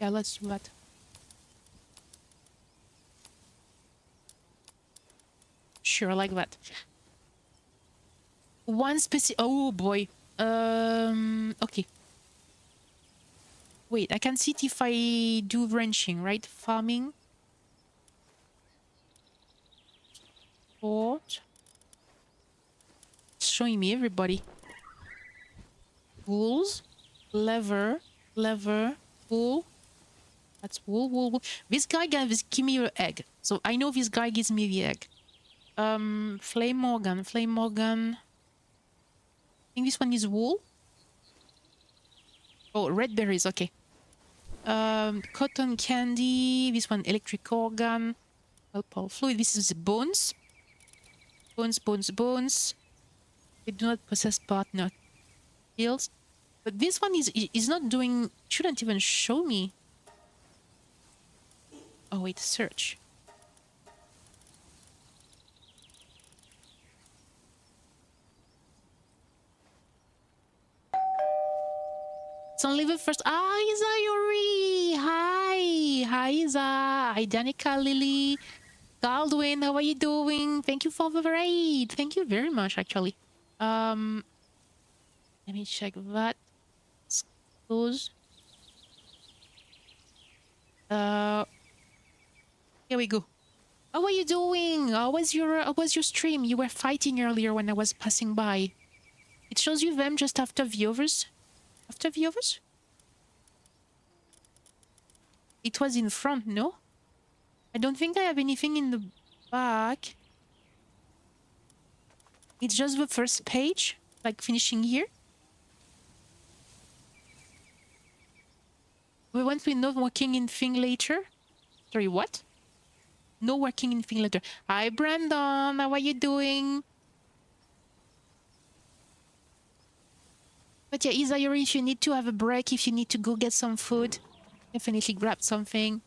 Yeah, let's do that. Sure, like that. One specific... Oh, boy. Okay. Wait, I can see it if I do ranching, right? Farming. Sport. It's showing me everybody. Bulls. Lever. Bull. That's wool, wool, wool. This guy give me an egg. So I know this guy gives me the egg. Flame organ, flame organ. I think this one is wool. Oh, red berries, okay. Cotton candy. This one, electric organ. Alcohol fluid. This is bones. Bones, bones, bones. They do not possess partner skills. But this one is not doing... Shouldn't even show me. Oh, wait, search. It's only the first... Ah, Isa Yuri! Hi! Hi, Isa! Hi, Danica, Lily. Baldwin, how are you doing? Thank you for the raid. Thank you very much, actually. Let me check that. Let's close. Here we go. How are you doing? How was your stream? You were fighting earlier when I was passing by. It shows you them just after the others. After the others? It was in front, no? I don't think I have anything in the back. It's just the first page, like finishing here. We went with no working in thing later. Sorry, what? No working in thing later. Hi, Brandon. How are you doing? But yeah, Isayori, if you need to have a break, if you need to go get some food, definitely grab something.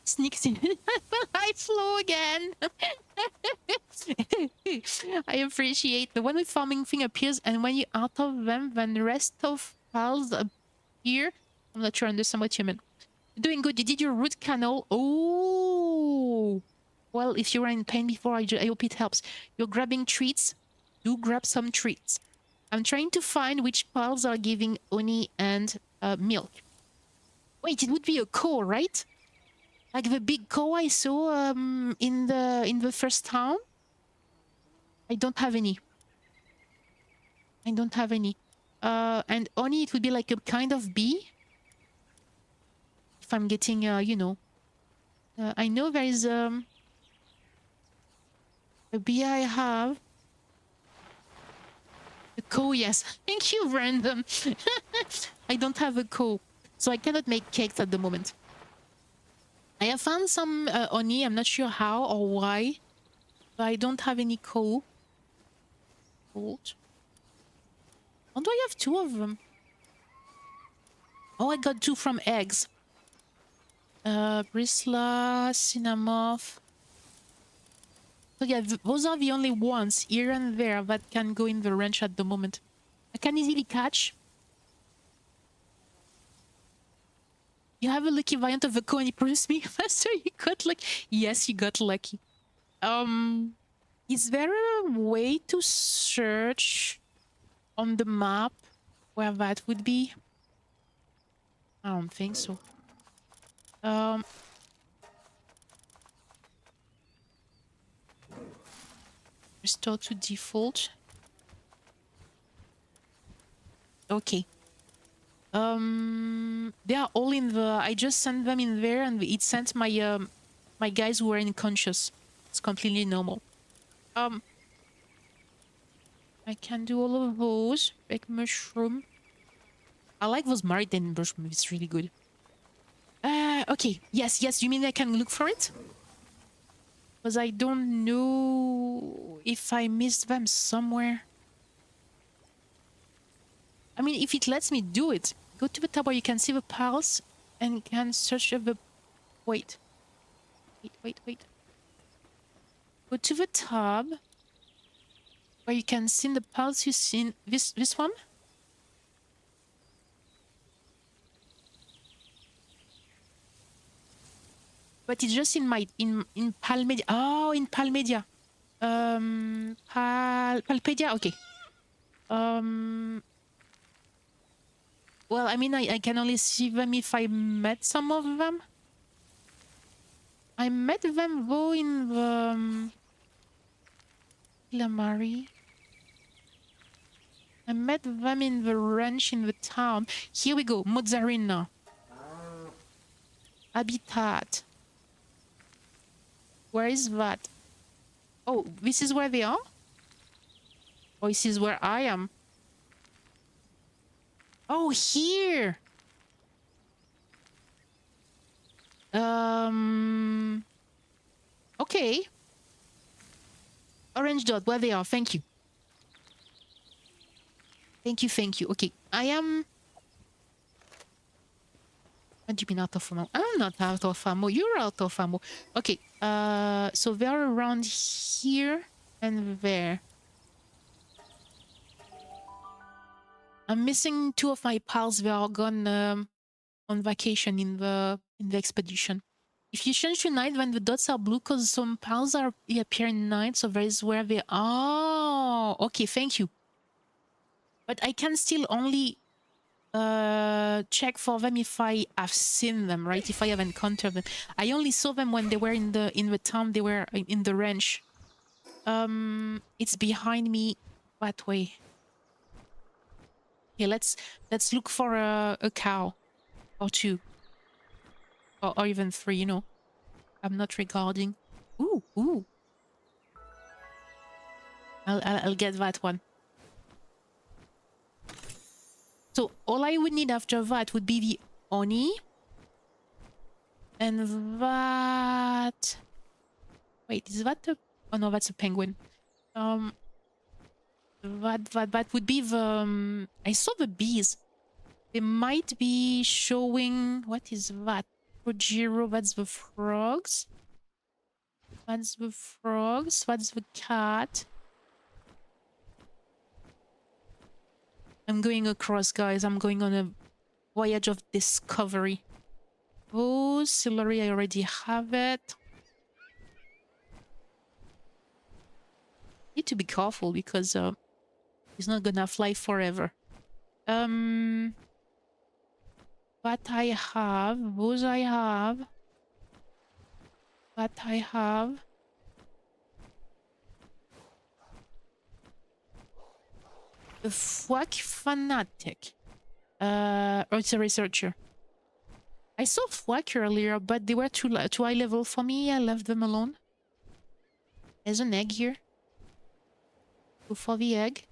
Sneaks in. I flew again. I appreciate the one with farming thing appears, and when you're out of them, then the rest of files appear. I'm not sure I understand what you mean. Doing good. You did your root canal. Oh, well, if you were in pain before, I hope it helps. You're grabbing treats. Do grab some treats. I'm trying to find which piles are giving honey and milk. Wait, it would be a cow, right? Like the big cow I saw in the first town. I don't have any. I don't have any. And honey, it would be like a kind of bee. If I'm getting, you know. I know there is a bee I have. A cow, yes. Thank you, Brandon. I don't have a cow, so I cannot make cakes at the moment. I have found some honey. I'm not sure how or why. But I don't have any coal. Gold. How do I have two of them? Oh, I got two from eggs. Brisla, Cinnamorph. So yeah, those are the only ones here and there that can go in the ranch at the moment. I can easily catch. You have a lucky variant of the coin. He promised me faster. You got lucky. Yes, you got lucky. Is there a way to search on the map where that would be? I don't think so. Restore to default. Okay. They are all in the... I just sent them in there and it sent my my guys who were unconscious. It's completely normal. I can do all of those. Big mushroom. I like those maritime mushrooms. It's really good. Okay. Yes, yes. You mean I can look for it? Because I don't know if I missed them somewhere. I mean, if it lets me do it, go to the tab where you can see the piles and can search the... Wait. Wait. Go to the tab where you can see the piles you see. This one? But it's just in my... in Palmedia. Oh, in Palmedia. Palpedia, okay. Well, I mean, I can only see them if I met some of them. I met them though in the... Lamari. I met them in the ranch in the town. Here we go, mozzarella. Habitat. Where is that? Oh, this is where they are? Oh, this is where I am. Oh, here. Okay. Orange dot, where they are. Thank you. Thank you, thank you. Okay, I am... What do you mean out of ammo? I'm not out of ammo. You're out of ammo. Okay, so they're around here and there. I'm missing 2 of my pals. They are gone on vacation in the expedition. If you change to night, when the dots are blue, because some pals are appear in night, so that is where they are. Oh, okay, thank you. But I can still only check for them if I have seen them, right? If I have encountered them. I only saw them when they were in the town. They were in the ranch. It's behind me that way. Okay, let's look for a cow or 2 or even 3. You know, I'm not regarding. Ooh. I'll get that one. So all I would need after that would be the Oni. And that... Wait, is that a... Oh no, that's a penguin. That would be the... I saw the bees. They might be showing... What is that? Projiro, that's the frogs. That's the frogs. That's the cat. I'm going across, guys. I'm going on a voyage of discovery. Oh, celery, I already have it. Need to be careful because he's not gonna fly forever. What I have, those I have. What I have. A Fwack fanatic. Or it's a researcher. I saw Fwack earlier, but they were too high level for me. I left them alone. There's an egg here. Go for the egg.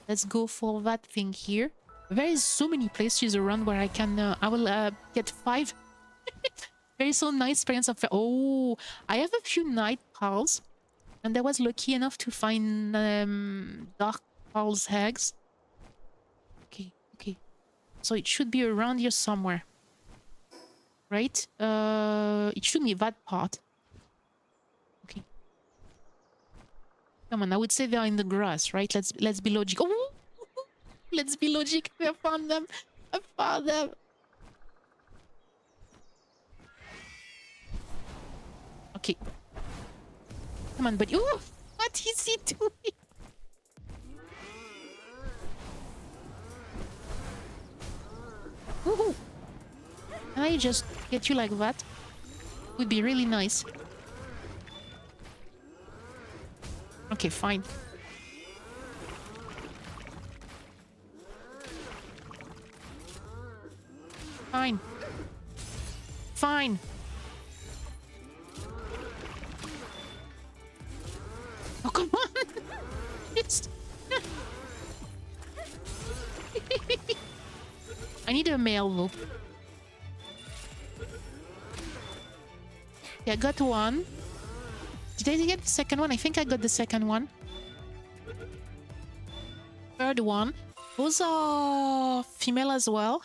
Let's go for that thing here. There is so many places around where I can... I will get 5. There is so nice experience of... Oh, I have a few night pals. And I was lucky enough to find dark pals eggs. Okay. So it should be around here somewhere. Right? It should be that part. Okay. Come on, I would say they are in the grass, right? Let's be logic. Oh! Let's be logic. I found them. I found them. Okay. Come on, buddy. Oh! What is he doing? Woohoo! Can I just get you like that? Would be really nice. Okay, fine. Fine. Fine. Oh, come on! It's... I need a male, though. Yeah, I got one. Did I get the second one? I think I got the second one. Third one. Those are female as well.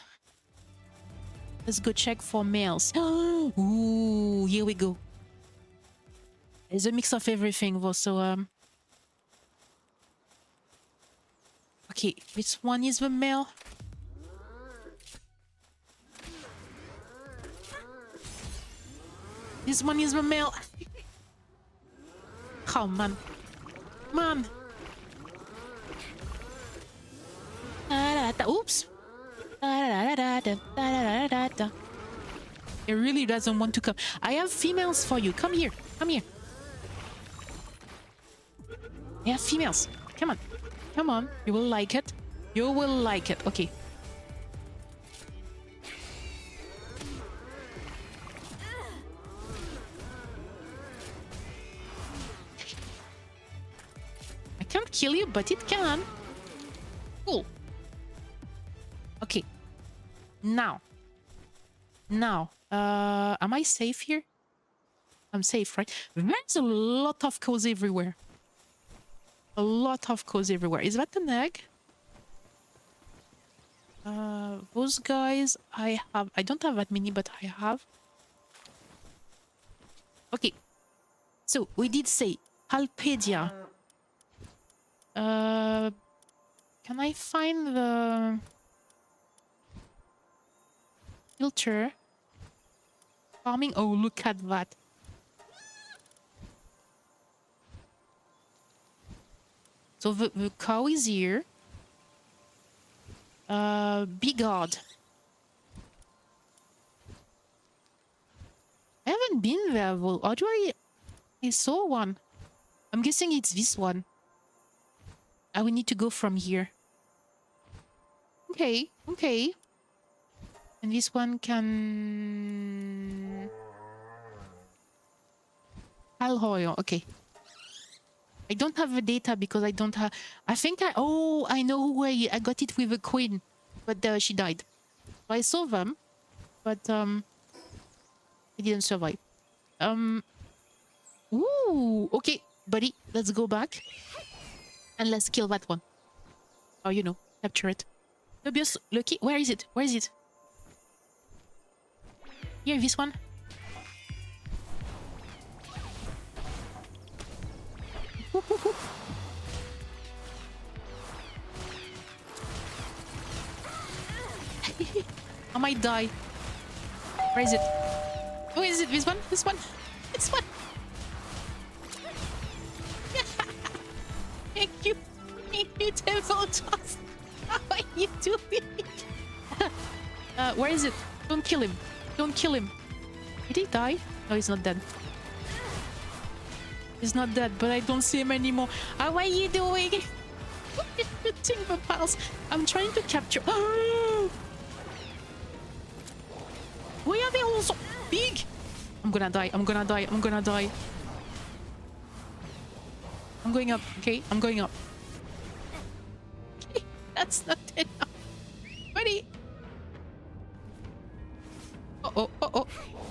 Let's go check for males. Ooh, here we go. There's a mix of everything, though, so... Okay, which one is the male? This one is the male. Oh, man. Man. Oops. It really doesn't want to come. I have females for you. Come here. Come here. I have females. Come on. Come on. You will like it. You will like it. Okay. can't kill you, but it can. Cool. Okay. Now. Am I safe here? I'm safe, right? There's a lot of cows everywhere. A lot of cows everywhere. Is that an egg? Those guys I don't have that many, but I have. Okay. So we did say Palpedia. Can I find the filter? Farming. Oh, look at that. So the cow is here. Bigard. I haven't been there though. Or do I saw one. I'm guessing it's this one. I will need to go from here. Okay. And this one can... Palworld. Okay. I don't have the data because I don't have... I think I know who I got it with a queen. But she died. So I saw them. But I didn't survive. Ooh. Okay, buddy. Let's go back. And let's kill that one. Oh, you know. Capture it. Dubious, Lucky. Where is it? Where is it? Here, this one. I might die. Where is it? Oh, is it this one? This one? This one? Thank you. Thank you, Devil Toss. How are you doing? Where is it? Don't kill him. Don't kill him. Did he die? No, he's not dead. He's not dead, but I don't see him anymore. How are you doing? Shooting the pals. I'm trying to capture. Why are they all so big? I'm gonna die. I'm gonna die. I'm gonna die. I'm going up. Okay, I'm going up. Okay, that's not enough. Buddy. Oh.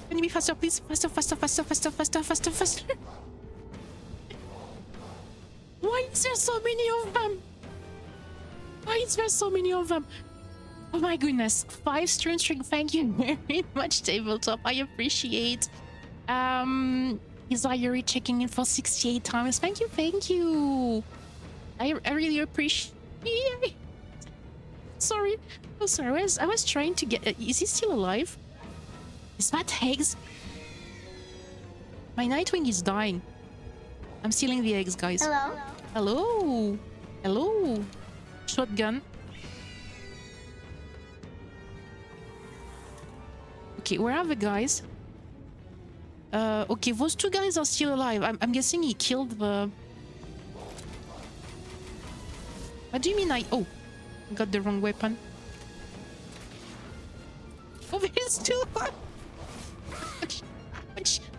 Can you be faster, please? Faster. Why is there so many of them? Why is there so many of them? Oh my goodness. 5 string. Thank you very much, Tabletop. I appreciate. Is Ayuri checking in for 68 times? Thank you. I really appreciate it. Sorry. Oh, sorry. I was trying to get... is he still alive? Is that eggs? My Nightwing is dying. I'm stealing the eggs, guys. Hello. Shotgun. Okay, where are the guys? Okay, those 2 guys are still alive. I'm guessing he killed the... What do you mean I got the wrong weapon. Oh, there's 2!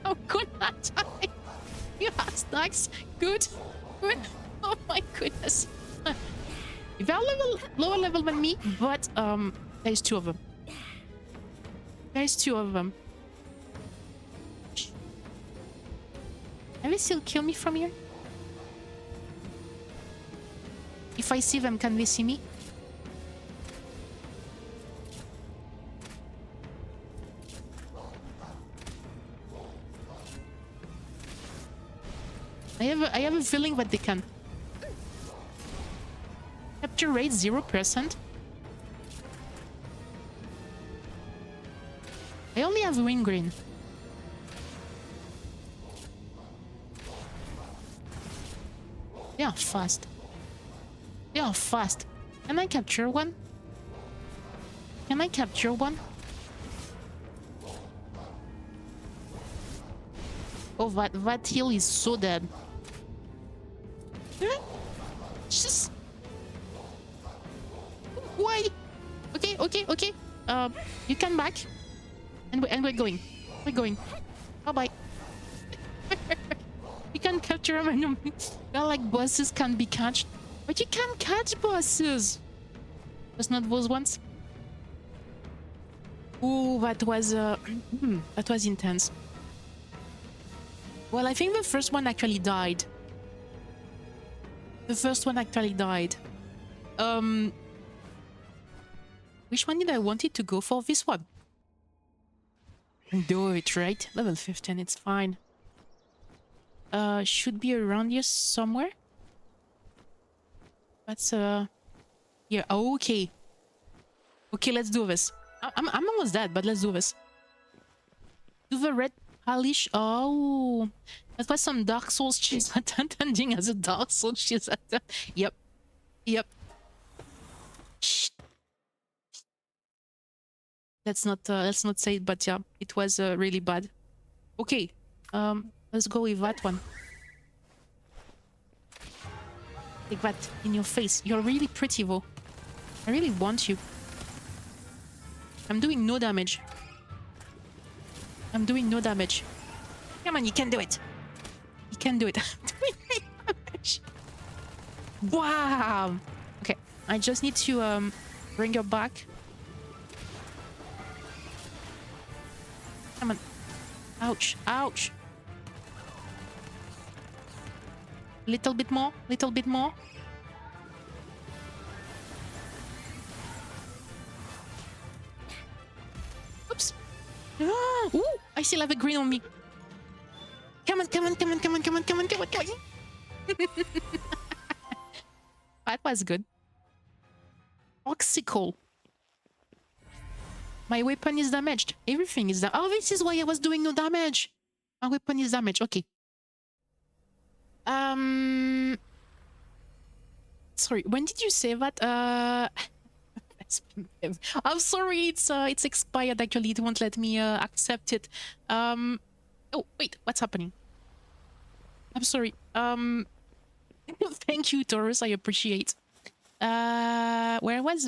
I'm gonna die! You are nice! Good! Oh my goodness! They're lower level than me, but there's 2 of them. Can they still kill me from here? If I see them, can they see me? I have a feeling that they can. Capture rate 0%. I only have wing green. They are fast. Can I capture one? Oh, that hill is so dead. Just... Why? Okay. You come back. And we're going. Bye-bye. You can can't capture them. They're like bosses can't be catched. But you can catch bosses. Just not those ones. Ooh, that was that was intense. Well, I think the first one actually died. The first one actually died. Which one did I want it to go for? This one. Do it, right? Level 15, it's fine. Should be around here somewhere. That's yeah, okay. Okay, let's do this. I'm almost dead, but let's do this. Do the red polish. Oh, that was some Dark Souls cheese attending as a Dark Souls cheese. Yep. Yep. Shh. Let's not say it, but yeah, it was really bad. Okay, let's go with that one. Take that in your face. You're really pretty though. I really want you. I'm doing no damage. I'm doing no damage. Come on, you can do it. You can do it. I'm doing no damage. Wow. Okay, I just need to bring her back. Come on. Ouch. Ouch. Little bit more. Little bit more. Oops. Ah, ooh, I still have a green on me. Come on, come on, come on, come on, come on, come on, come on, come on. That was good. Oxical. My weapon is damaged. Everything is damaged. Oh, this is why I was doing no damage. My weapon is damaged. Okay. Sorry. When did you say that? I'm sorry. It's expired. Actually, it won't let me accept it. Oh wait. What's happening? I'm sorry. Thank you, Taurus. I appreciate. Where was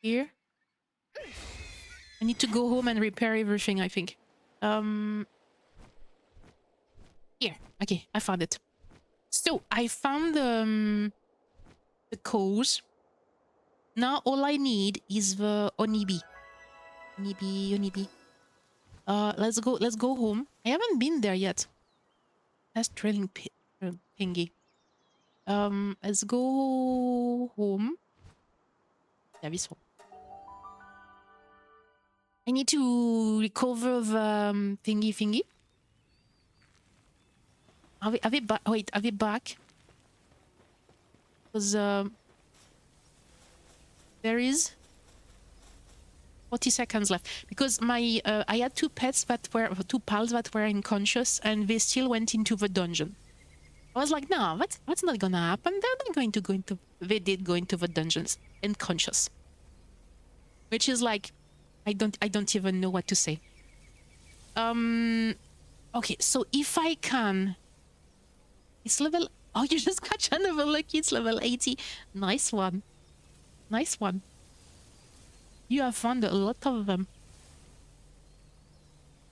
here? I need to go home and repair everything, I think. Here. Okay, I found it. So, I found the cause. Now all I need is the Onibi. Onibi. Let's go home. I haven't been there yet. That's trailing thingy. Let's go home. Yeah, this one. I need to recover the thingy. Are we back? Wait, are we back? Because there is 40 seconds left. Because my I had two pals that were unconscious, and they still went into the dungeon. I was like, no, that's not gonna happen. They're not going to go into. They did go into the dungeons unconscious, which is like, I don't even know what to say. Okay, so if I can, it's level. Oh, you just got another lucky. It's level 80. Nice one. Nice one. You have found a lot of them.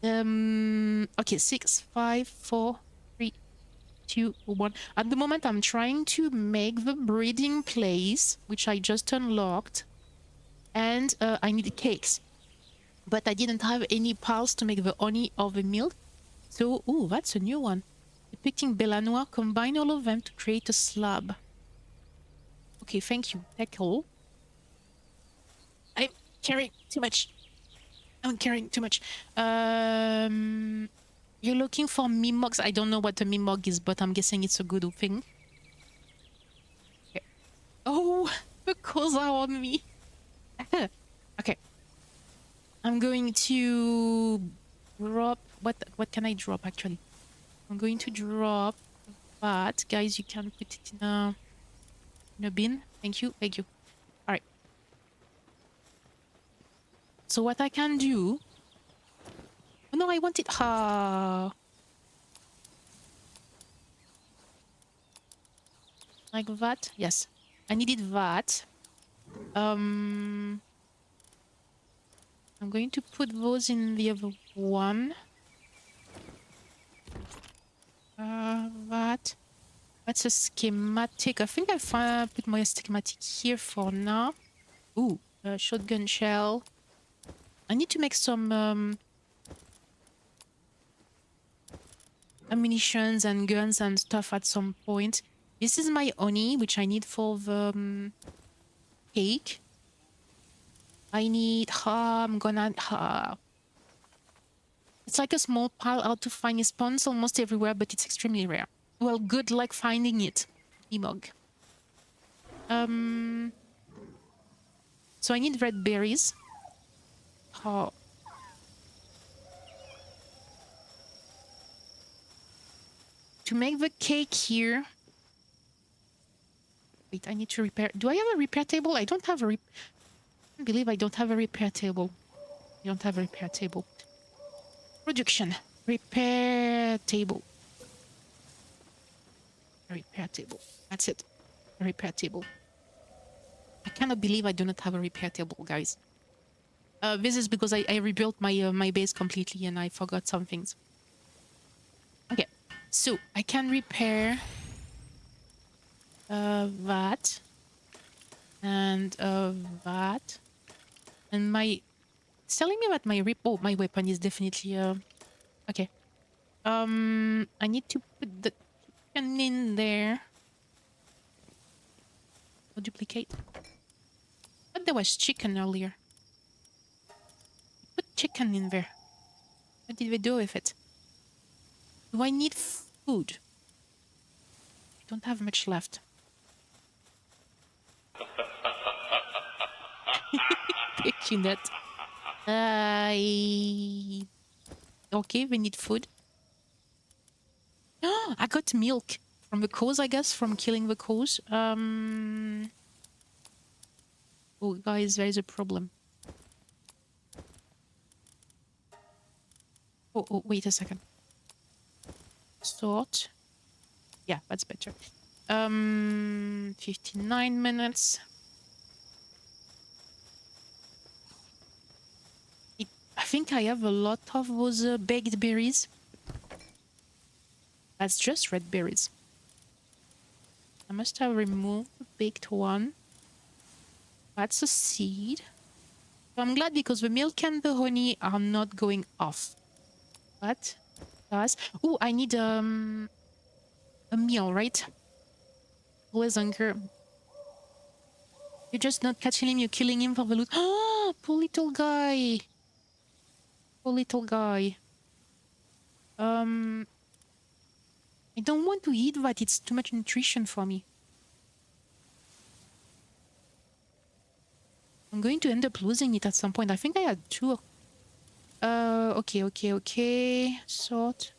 Okay, 6, 5, 4, 3, 2, 1. At the moment, I'm trying to make the breeding place, which I just unlocked, and I need cakes. But I didn't have any pals to make the honey or the milk. So, ooh, that's a new one. Depicting Belanoir, combine all of them to create a slab. Okay, thank you. Take all. I'm carrying too much. I'm carrying too much. You're looking for Mimogs. I don't know what a Mimog is, but I'm guessing it's a good thing. Okay. Oh, the calls are on me. Okay. I'm going to drop... What can I drop, actually? I'm going to drop that. Guys, you can put it in a bin. Thank you. Thank you. All right. So what I can do... Oh, no, I want it... Like that? Yes. I needed that. I'm going to put those in the other one. That's a schematic. I think I put my schematic here for now. Ooh, shotgun shell. I need to make some ammunitions and guns and stuff at some point. This is my honey, which I need for the cake. I need... I'm gonna... it's like a small pile out to find. It spawns almost everywhere, but it's extremely rare. Well, good luck finding it, Emog. So I need red berries. Oh. To make the cake here... Wait, I need to repair... Do I have a repair table? I don't have a I can't believe I don't have a repair table. I don't have a repair table. Production. Repair table. Repair table. That's it. A repair table. I cannot believe I do not have a repair table, guys. This is because I rebuilt my my base completely and I forgot some things. Okay, so I can repair that and that, and my... It's telling me that my weapon is definitely okay. I need to put the chicken in there. I'll duplicate. But there was chicken earlier. Put chicken in there. What did we do with it? Do I need food? I don't have much left. Thank you, Net. Okay, we need food. Oh, I got milk from the cows, I guess, from killing the cows. Oh, guys, there is a problem. Oh, wait a second. Sort. Yeah, that's better. 59 minutes. I think I have a lot of those baked berries. That's just red berries. I must have removed the baked one. That's a seed. So I'm glad because the milk and the honey are not going off. What does... Oh, I need a meal, right? Always hunger. You're just not catching him, you're killing him for the loot. Ah, poor little guy. Poor little guy. I don't want to eat that. It's too much nutrition for me. I'm going to end up losing it at some point. I think I had 2. Okay. Sort.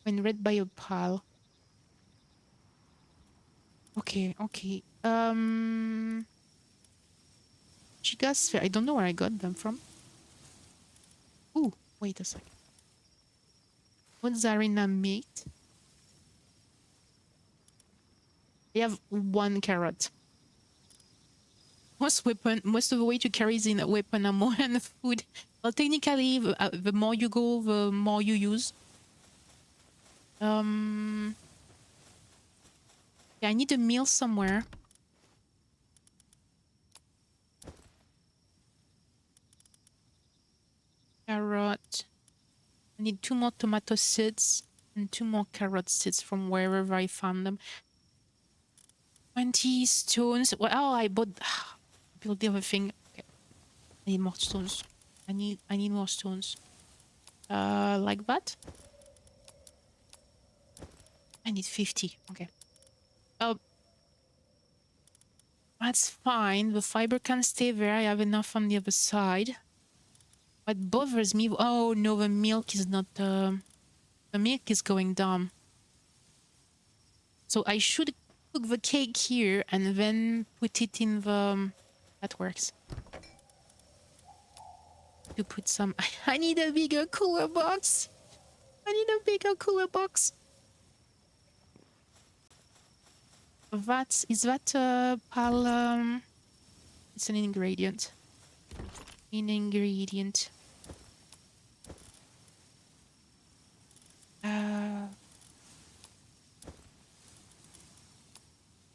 When read by a pal. Okay. Gigasphere. I don't know where I got them from. Ooh, wait a second. What's Zarina mate? I have 1 carrot. Most of the way to carry is in a weapon ammo and food. Well, technically, the more you go, the more you use. Yeah, I need a meal somewhere. Carrot. I need 2 more tomato seeds and 2 more carrot seeds from wherever I found them. 20 stones. Well, I bought... build the other thing. Okay. I need more stones. I need more stones. Like that. I need 50. Okay. That's fine. The fiber can stay there. I have enough on the other side. What bothers me... Oh, no, the milk is not... the milk is going down. So I should cook the cake here and then put it in the... That works. To put some... I need a bigger cooler box. I need a bigger cooler box. Is that pal... It's an ingredient. In ingredient.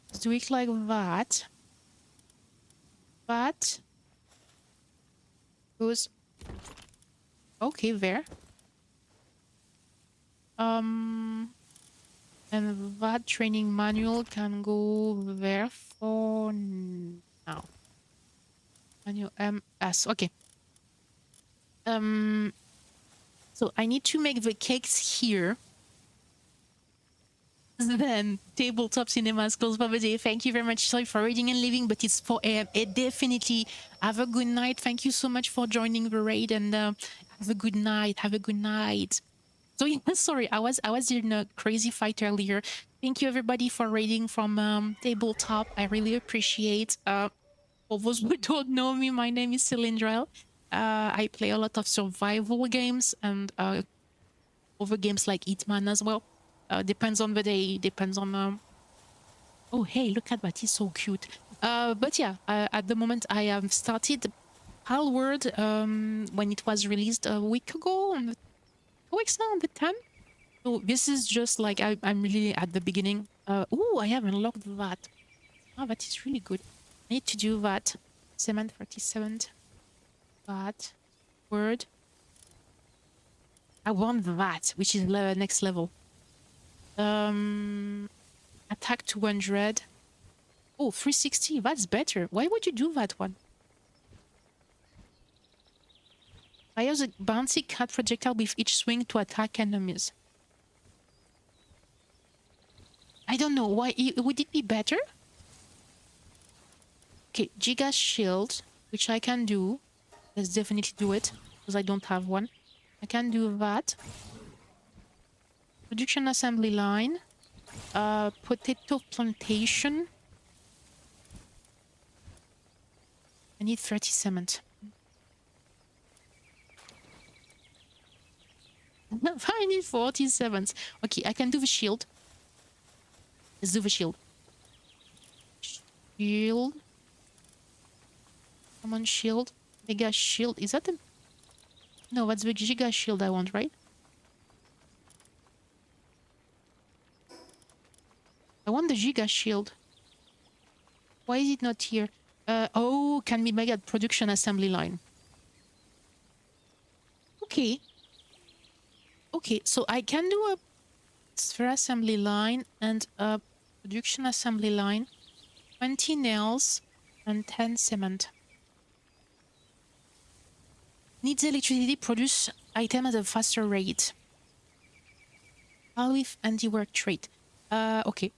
Let's do it like that. That goes okay there. And that training manual can go there for now. Manual MS. Okay. So I need to make the cakes here. Then tabletop cinemas close for the day. Thank you very much. Sorry for reading and leaving, but it's 4 a.m. Definitely have a good night. Thank you so much for joining the raid, and have a good night. Have a good night. So yeah, sorry, I was in a crazy fight earlier. Thank you everybody for raiding from tabletop. I really appreciate. For those who don't know me, my name is Cylindrel. I play a lot of survival games and other games like Hitman as well. Depends on the day, depends on... Oh, hey, look at that. He's so cute. But yeah, at the moment, I have started Palworld when it was released a week ago, on the 2 weeks now, on the 10th. So this is just like, I'm really at the beginning. Oh, I have unlocked that. Oh, that is really good. I need to do that. Cement 37. That. Word. I want that, which is next level. Attack 200. Oh, 360. That's better. Why would you do that one? Fires a bouncy cat projectile with each swing to attack enemies. I don't know why. Would it be better? Okay, Giga Shield, which I can do. Let's definitely do it, because I don't have one. I can do that. Production assembly line. Potato plantation. I need 30 cement. I need 47. Okay, I can do the shield. Let's do the shield. Shield. Come on, shield. Mega shield. Is that the... No, that's the Giga shield I want, right? I want the Giga shield. Why is it not here? Oh, can we make a production assembly line? Okay. Okay, so I can do a sphere assembly line and a production assembly line. 20 nails and 10 cement. Needs electricity, produce item at a faster rate. All with handiwork trait. Okay.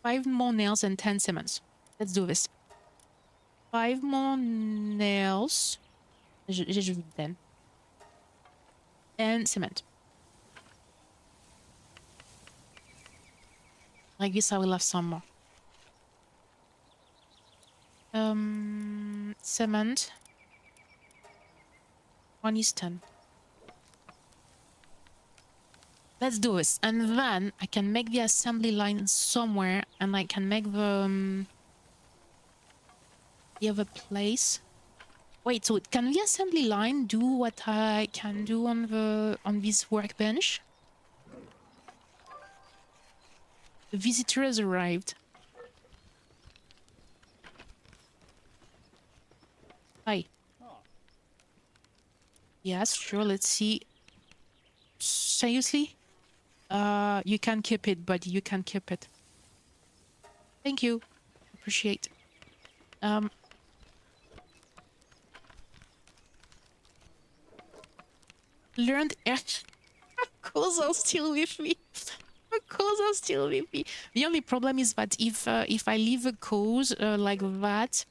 5 more nails and 10 cements. Let's do this. 5 more nails. J'ai juste 10. And cement. Like this, I will have some more. Cement. 1 is 10. Let's do this. And then I can make the assembly line somewhere, and I can make the other place. Wait, so can the assembly line do what I can do on this workbench? The visitor has arrived. Hi. Yes, sure, let's see. Seriously? You can keep it, buddy. You can keep it. Thank you. Appreciate. Learned air. Cows are still with me. Cows are still with me. The only problem is that if I leave the cows like that,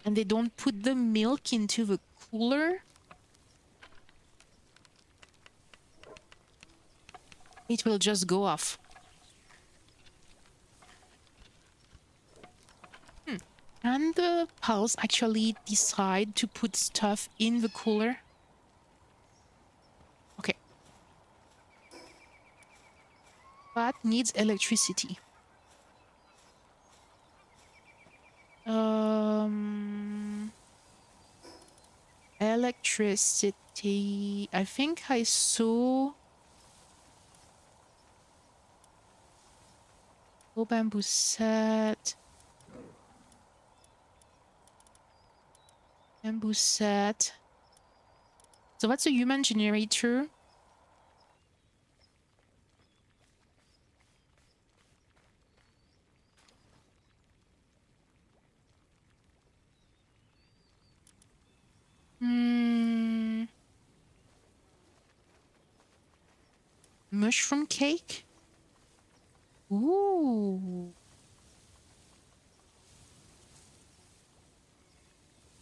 and they don't put the milk into the cooler, it will just go off. Can the pals actually decide to put stuff in the cooler? Okay. That needs electricity. Electricity. I think I saw bamboo set. Bamboo set. So that's a human generator. Mushroom cake? Ooh.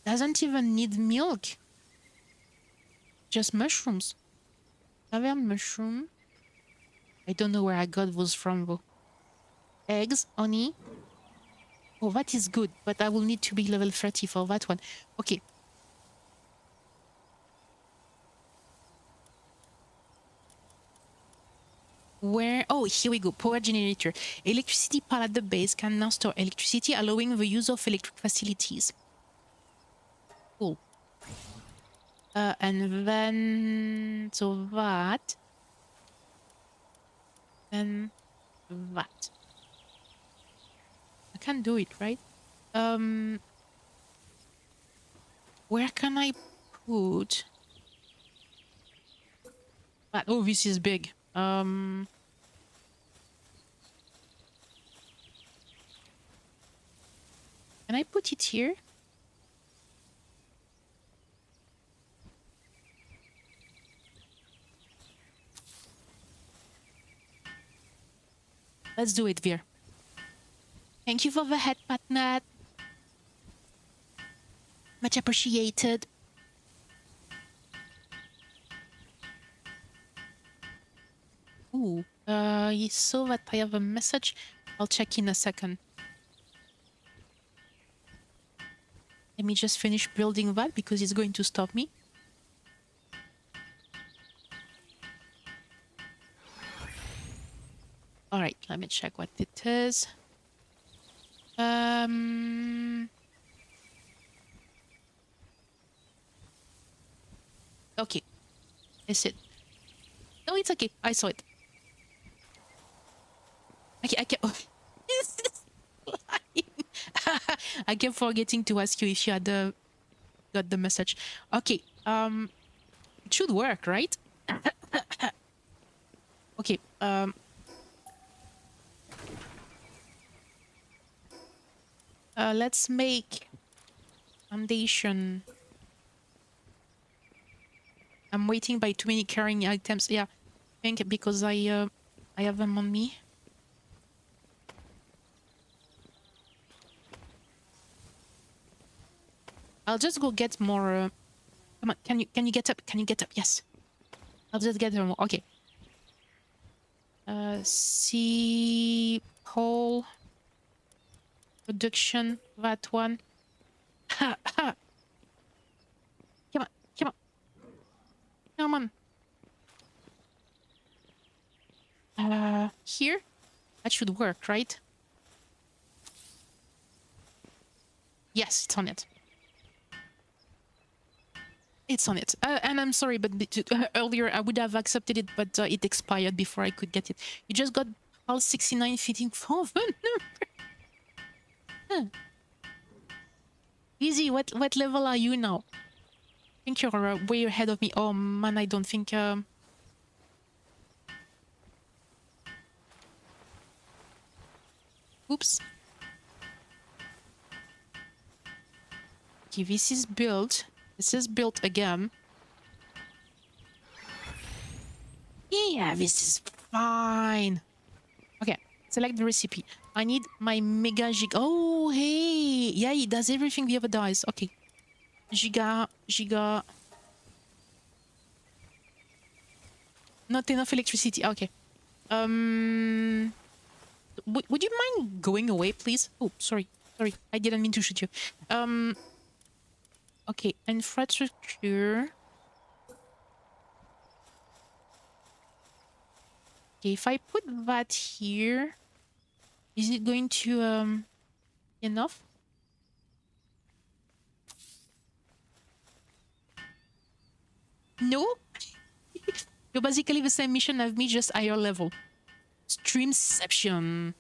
Doesn't even need milk. Just mushrooms. Tavern mushroom. I don't know where I got those from though. Eggs, honey. Oh, that is good, but I will need to be level 30 for that one. Okay. Where? Oh, here we go. Power generator. Electricity pile at the base can now store electricity, allowing the use of electric facilities. Cool. And then... So that. Then that. I can do it, right? Where can I put... That? Oh, this is big. Can I put it here? Let's do it, Veer. Thank you for the head pat, Nat. Much appreciated. Ooh, you saw that I have a message. I'll check in a second. Let me just finish building that because it's going to stop me. All right, let me check what it is. Okay. Is it? No, it's okay. I saw it. Okay, I kept... I kept forgetting to ask you if you had got the message. Okay. It should work, right? Okay. Let's make foundation. I'm waiting by too many carrying items. Yeah, I think because I have them on me. I'll just go get more. Come on, can you get up? Can you get up? Yes. I'll just get them more. Okay. See pole production. That one. Ha ha. Come on, come on, come on. Here, that should work, right? Yes, it's on it. It's on it. And I'm sorry, but earlier I would have accepted it, but it expired before I could get it. You just got all 69 fitting for the number. Huh. Easy, what level are you now? I think you're way ahead of me. Oh man, I don't think... Oops. Okay, this is built. This is built again. Yeah, this is fine. Okay, select the recipe. I need my mega giga. Oh, hey. Yeah, it does everything the other dies. Okay. Giga. Not enough electricity. Okay. Would you mind going away, please? Oh, sorry. Sorry. I didn't mean to shoot you. Okay, infrastructure. Okay, if I put that here, is it going to enough? No? You're basically the same mission as me, just higher level. Streamception.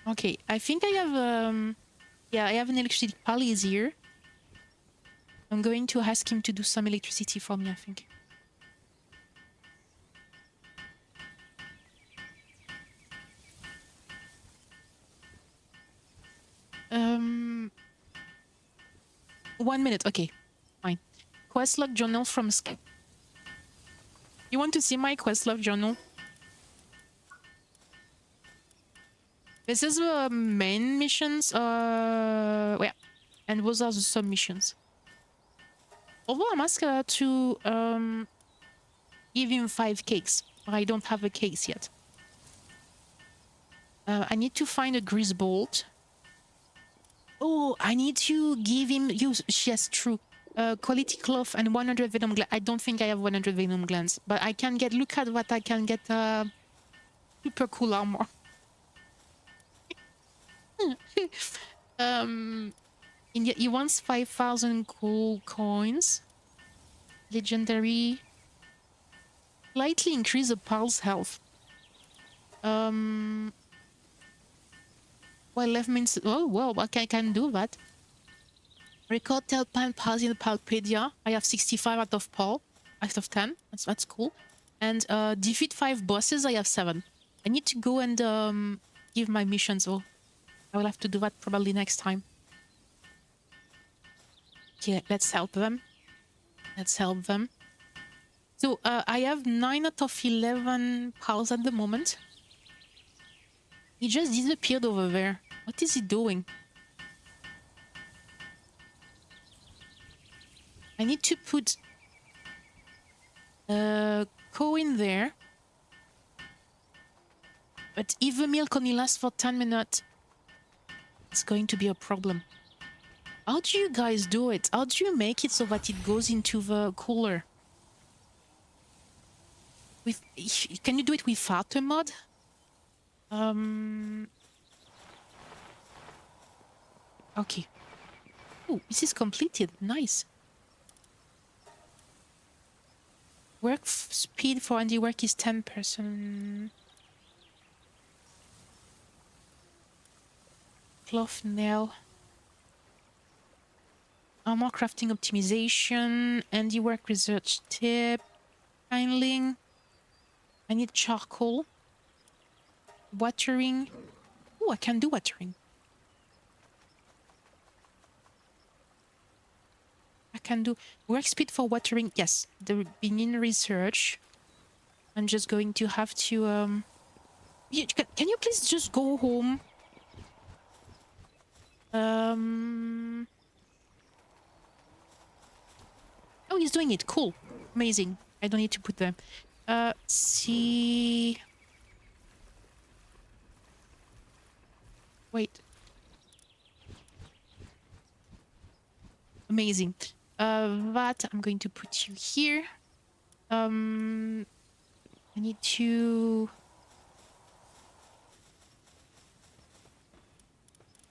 Okay, I think I have yeah, I have an electricity pal is here. I'm going to ask him to do some electricity for me, I think. Um 1 minute, okay. Fine. Questlog journal from Sky. You want to see my questlog journal? This is the main missions, yeah, and those are the sub-missions. Although I'm asked to give him 5 cakes, but I don't have the cakes yet. I need to find a grease bolt. Oh, I need to give him, yes, true. Quality cloth and 100 venom glands. I don't think I have 100 venom glands, but I can get, look at what I can get, super cool armor. He wants 5,000 cool coins. Legendary. Slightly increase the pal's health. Well, left means, oh, well, okay, I can do that. Record 10 pals in the Palpedia. I have 65 out of 10. That's cool. And defeat 5 bosses. I have 7. I need to go and give my missions. Oh, I will have to do that probably next time. Okay, let's help them. Let's help them. So I have 9 out of 11 pals at the moment. He just disappeared over there. What is he doing? I need to put coin there. But if the milk only lasts for 10 minutes, it's going to be a problem. How do you guys do it? How do you make it so that it goes into the cooler? Can you do it without a mod? Okay. Oh, this is completed. Nice. Work speed for handiwork is 10%. Cloth nail. Armor crafting optimization. Handiwork research tip. Kindling. I need charcoal. Watering. Oh, I can do watering. I can do work speed for watering. Yes, the beginning research. I'm just going to have to can you please just go home? Oh, he's doing it. Cool. Amazing. I don't need to put them. See. Wait. Amazing. That I'm going to put you here. I need to.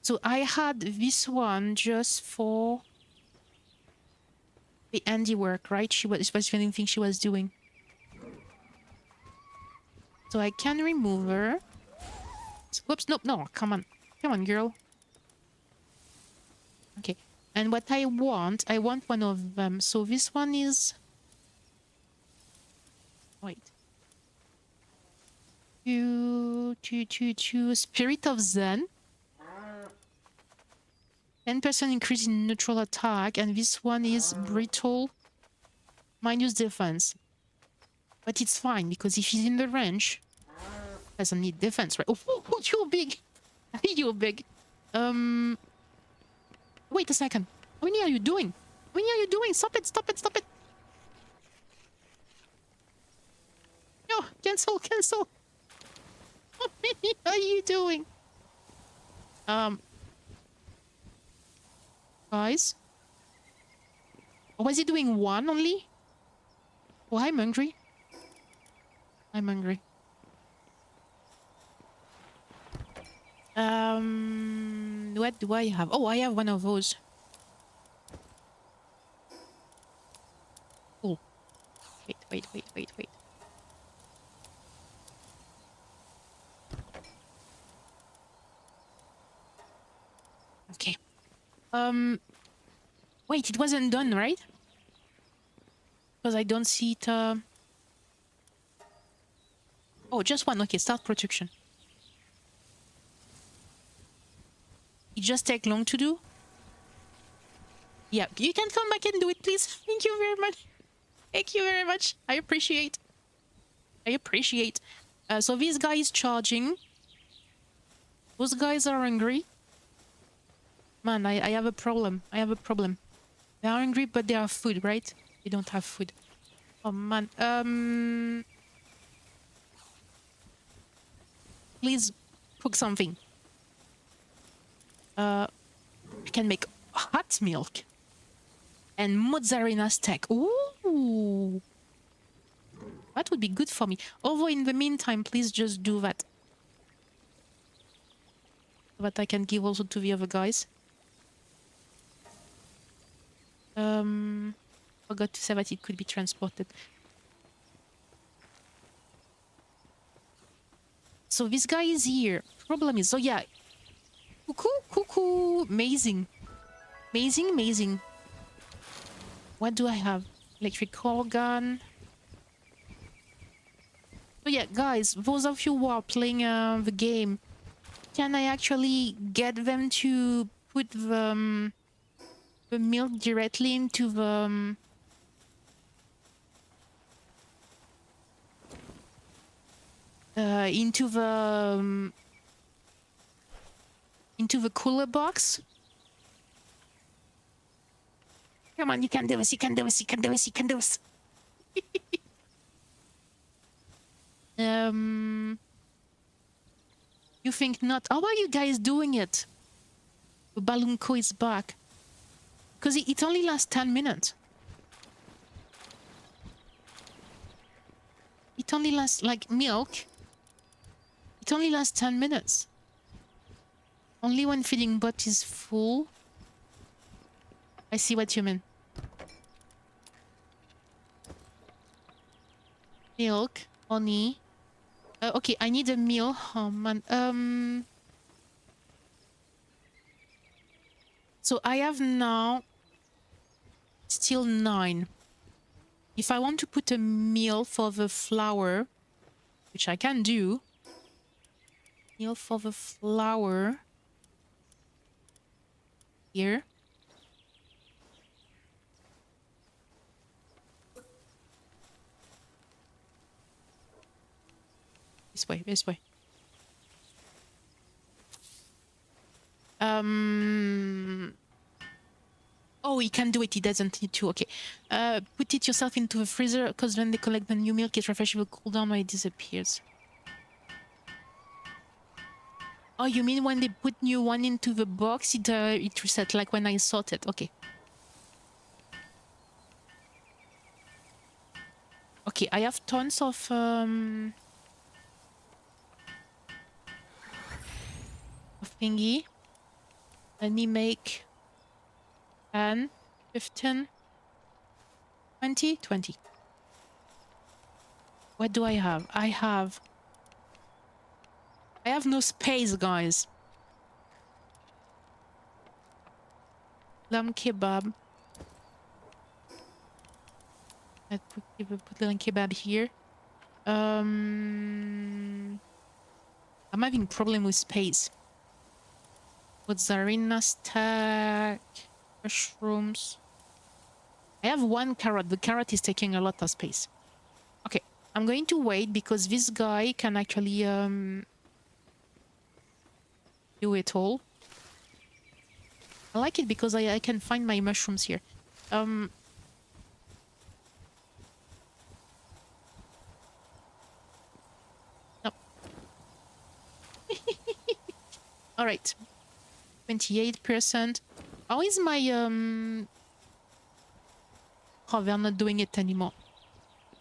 So I had this one just for the handiwork, right? It was the only thing she was doing. So I can remove her. Whoops, nope, no, come on, girl. Okay, and what I want one of them. So this one is... Wait. Spirit of Zen. 10% increase in neutral attack, and this one is brittle, minus defense. But it's fine, because if he's in the range, doesn't need defense, right? Oh, you're big! You're big. Wait a second. How many are you doing? How many are you doing? Stop it, stop it, stop it! No, cancel, cancel! How many are you doing? Guys? Or was he doing one only? Oh, I'm hungry. I'm hungry. And what do I have? Oh, I have one of those. Cool. Wait. Okay. Wait, it wasn't done, right? Because I don't see it. Oh, just one. Okay, start production. It just take long to do. Yeah, you can come back and do it, please. Thank you very much. Thank you very much. I appreciate. So this guy is charging. Those guys are hungry. Man, I have a problem. They are hungry, but they have food, right? They don't have food. Oh, man. Please cook something. I can make hot milk. And mozzarella steak. Ooh. That would be good for me. Although in the meantime, please just do that. So that I can give also to the other guys. Forgot to say that it could be transported. So this guy is here. Problem is, so yeah. Cuckoo. Amazing. What do I have? Electric organ. So yeah, guys, those of you who are playing the game, can I actually get them to put the milk directly into the into the cooler box? Come on, you can do this. You think not? How are you guys doing it? The Balloonco is back. Because it only lasts 10 minutes. It only lasts, like milk. It only lasts 10 minutes. Only when feeding bot is full. I see what you mean. Milk, honey. Okay, I need a meal. Oh man. So I have now still 9. If I want to put a meal for the flour, which I can do. Meal for the flour. Here. This way. Oh, he can do it. He doesn't need to. Okay. Put it yourself into the freezer, because when they collect the new milk, it refreshes the cooldown when it disappears. Oh, you mean when they put new one into the box, it resets, like when I sort it. Okay. Okay, I have tons of thingy. Let me make 10, 15, 20. What do I have? I have no space, guys. Lamb kebab. Let's put lamb kebab here. I'm having problem with space. Mozzarella stack, mushrooms. I have 1 carrot. The carrot is taking a lot of space. Okay, I'm going to wait because this guy can actually do it all. I like it because I can find my mushrooms here. No. All right. 28%. How is my oh, they're not doing it anymore.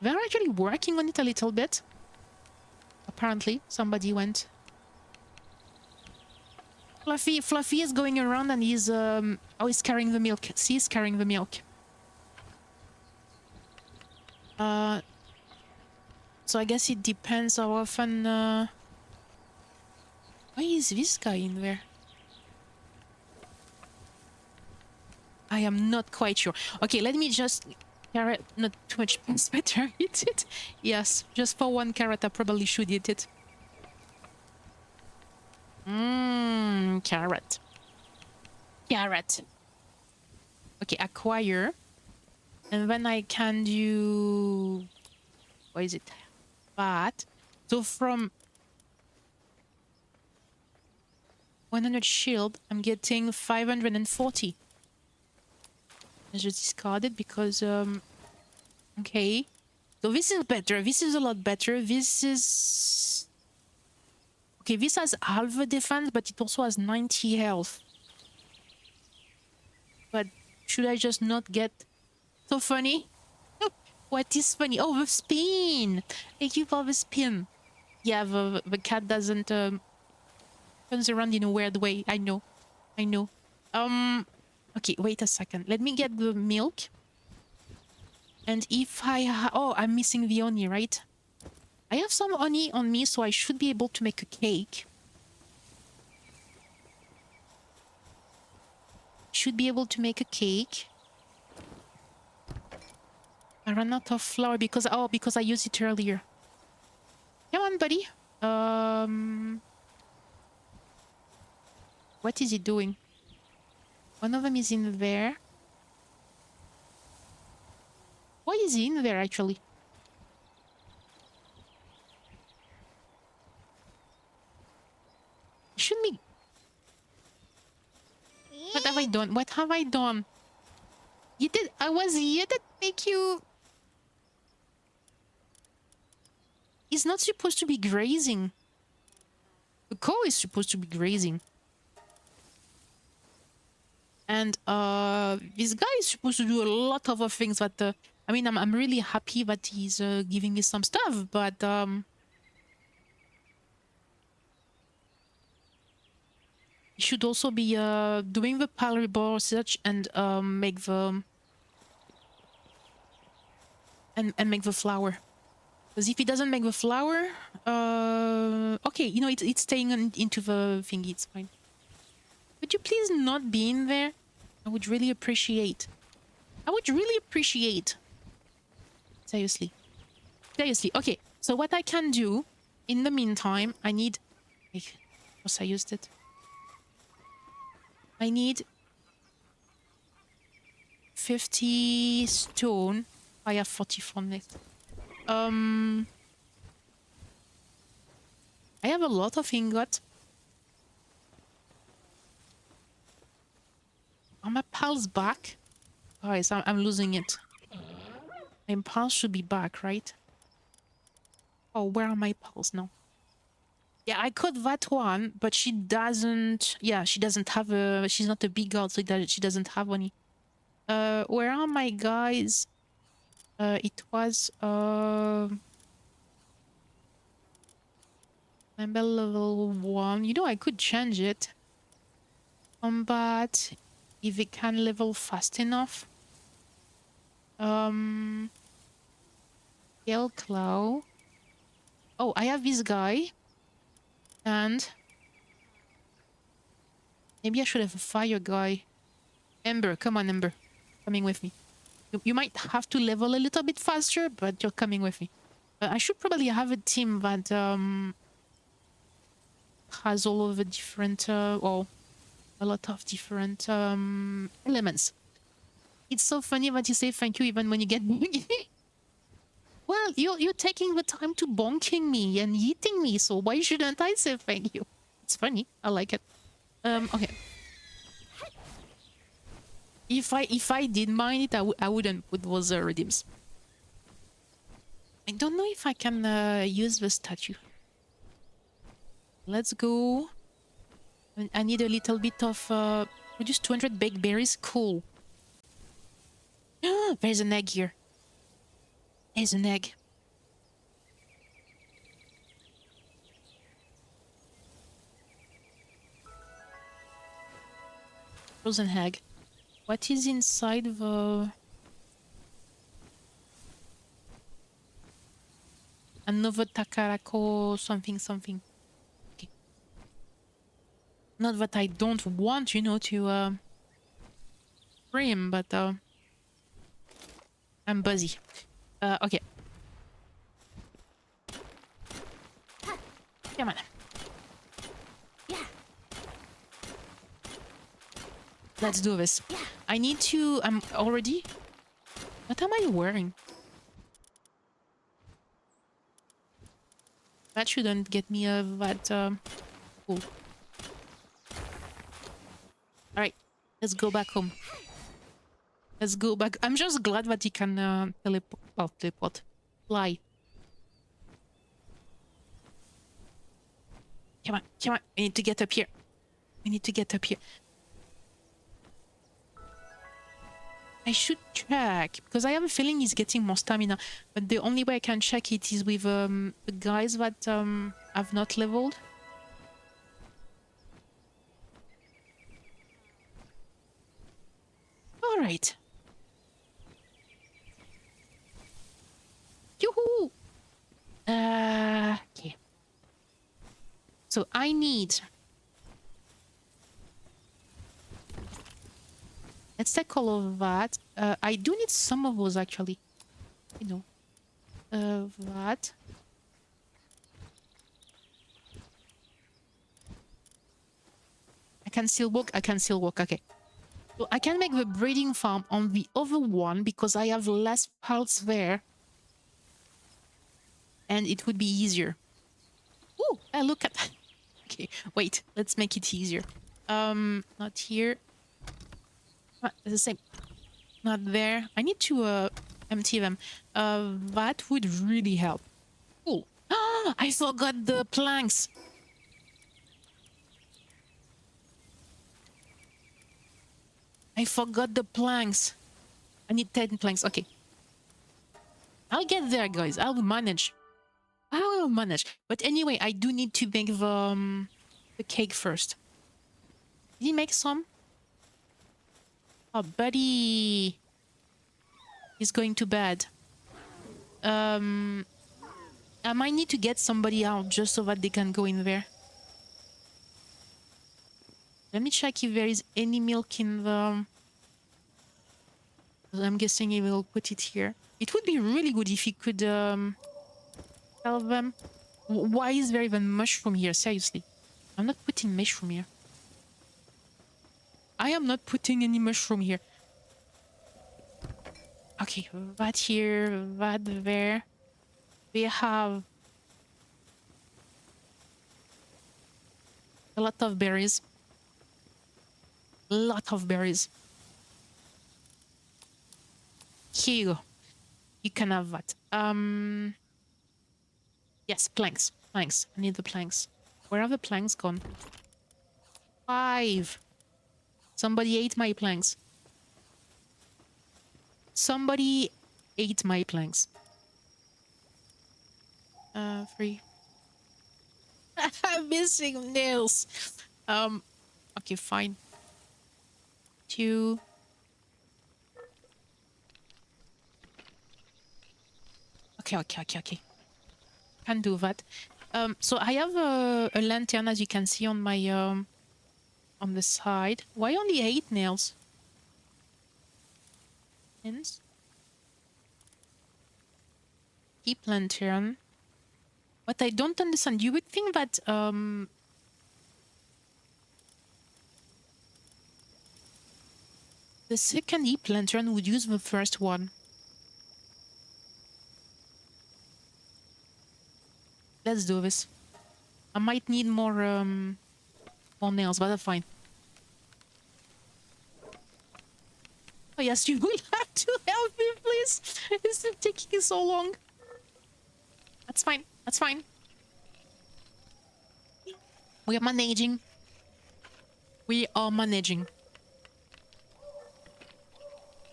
They're actually working on it a little bit. Apparently, somebody went. Fluffy is going around and he's he's carrying the milk. See, he's carrying the milk. So I guess it depends how often. Why is this guy in there? I am not quite sure. Okay, let me just carrot. Not too much peanut butter. Eat it. Yes, just for one carrot, I probably should eat it. Carrot. Carrot. Okay, acquire. And then I can do... What is it? That. So from 100 shield, I'm getting 540. I just discard it because... Okay. So this is better. This is a lot better. This is... Okay, this has half the defense, but it also has 90 health. But should I just not get... So funny? What is funny? Oh, the spin! Thank you for the spin. Yeah, the cat doesn't... turns around in a weird way. I know. I know. Okay, wait a second. Let me get the milk. And if I... Oh, I'm missing the honey, right? I have some honey on me, so I should be able to make a cake. Should be able to make a cake. I ran out of flour because... Oh, because I used it earlier. Come on, buddy. What is he doing? One of them is in there. Why is he in there, actually? Should be... What have I done? What have I done? You did... I was here to make you... He's not supposed to be grazing. The cow is supposed to be grazing. And this guy is supposed to do a lot of other things that... I mean, I'm really happy that he's giving me some stuff, but... He should also be doing the Palworld research and make the... And make the flour. Because if he doesn't make the flour... Okay, you know, it's staying into the thingy, it's fine. Would you please not be in there? I would really appreciate. I would really appreciate. Seriously. Seriously. Okay, so what I can do, in the meantime, I need... Of course I used it. I need 50 stone. I have 44 left. I have a lot of ingots. Are my pals back? Guys, I'm losing it. My pals should be back, right? Oh, where are my pals now? Yeah, I caught that one, but she doesn't... Yeah, she doesn't have a... She's not a big girl, so she doesn't have any. Where are my guys? It was... Member level 1. You know, I could change it. Combat... If it can level fast enough. Gale Claw. Oh, I have this guy. And... Maybe I should have a fire guy. Ember, come on, Ember. Coming with me. You might have to level a little bit faster, but you're coming with me. I should probably have a team that has all of the different... well, a lot of different elements. It's so funny that you say thank you even when you get bonky. Well, you're taking the time to bonking me and eating me, so why shouldn't I say thank you? It's funny. I like it. Okay. If I did mind it, I wouldn't put those redeems. I don't know if I can use the statue. Let's go. I need a little bit of... produce 200 baked berries. Cool. There's an egg here. There's an egg. Frozen egg. What is inside the... Another takarako something something. Okay. Not that I don't want, you know, to stream, but I'm busy. Okay. Come on. Let's do this. I need to... I'm already... What am I wearing? That shouldn't get me that... Cool. Alright. Let's go back home. Let's go back. I'm just glad that he can teleport. Well, teleport. Fly. Come on. Come on. We need to get up here. We need to get up here. I should check, because I have a feeling he's getting more stamina, but the only way I can check it is with the guys that have not leveled. Alright. Yoo-hoo! Okay. So I need... Let's take all of that. I do need some of those, actually. You know. That. I can still walk. I can still walk. Okay. So I can make the breeding farm on the other one because I have less pulse there. And it would be easier. Ooh, look at that. Okay, wait. Let's make it easier. Not here. The same. Not there. I need to empty them. That would really help. Cool. I forgot the planks. I forgot the planks. I need 10 planks. Okay. I'll get there, guys. I'll manage. I will manage. But anyway, I do need to make the cake first. Did he make some? Oh, buddy. He's going to bed. I might need to get somebody out just so that they can go in there. Let me check if there is any milk in the... I'm guessing he will put it here. It would be really good if he could tell them... Why is there even mushroom here? Seriously. I'm not putting mushroom here. I am not putting any mushroom here. Okay, that here, that there. We have a lot of berries. A lot of berries. Here you go. You can have that. Yes, planks. Planks. I need the planks. Where are the planks gone? 5. Somebody ate my planks. Somebody ate my planks. 3. I'm missing nails. Okay, fine. 2. Okay. Can do that. So I have a lantern, as you can see on my on the side. Why only 8 nails? Hence. Keep lantern. What I don't understand, you would think that the second heap lantern would use the first one. Let's do this. I might need more nails, but that's fine. Oh yes, you will have to help me, please. It's taking so long. That's fine. That's fine. We are managing. We are managing.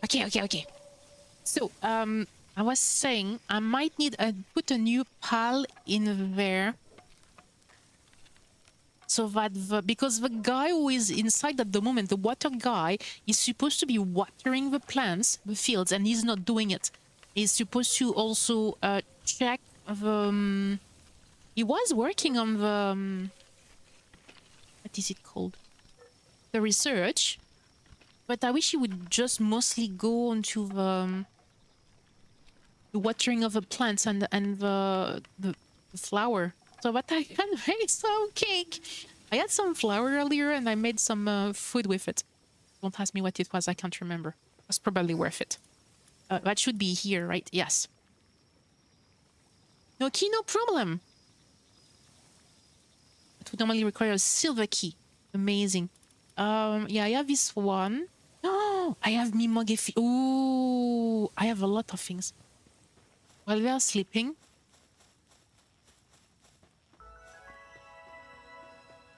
Okay. So, I was saying I might need to put a new pal in there. So that because the guy who is inside at the moment, the water guy, is supposed to be watering the plants, the fields, and he's not doing it. He's supposed to also check the... he was working on the... what is it called? The research. But I wish he would just mostly go onto the watering of the plants and the flour, so that I can make some cake. I had some flour earlier and I made some food with it. Don't ask me what it was. I can't remember. It was probably worth it. That should be here, right? Yes. No key, no problem. It would normally require a silver key. Amazing. Yeah, I have this one. Oh, I have Mimogefi. Oh, I have a lot of things. While they are sleeping.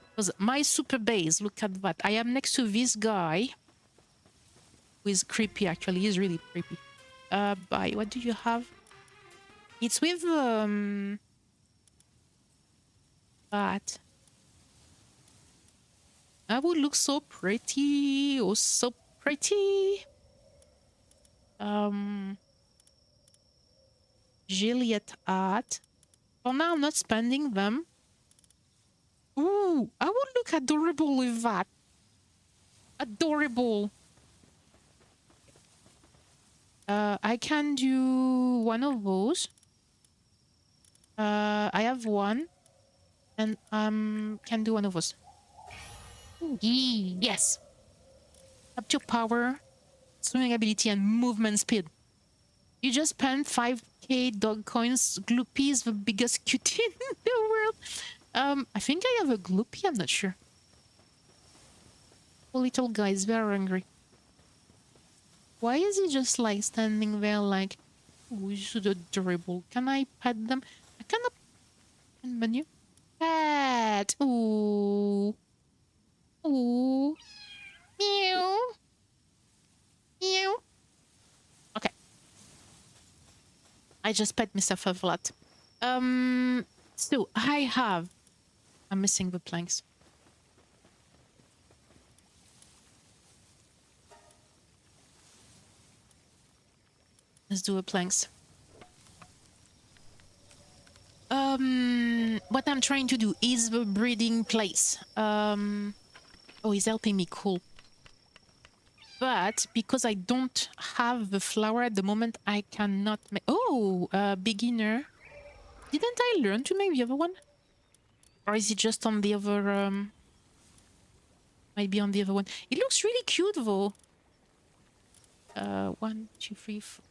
Because my super base, look at that. I am next to this guy. Who is creepy, actually. He's really creepy. Bye. What do you have? It's with, that. I would look so pretty. Oh, so pretty. Juliet art. For now, I'm not spending them. Ooh, I would look adorable with that. Adorable. I can do one of those. I have one. And can do one of those. Yes. Up to power, swimming ability, and movement speed. You just spent 5k dog coins. Gloopy is the biggest cutie in the world. I think I have a Gloopy, I'm not sure. The little guy is very angry. Why is he just like standing there like, oh, he's so adorable. Can I pet them? I cannot. Menu. Pet. Ooh. Ooh. Meow. Meow. Okay. I just pet myself a lot. So I have... I'm missing the planks. Let's do a planks. What I'm trying to do is the breeding place. Oh, he's helping me, cool. But because I don't have the flower at the moment, I cannot make... Oh, beginner. Didn't I learn to make the other one? Or is it just on the other... Might be on the other one. It looks really cute, though. 1, 2, 3, 4.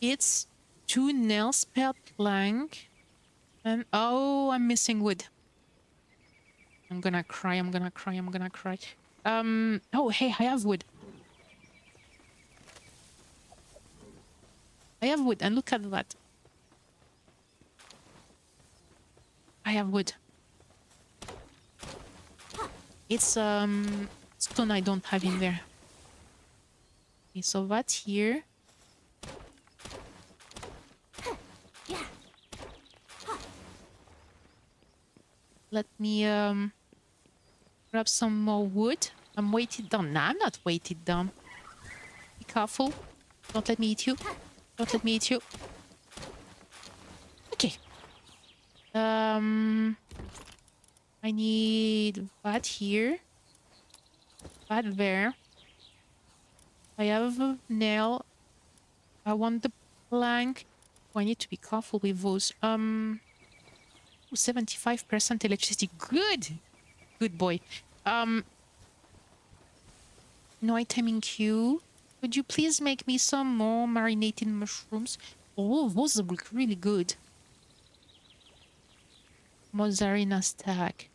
It's 2 nails per plank. And oh, I'm missing wood. I'm gonna cry, I'm gonna cry, I'm gonna cry. Oh, hey, I have wood. I have wood, and look at that. I have wood. It's stone I don't have in there. Okay, so that's here. Let me grab some more wood. I'm weighted down. Nah, I'm not weighted down. Be careful. Don't let me eat you. Don't let me eat you. Okay. I need that here. That there. I have a nail. I want the plank. Oh, I need to be careful with those. 75% electricity. Good. Good boy. No item in queue. Would you please make me some more marinated mushrooms? Oh, those look really good. Mozzarella stack.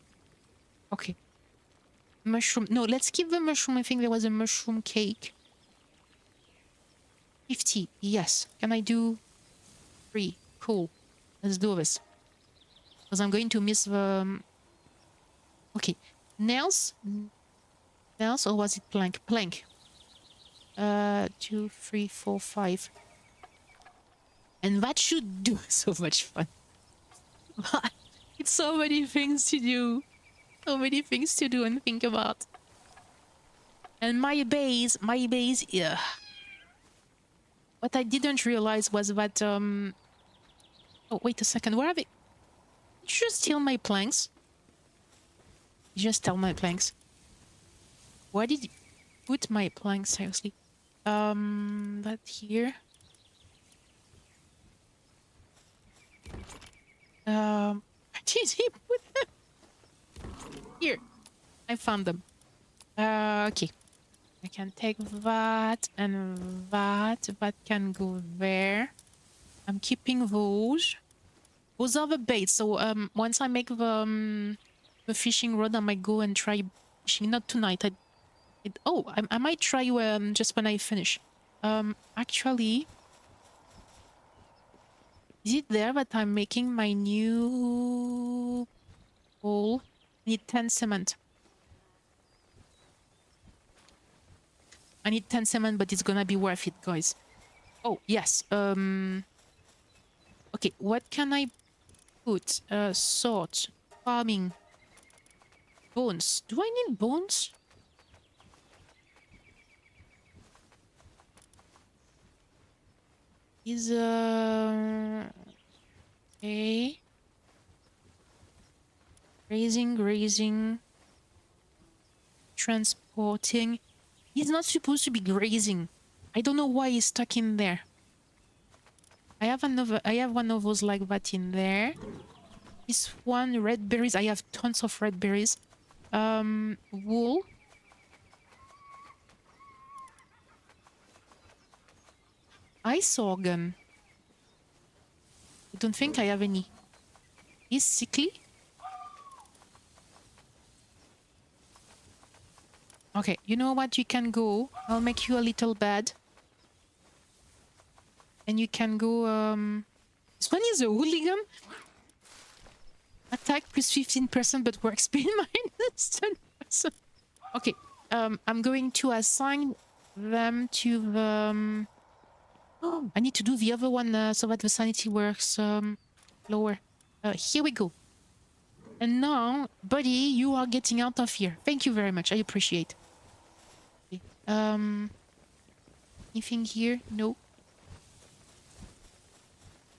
Okay. Mushroom. No, let's keep the mushroom. I think there was a mushroom cake. 50. Yes. Can I do 3? Cool. Let's do this. Because I'm going to miss the... Okay. Nails? Nails, or was it plank? Plank. 2, 3, 4, 5. And that should do so much fun. But it's so many things to do. So many things to do and think about. And my base, yeah. What I didn't realize was that, oh, wait a second, where are they? Did you just steal my planks? You just steal my planks. Where did you put my planks, seriously? That here. Where did he put them? Here. I found them. Okay. I can take that and that. That can go there. I'm keeping those. Those are the baits. So once I make the fishing rod, I might go and try fishing. Not tonight. I might try just when I finish. Actually, is it there that I'm making my new hole? I need 10 cement. I need 10 cement, but it's gonna be worth it, guys. Oh, yes. Okay, what can I put? Sort, farming, bones. Do I need bones? Is okay. Grazing, transporting. He's not supposed to be grazing. I don't know why he's stuck in there. I have one of those like that in there. This one, red berries. I have tons of red berries. Wool. Ice organ. I don't think I have any. He's sickly. Okay, you know what? You can go. I'll make you a little bed. And you can go, This one is a hooligan. Attack plus 15%, but work speed minus 10%. Okay, I'm going to assign them to the... Oh, I need to do the other one so that the sanity works lower. Here we go. And now, buddy, you are getting out of here. Thank you very much. I appreciate. Okay. Anything here? No.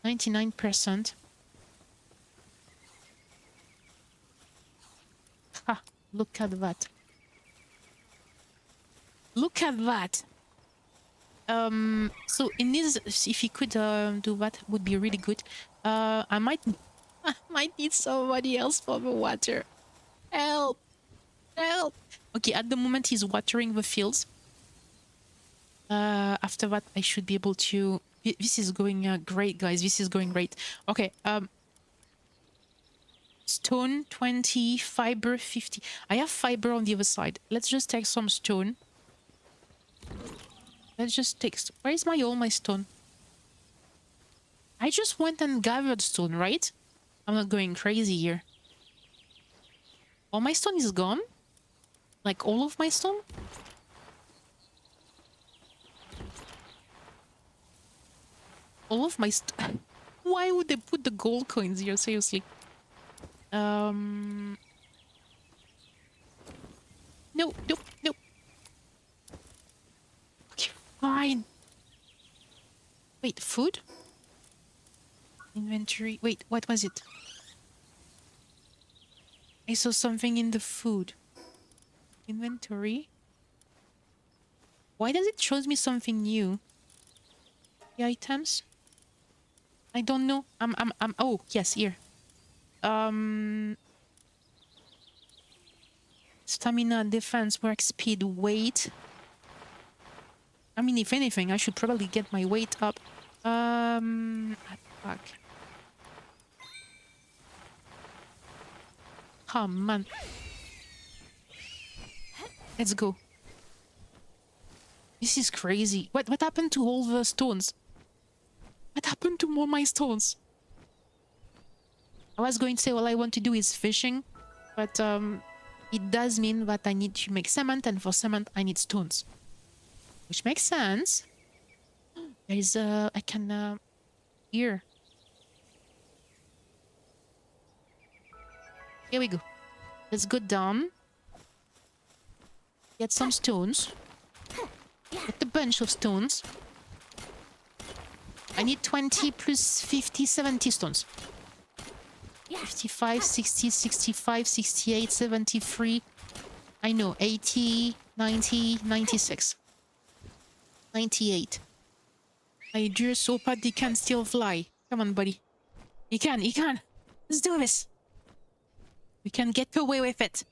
99%. Ha! Look at that. Look at that. So in this, if you could do that, would be really good. I might need somebody else for the water. Help! Help! Okay, at the moment he's watering the fields. After that, I should be able to... This is going great, guys. This is going great. Okay, stone 20, fiber 50. I have fiber on the other side. Let's just take some stone. Let's just take... Where is all my stone? I just went and gathered stone, right? I'm not going crazy here. All my stone is gone? Like all of my stone? All of my Why would they put the gold coins here? Seriously. No, nope. Okay, fine. Wait, food? Inventory. Wait, what was it? I saw something in the food. Inventory. Why does it show me something new? The items? I don't know. Oh, yes, here. Stamina, defense, work speed, weight. I mean, if anything, I should probably get my weight up. Attack. Oh, man. Let's go. This is crazy. What happened to all the stones? What happened to all my stones? I was going to say all I want to do is fishing, but it does mean that I need to make cement, and for cement I need stones. Which makes sense. There is I can Here. Here we go. Let's go down. Get some stones. Get a bunch of stones. I need 20 plus 50, 70 stones. 55, 60, 65, 68, 73. I know. 80, 90, 96. 98. My dear Sopa, they can still fly. Come on, buddy. You can, you can. Let's do this. We can get away with it.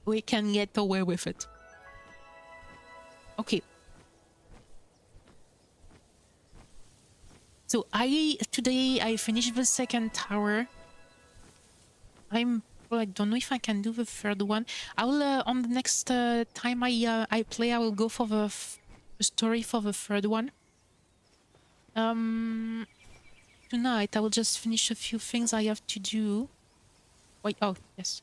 We can get away with it. Okay. So today I finished the second tower. I don't know if I can do the third one. I will on the next time I play, I will go for the story for the third one. Tonight I will just finish a few things I have to do. Wait, oh yes.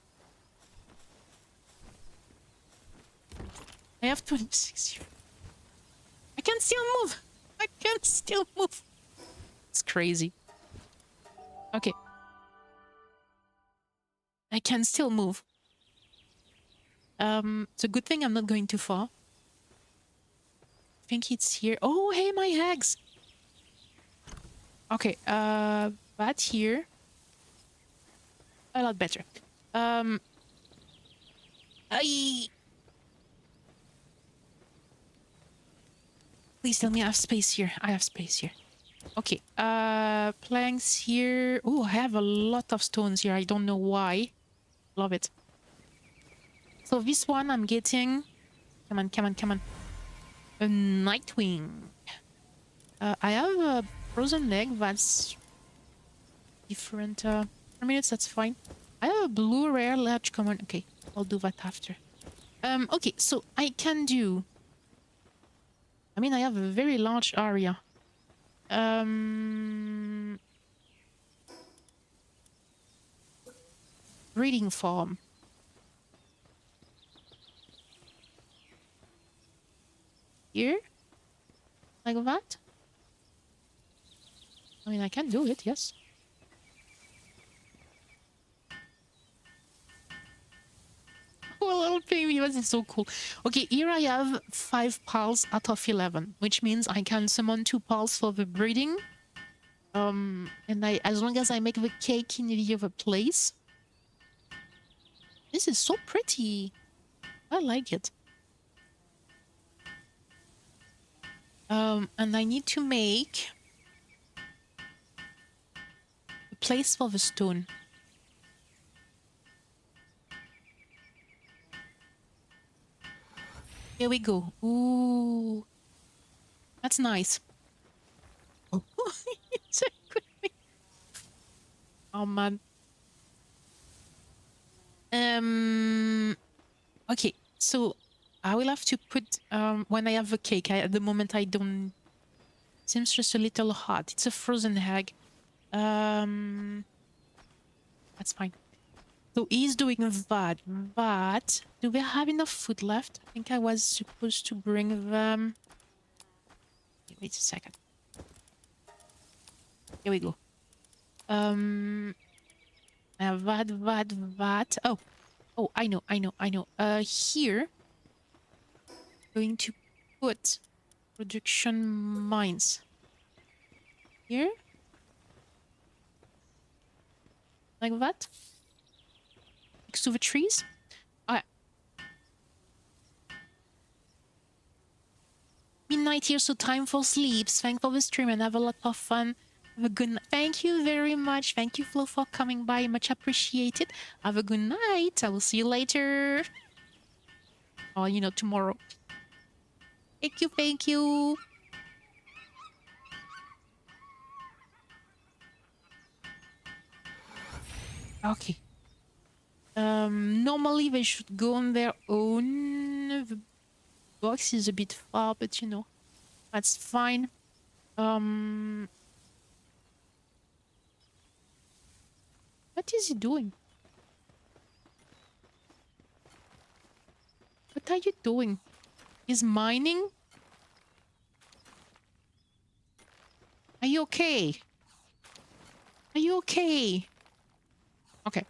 I have 26 here. I can still move. I can still move. It's crazy. Okay. I can still move. It's a good thing I'm not going too far. I think it's here. Oh, hey, my eggs. Okay, that here. A lot better. Please tell me I have space here. I have space here. Okay, planks here. Oh, I have a lot of stones here. I don't know why. Love it. So this one I'm getting... Come on, come on, come on. A Nightwing. I have a frozen leg that's different. 4 minutes, that's fine. I have a blue rare large common. Okay, I'll do that after. Okay, so I can do... I mean, I have a very large area. Breeding farm. Here? Like that? I mean, I can do it, yes. Oh, little baby, this is so cool. Okay, here I have 5 pals out of 11, which means I can summon 2 pals for the breeding. And as long as I make the cake in the other place. This is so pretty. I like it. And I need to make a place for the stone. Here we go. Ooh. That's nice. Oh, it's a good thing. Oh, man. Okay, so I will have to put when I have the cake. At the moment I don't. Seems just a little hot. It's a frozen egg. That's fine. So he's doing that. But do we have enough food left? I think I was supposed to bring them. Wait a second. Here we go. That. Oh, I know. Here, going to put production mines. Here, like that, next to the trees. Alright. Midnight here, so time for sleeps. Thanks for the stream and have a lot of fun. Have a good night. Thank you very much. Thank you, Flo, for coming by. Much appreciated. Have a good night. I will see you later. Or, tomorrow. Thank you, thank you. Okay. Normally they should go on their own. The box is a bit far, but that's fine. What is he doing? What are you doing? He's mining? Are you okay? Are you okay? Okay.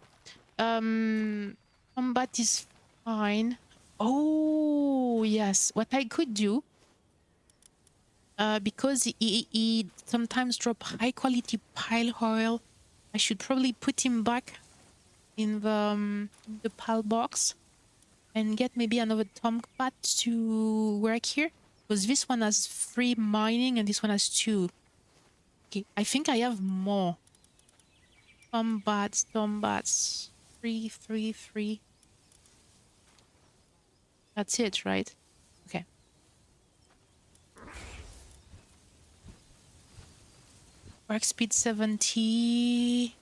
Combat is fine. Oh, yes. What I could do, because he sometimes drop high quality pile oil, I should probably put him back in the pile box and get maybe another tomcat to work here. Because this one has 3 mining and this one has 2. Okay, I think I have more. Tombats. 3, 3, 3. That's it, right? Okay. Work speed 70.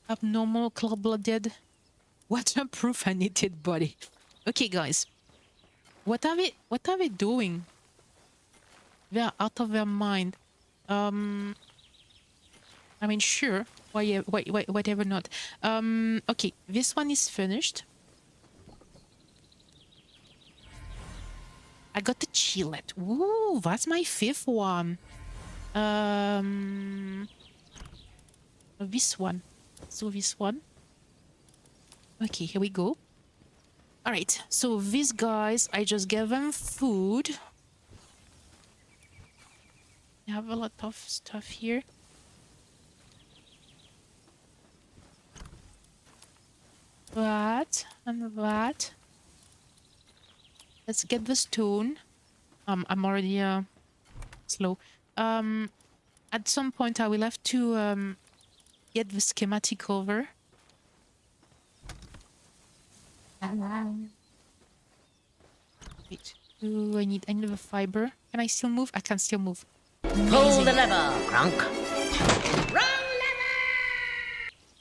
Abnormal, cold-blooded. Waterproof and knitted body. Okay, guys. What are they doing? They're out of their mind. I mean, sure. Whatever not. Okay, this one is finished. I got the chillet. Ooh, that's my 5th one. This one. So this one. Okay, here we go. All right, so these guys, I just gave them food. I have a lot of stuff here. That and that. Let's get the stone. I'm already slow. At some point I will have to get the schematic over. Wait, I need the fiber. Can I still move? I can still move. Pull the lever, Crunk.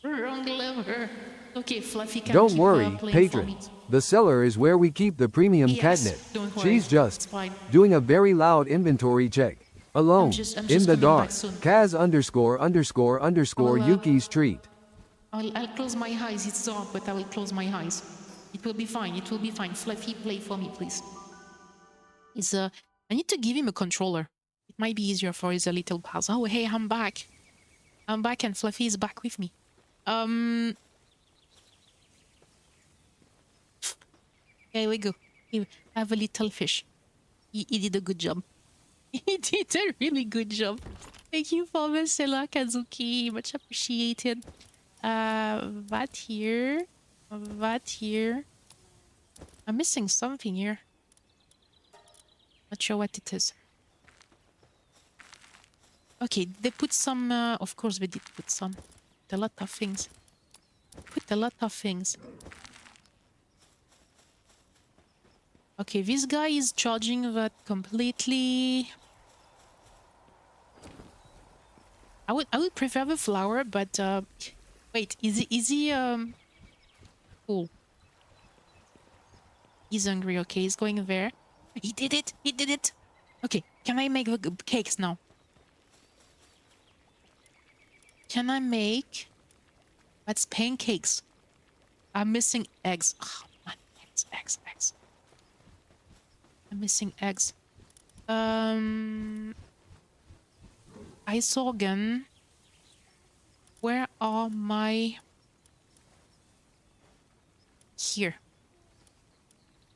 Wrong lever. Okay, Fluffy can Don't keep, worry, playing for me. patrons. The cellar is where we keep the premium Yes, catnip. don't worry. She's It's just fine. doing a very loud inventory check. Alone, I'm just in the coming dark. back soon. Kaz____ Yuki's treat. I'll close my eyes. It's dark, but I will close my eyes. It will be fine. It will be fine. Fluffy, play for me, please. I need to give him a controller. It might be easier for his little pals. Oh, hey, I'm back. I'm back, and Fluffy is back with me. Here we go. Here, I have a little fish. He did a good job. He did a really good job. Thank you for Marcella Kazuki. Much appreciated. That here. That here. I'm missing something here. Not sure what it is. Okay, they put some... of course they did put some. Put a lot of things. Put a lot of things. Okay, this guy is charging that completely. I would prefer the flower, but wait, is he cool? He's hungry. Okay, he's going there. He did it. He did it. Okay, can I make the cakes now? Can I make? That's pancakes. I'm missing eggs. Oh man, eggs. I'm missing eggs. Ice organ. Where are my... Here.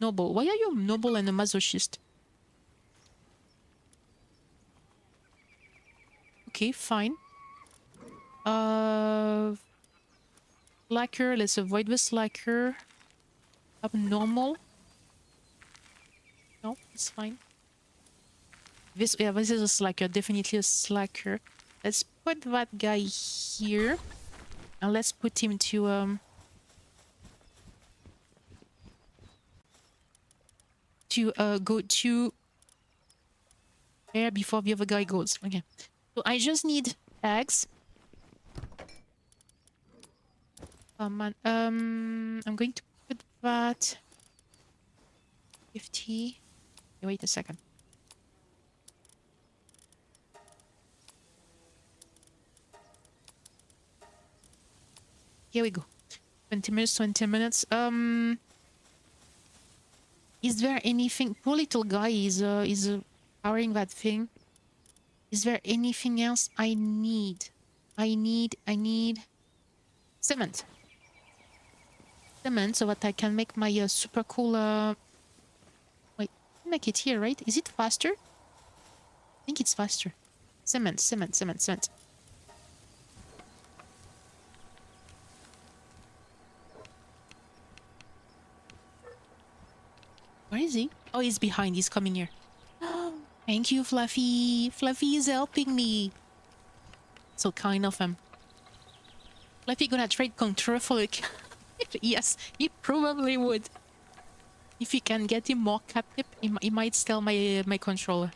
Noble. Why are you noble and a masochist? Okay, fine. Slacker. Let's avoid the slacker. Abnormal. No, it's fine. This is a slacker, definitely a slacker. Let's put that guy here, and let's put him to go to there before the other guy goes. Okay, so I just need eggs. Come on, I'm going to put that 50. Wait a second. Here we go. 20 minutes, 20 minutes. Is there anything? Poor little guy is powering that thing. Is there anything else I need? I need cement. Cement so that I can make my super cool... Wait, make it here, right? Is it faster? I think it's faster. Cement. Where is he? Oh, he's behind. He's coming here. Thank you, Fluffy. Fluffy is helping me. So kind of him. Fluffy gonna trade control for a... Yes, he probably would. If you can get him more captive, he might steal my controller.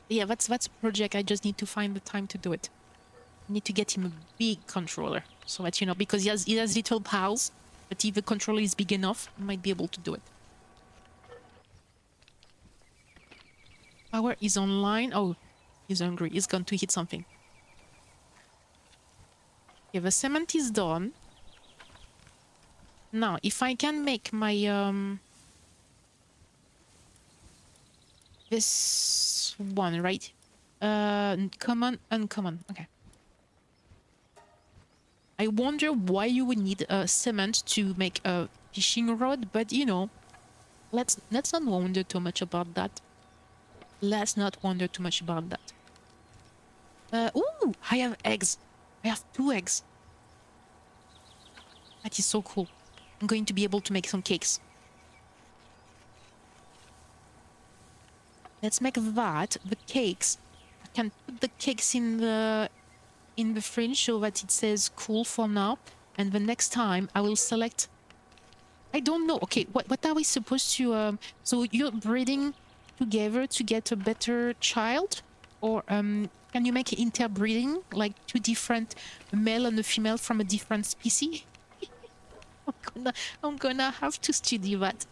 Yeah, that's a project. I just need to find the time to do it. I need to get him a big controller so that, you know, because he has little pals, but if the controller is big enough, he might be able to do it. Power is online. Oh, he's hungry. He's going to hit something. Okay, the cement is done. Now, if I can make my this one, right? Common, uncommon. Okay. I wonder why you would need cement to make a fishing rod, but you know, let's not wonder too much about that. Let's not wonder too much about that. Ooh, I have eggs. I have 2 eggs. That is so cool. I'm going to be able to make some cakes. Let's make that. The cakes. I can put the cakes in the fridge so that it says cool for now. And the next time I will select... I don't know. Okay, what are we supposed to... So you're breeding together to get a better child? Or can you make interbreeding? Like 2 different male and a female from a different species? I'm gonna have to study that.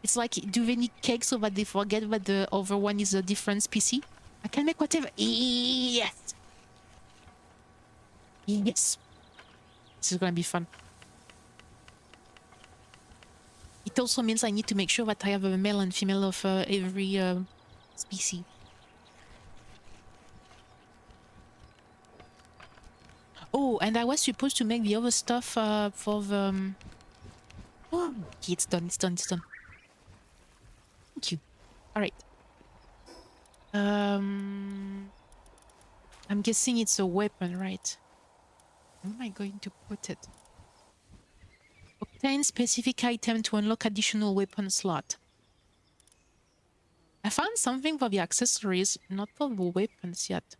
It's like, do they need cake so that they forget that the other one is a different species? I can make whatever. Yes. Yes. This is gonna be fun. It also means I need to make sure that I have a male and female of every species. Oh, and I was supposed to make the other stuff for the... Oh, okay, it's done. Thank you. All right. I'm guessing it's a weapon, right? Where am I going to put it? Obtain specific item to unlock additional weapon slot. I found something for the accessories, not for the weapons yet.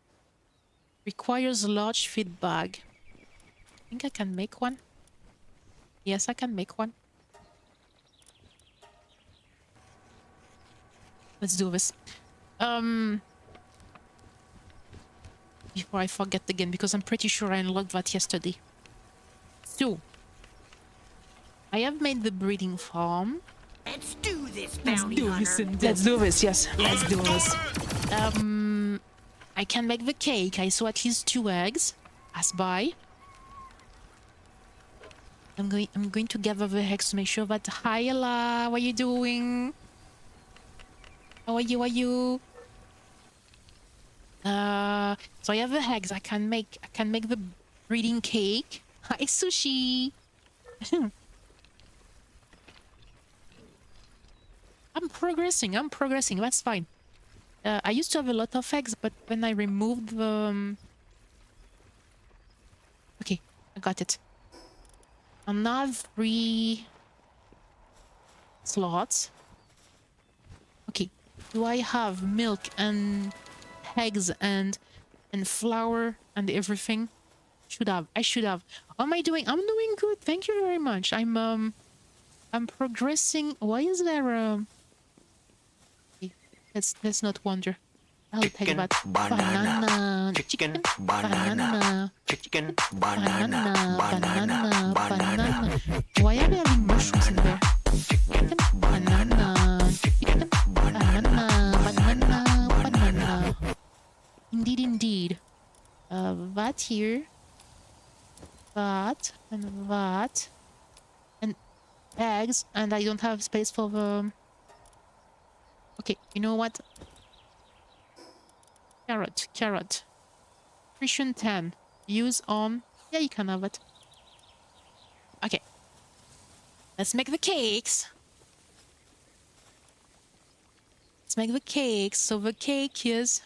Requires a large feed bag. I think I can make one. Yes, I can make one. Let's do this. Before I forget again, because I'm pretty sure I unlocked that yesterday. So, I have made the breeding farm. Let's do this, bounty hunter. Let's do this, yes. Let's do this. I can make the cake. I saw at least 2 eggs. Pass by. I'm going to gather the eggs to make sure that... Hi, Ella. What are you doing? How are you? So I have the eggs. I can make the breeding cake. Hi, Sushi. I'm progressing. That's fine. I used to have a lot of eggs, but when I removed the... Okay, I got it. And now 3 slots. Okay, do I have milk and eggs and flour and everything? I should have. How am I doing? I'm doing good. Thank you very much. I'm progressing. Why is there a... Okay, let's not wonder. I'll take that. Banana. Chicken. Banana. Chicken. Banana. Why are they having mushrooms in there? Chicken. Banana. Chicken. Banana. Indeed. That here. That. And that. And eggs. And I don't have space for the... Okay, you know what? Carrot. Nutrition 10. Use on... Yeah, you can have it. Okay. Let's make the cakes. So the cake is...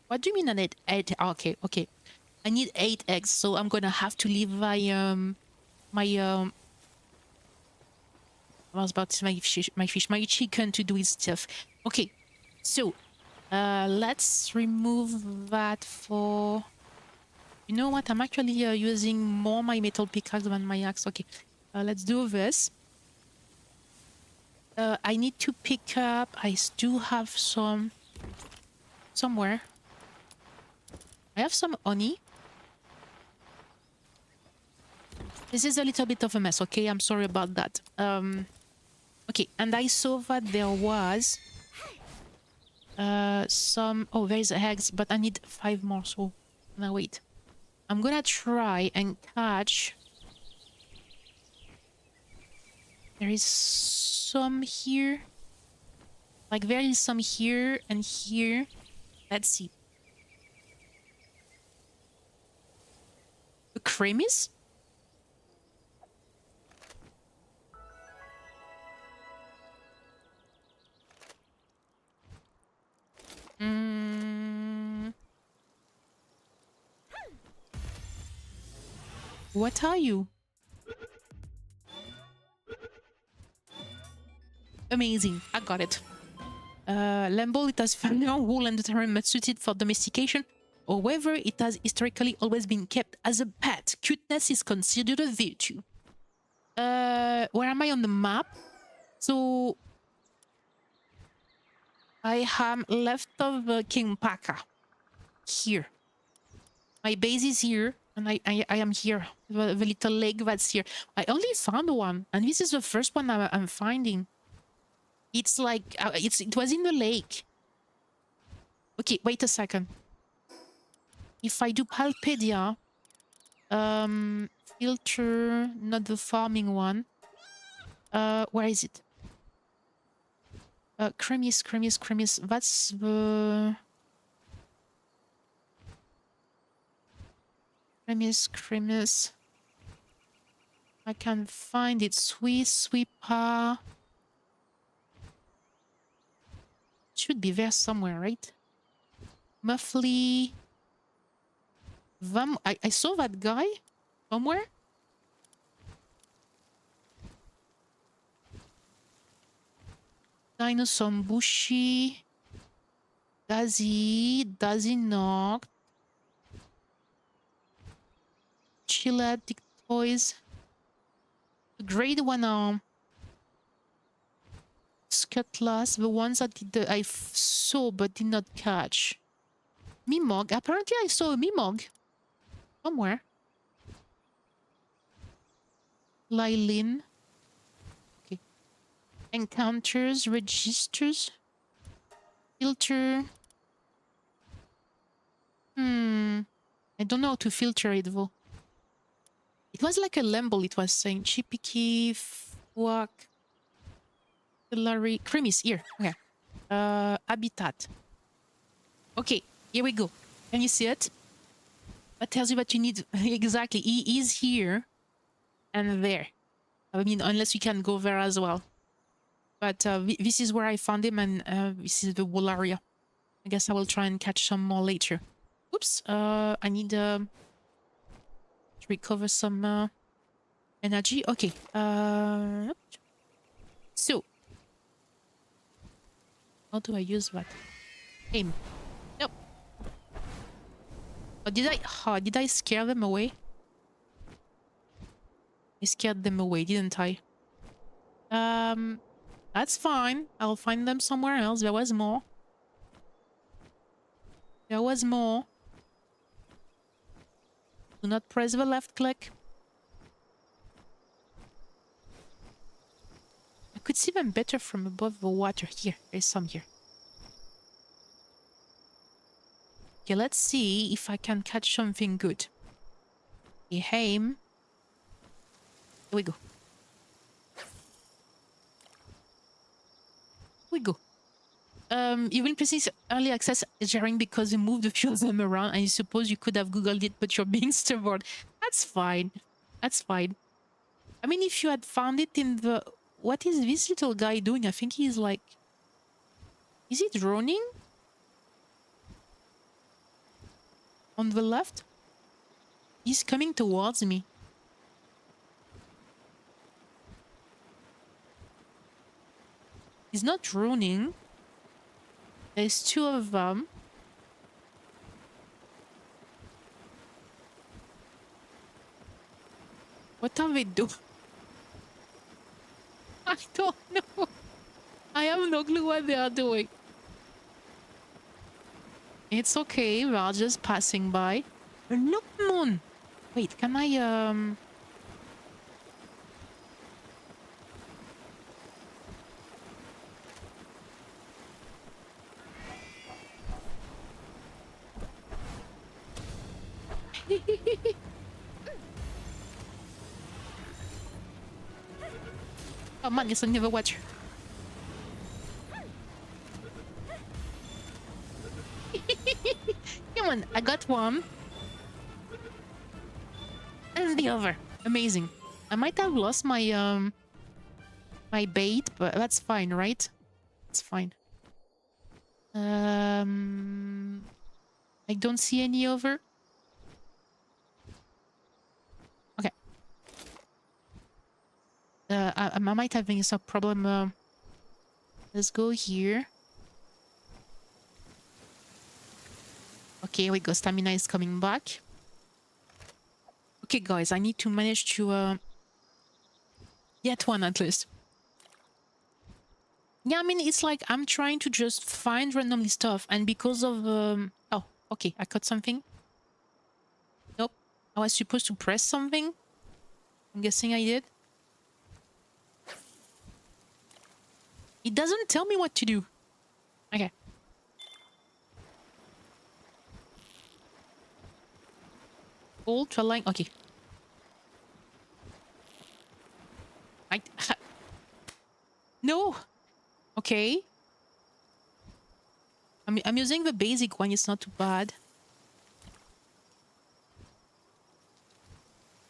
What do you mean I need 8? Okay. I need 8 eggs, so I'm gonna have to leave my I was about to say my chicken to do its stuff. Okay, so let's remove that for... You know what? I'm actually using more my metal pickaxe than my axe. Okay, let's do this. I need to pick up... I do have some... Somewhere. I have some honey. This is a little bit of a mess, okay? I'm sorry about that. Okay, and I saw that there was some... Oh, there's eggs, but I need 5 more, so... Now, wait. I'm gonna try and catch... There is some here. Like, there is some here and here. Let's see. The creamies? What are you? Amazing, I got it. Lambo, it has familiar wool and determined suited for domestication. However, it has historically always been kept as a pet. Cuteness is considered a virtue. Where am I on the map? So I am left of King Paka. Here. My base is here, and I am here. The little lake that's here. I only found one, and this is the first one I'm finding. It's like it was in the lake. Okay, wait a second. If I do Palpedia, filter, not the farming one. Where is it? Creamies. That's the... Creamies. I can find it. Sweeper. It should be there somewhere, right? Muffly. I saw that guy somewhere. Dinosaur Bushy. Daisy Knocked. Chilla, Dick Toys. The grade one are Scutlass, the ones that I saw but did not catch. Mimog. Apparently I saw a Mimog somewhere. Lyleen. Okay. Encounters, registers. Filter. I don't know how to filter it though. It was like a lamble, it was saying. Chippy, Fuck. Larry. Creamies, here. Okay. Habitat. Okay, here we go. Can you see it? That tells you what you need. Exactly. He is here and there. I mean, unless you can go there as well. But this is where I found him, and this is the whole area. I guess I will try and catch some more later. Oops. I need to recover some energy. Okay. So. How do I use that? Aim. Nope. Oh, did I scare them away? I scared them away, didn't I? That's fine. I'll find them somewhere else. There was more. Do not press the left click. I could see them better from above the water. Here, there's some here. Okay, let's see if I can catch something good. Okay, aim. Here we go. even places early access sharing because you moved a few of them around and you suppose you could have Googled it, but you're being stubborn. That's fine. That's fine. I mean, if you had found it in the... What is this little guy doing? I think he's like... Is he droning? On the left? He's coming towards me. He's not droning. There's two of them. What are they doing? I don't know. I have no clue what they are doing. It's okay, we are just passing by. Look, moon. Wait, can I Oh man, it's a never watch. Come on, I got one. And the other. Amazing. I might have lost my my bait, but that's fine, right? It's fine. I don't see any other. Okay. I might having some problem. Let's go here. Okay, we go. Stamina is coming back. Okay, guys, I need to manage to get one at least. Yeah, I mean, it's like I'm trying to just find randomly stuff, and because of oh, okay, I caught something. Nope, I was supposed to press something. I'm guessing I did. It doesn't tell me what to do. Okay. Ultra line. Okay. No. Okay. I'm using the basic one. It's not too bad.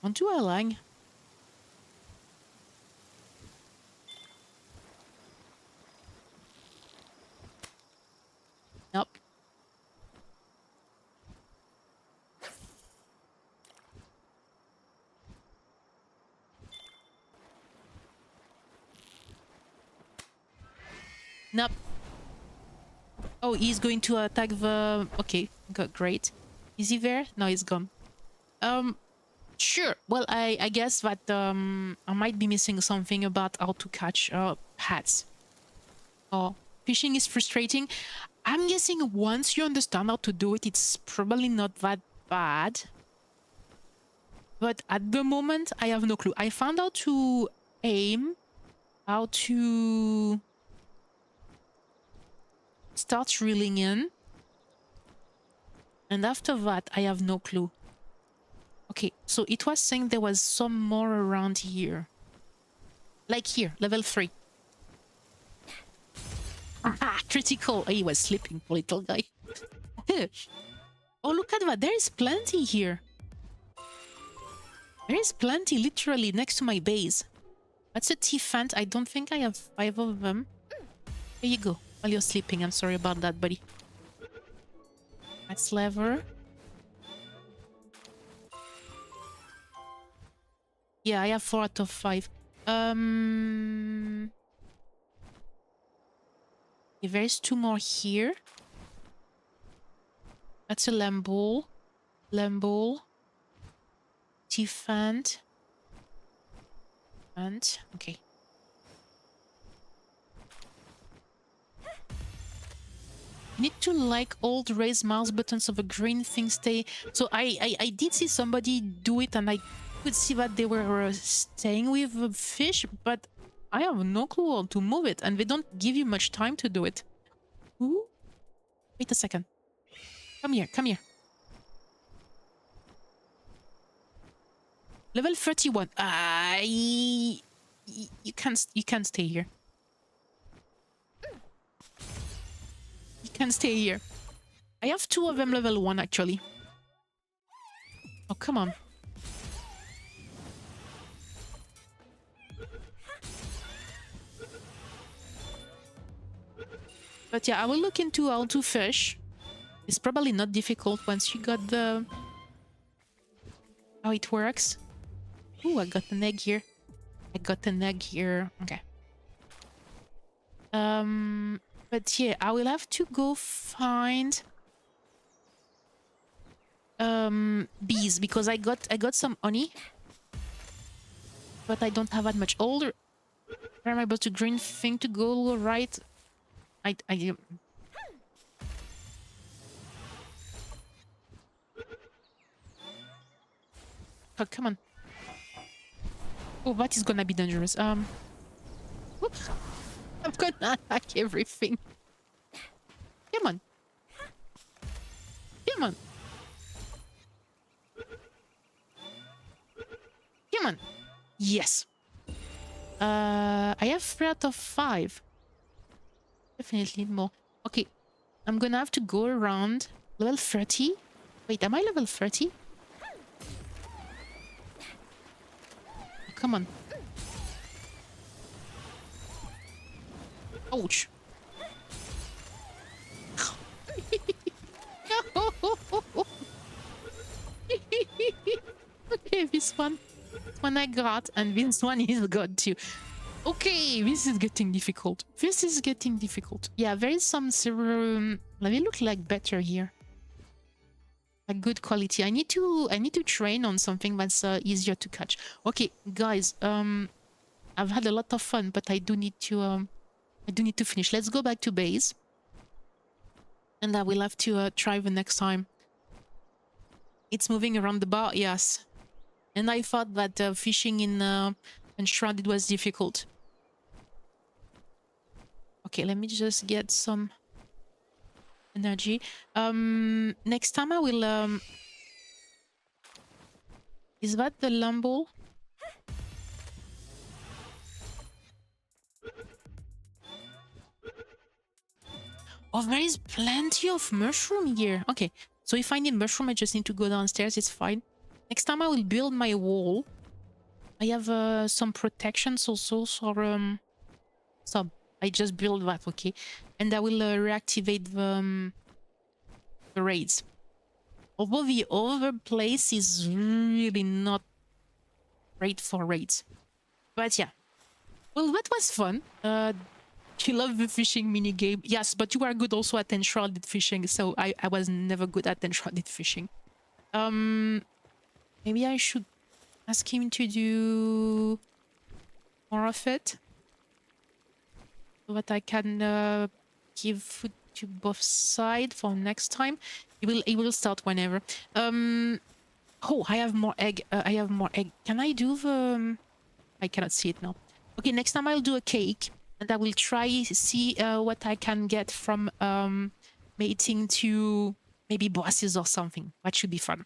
On to a line. Nope. Nope. Oh, he's going to attack the... Okay, great. Is he there? No, he's gone. Sure. Well, I guess that I might be missing something about how to catch hats. Oh, fishing is frustrating. I'm guessing once you understand how to do it, it's probably not that bad. But at the moment, I have no clue. I found out to aim, how to start reeling in. And after that, I have no clue. Okay, so it was saying there was some more around here. Like here, level 3. Ah, critical. Oh, he was sleeping, poor little guy. Oh, look at that. There is plenty here. There is plenty, literally, next to my base. That's a T-Fant. I don't think I have 5 of them. Here you go. While you're sleeping. I'm sorry about that, buddy. That's lever. Yeah, I have 4 out of 5. Okay, there's 2 more here. That's a Lambo. Lambo. T-Fant. And okay. You need to like all the raise mouse buttons of a green thing stay. So I did see somebody do it and I could see that they were staying with the fish, but I have no clue how to move it and they don't give you much time to do it. Ooh. Wait a second. Come here, come here. Level 31. You can't stay here. can stay here. I have 2 of them level 1, actually. Oh, come on. But yeah, I will look into how to fish. It's probably not difficult once you got the... how it works. Ooh, I got an egg here. I got an egg here. Okay. But yeah, I will have to go find bees because I got some honey, but I don't have that much. Older, where am I supposed to green thing to go right? I oh, come on. Oh, that is gonna be dangerous. Whoops. I'm gonna attack everything. Come on. Come on. Come on. Yes. I have 3 out of 5. Definitely more. Okay. I'm gonna have to go around level 30. Wait, am I level 30? Oh, come on. Ouch. Okay, this one I got, and this one is good too. Okay, this is getting difficult. This is getting difficult. Yeah, there is some several. They look like better here. Like good quality. I need to train on something that's easier to catch. Okay, guys. I've had a lot of fun, but I do need to finish. Let's go back to base, and I will have to try the next time. It's moving around the bar, yes. And I thought that fishing in Enshrouded was difficult. Okay, let me just get some energy. Next time I will... Is that the Lumble? Oh, there is plenty of mushroom here. Okay, so if I need mushroom, I just need to go downstairs. It's fine. Next time I will build my wall. I have some protections also, so I just build that, okay? And I will reactivate the raids. Although the other place is really not great for raids. But yeah. Well, that was fun. You love the fishing minigame. Yes, but you are good also at enshrouded fishing, so I was never good at enshrouded fishing. Maybe I should ask him to do more of it. So that I can give food to both sides for next time. He will start whenever. Oh, I have more egg. I have more egg. Can I do the... I cannot see it now. Okay, next time I'll do a cake. And I will try see what I can get from mating to maybe bosses or something. That should be fun.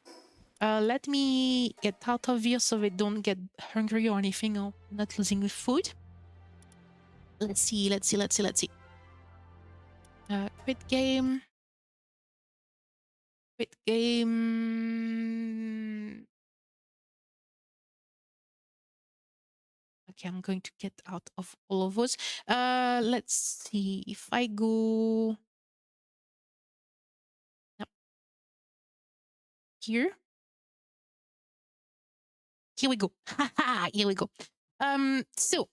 Let me get out of here so they don't get hungry or anything or not losing the food. Let's see. Quit game. Quit game. Okay, I'm going to get out of all of those. Let's see if I go... Yep. Here. Here we go. Here we go. So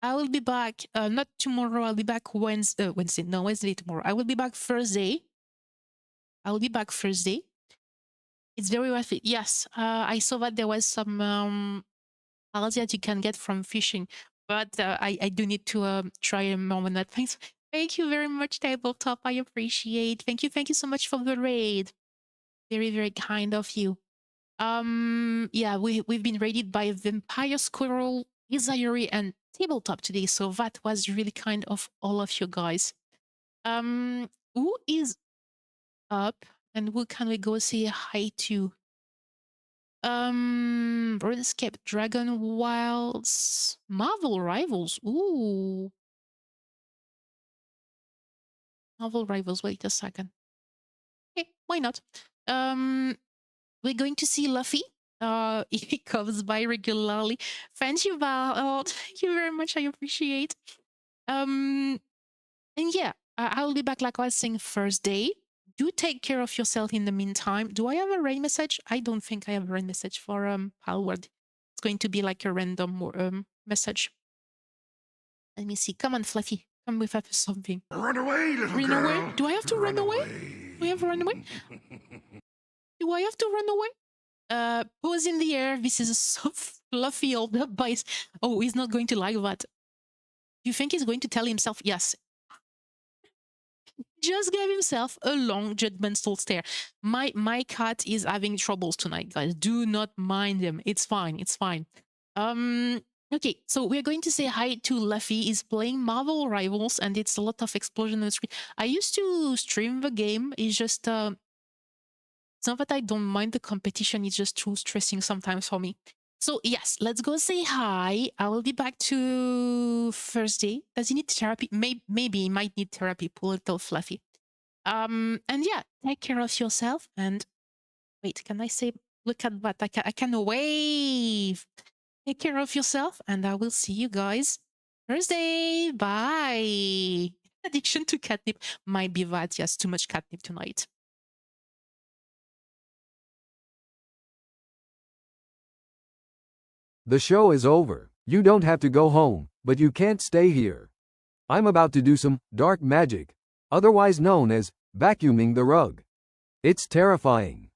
I will be back. Not tomorrow. I'll be back Wednesday. No, Wednesday tomorrow. I will be back Thursday. It's very worth it. Yes. I saw that there was some algae that you can get from fishing, but I do need to try more on that. Thanks. Thank you very much, Tabletop. I appreciate. Thank you so much for the raid. Very, very kind of you. Yeah, we've been raided by Vampire Squirrel, Izayuri, and Tabletop today, so that was really kind of all of you guys. Who is up and who can we go say hi to? RuneScape, Dragon Wilds, Marvel Rivals. Ooh. Marvel Rivals. Wait a second. Okay, why not? We're going to see Luffy. He comes by regularly. Thank you, Val. Oh, thank you very much. I appreciate. And yeah, I'll be back like I was saying Thursday. Do take care of yourself in the meantime. Do I have a rain message? I don't think I have a rain message for Palworld. It's going to be like a random message. Let me see. Come on, Fluffy. Come with us something. Run away, little Run girl. away? Do I have to run away? Do I have to run away? Do I have to run away? Pose in the air. This is so fluffy old boys. Oh, he's not going to like that. Do you think he's going to tell himself yes? Just gave himself a long judgmental stare. My cat is having troubles tonight, guys. Do not mind him. It's fine. It's fine. Okay, so we're going to say hi to Luffy. He's playing Marvel Rivals, and it's a lot of explosion on the screen. I used to stream the game. It's just it's not that I don't mind the competition. It's just too stressing sometimes for me. So yes, let's go say hi. I will be back to Thursday. Does he need therapy? Maybe he might need therapy. Poor little Fluffy. And yeah, take care of yourself. And wait, can I say? Look at what I can wave. Take care of yourself, and I will see you guys Thursday. Bye. Addiction to catnip might be that. Yes, too much catnip tonight. The show is over. You don't have to go home, but you can't stay here. I'm about to do some dark magic, otherwise known as vacuuming the rug. It's terrifying.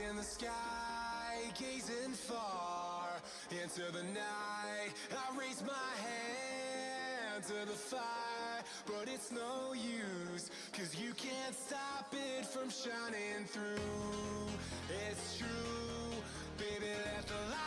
In the sky, gazing far into the night, I raise my hand to the fire, but it's no use, 'cause you can't stop it from shining through. It's true, baby, let the light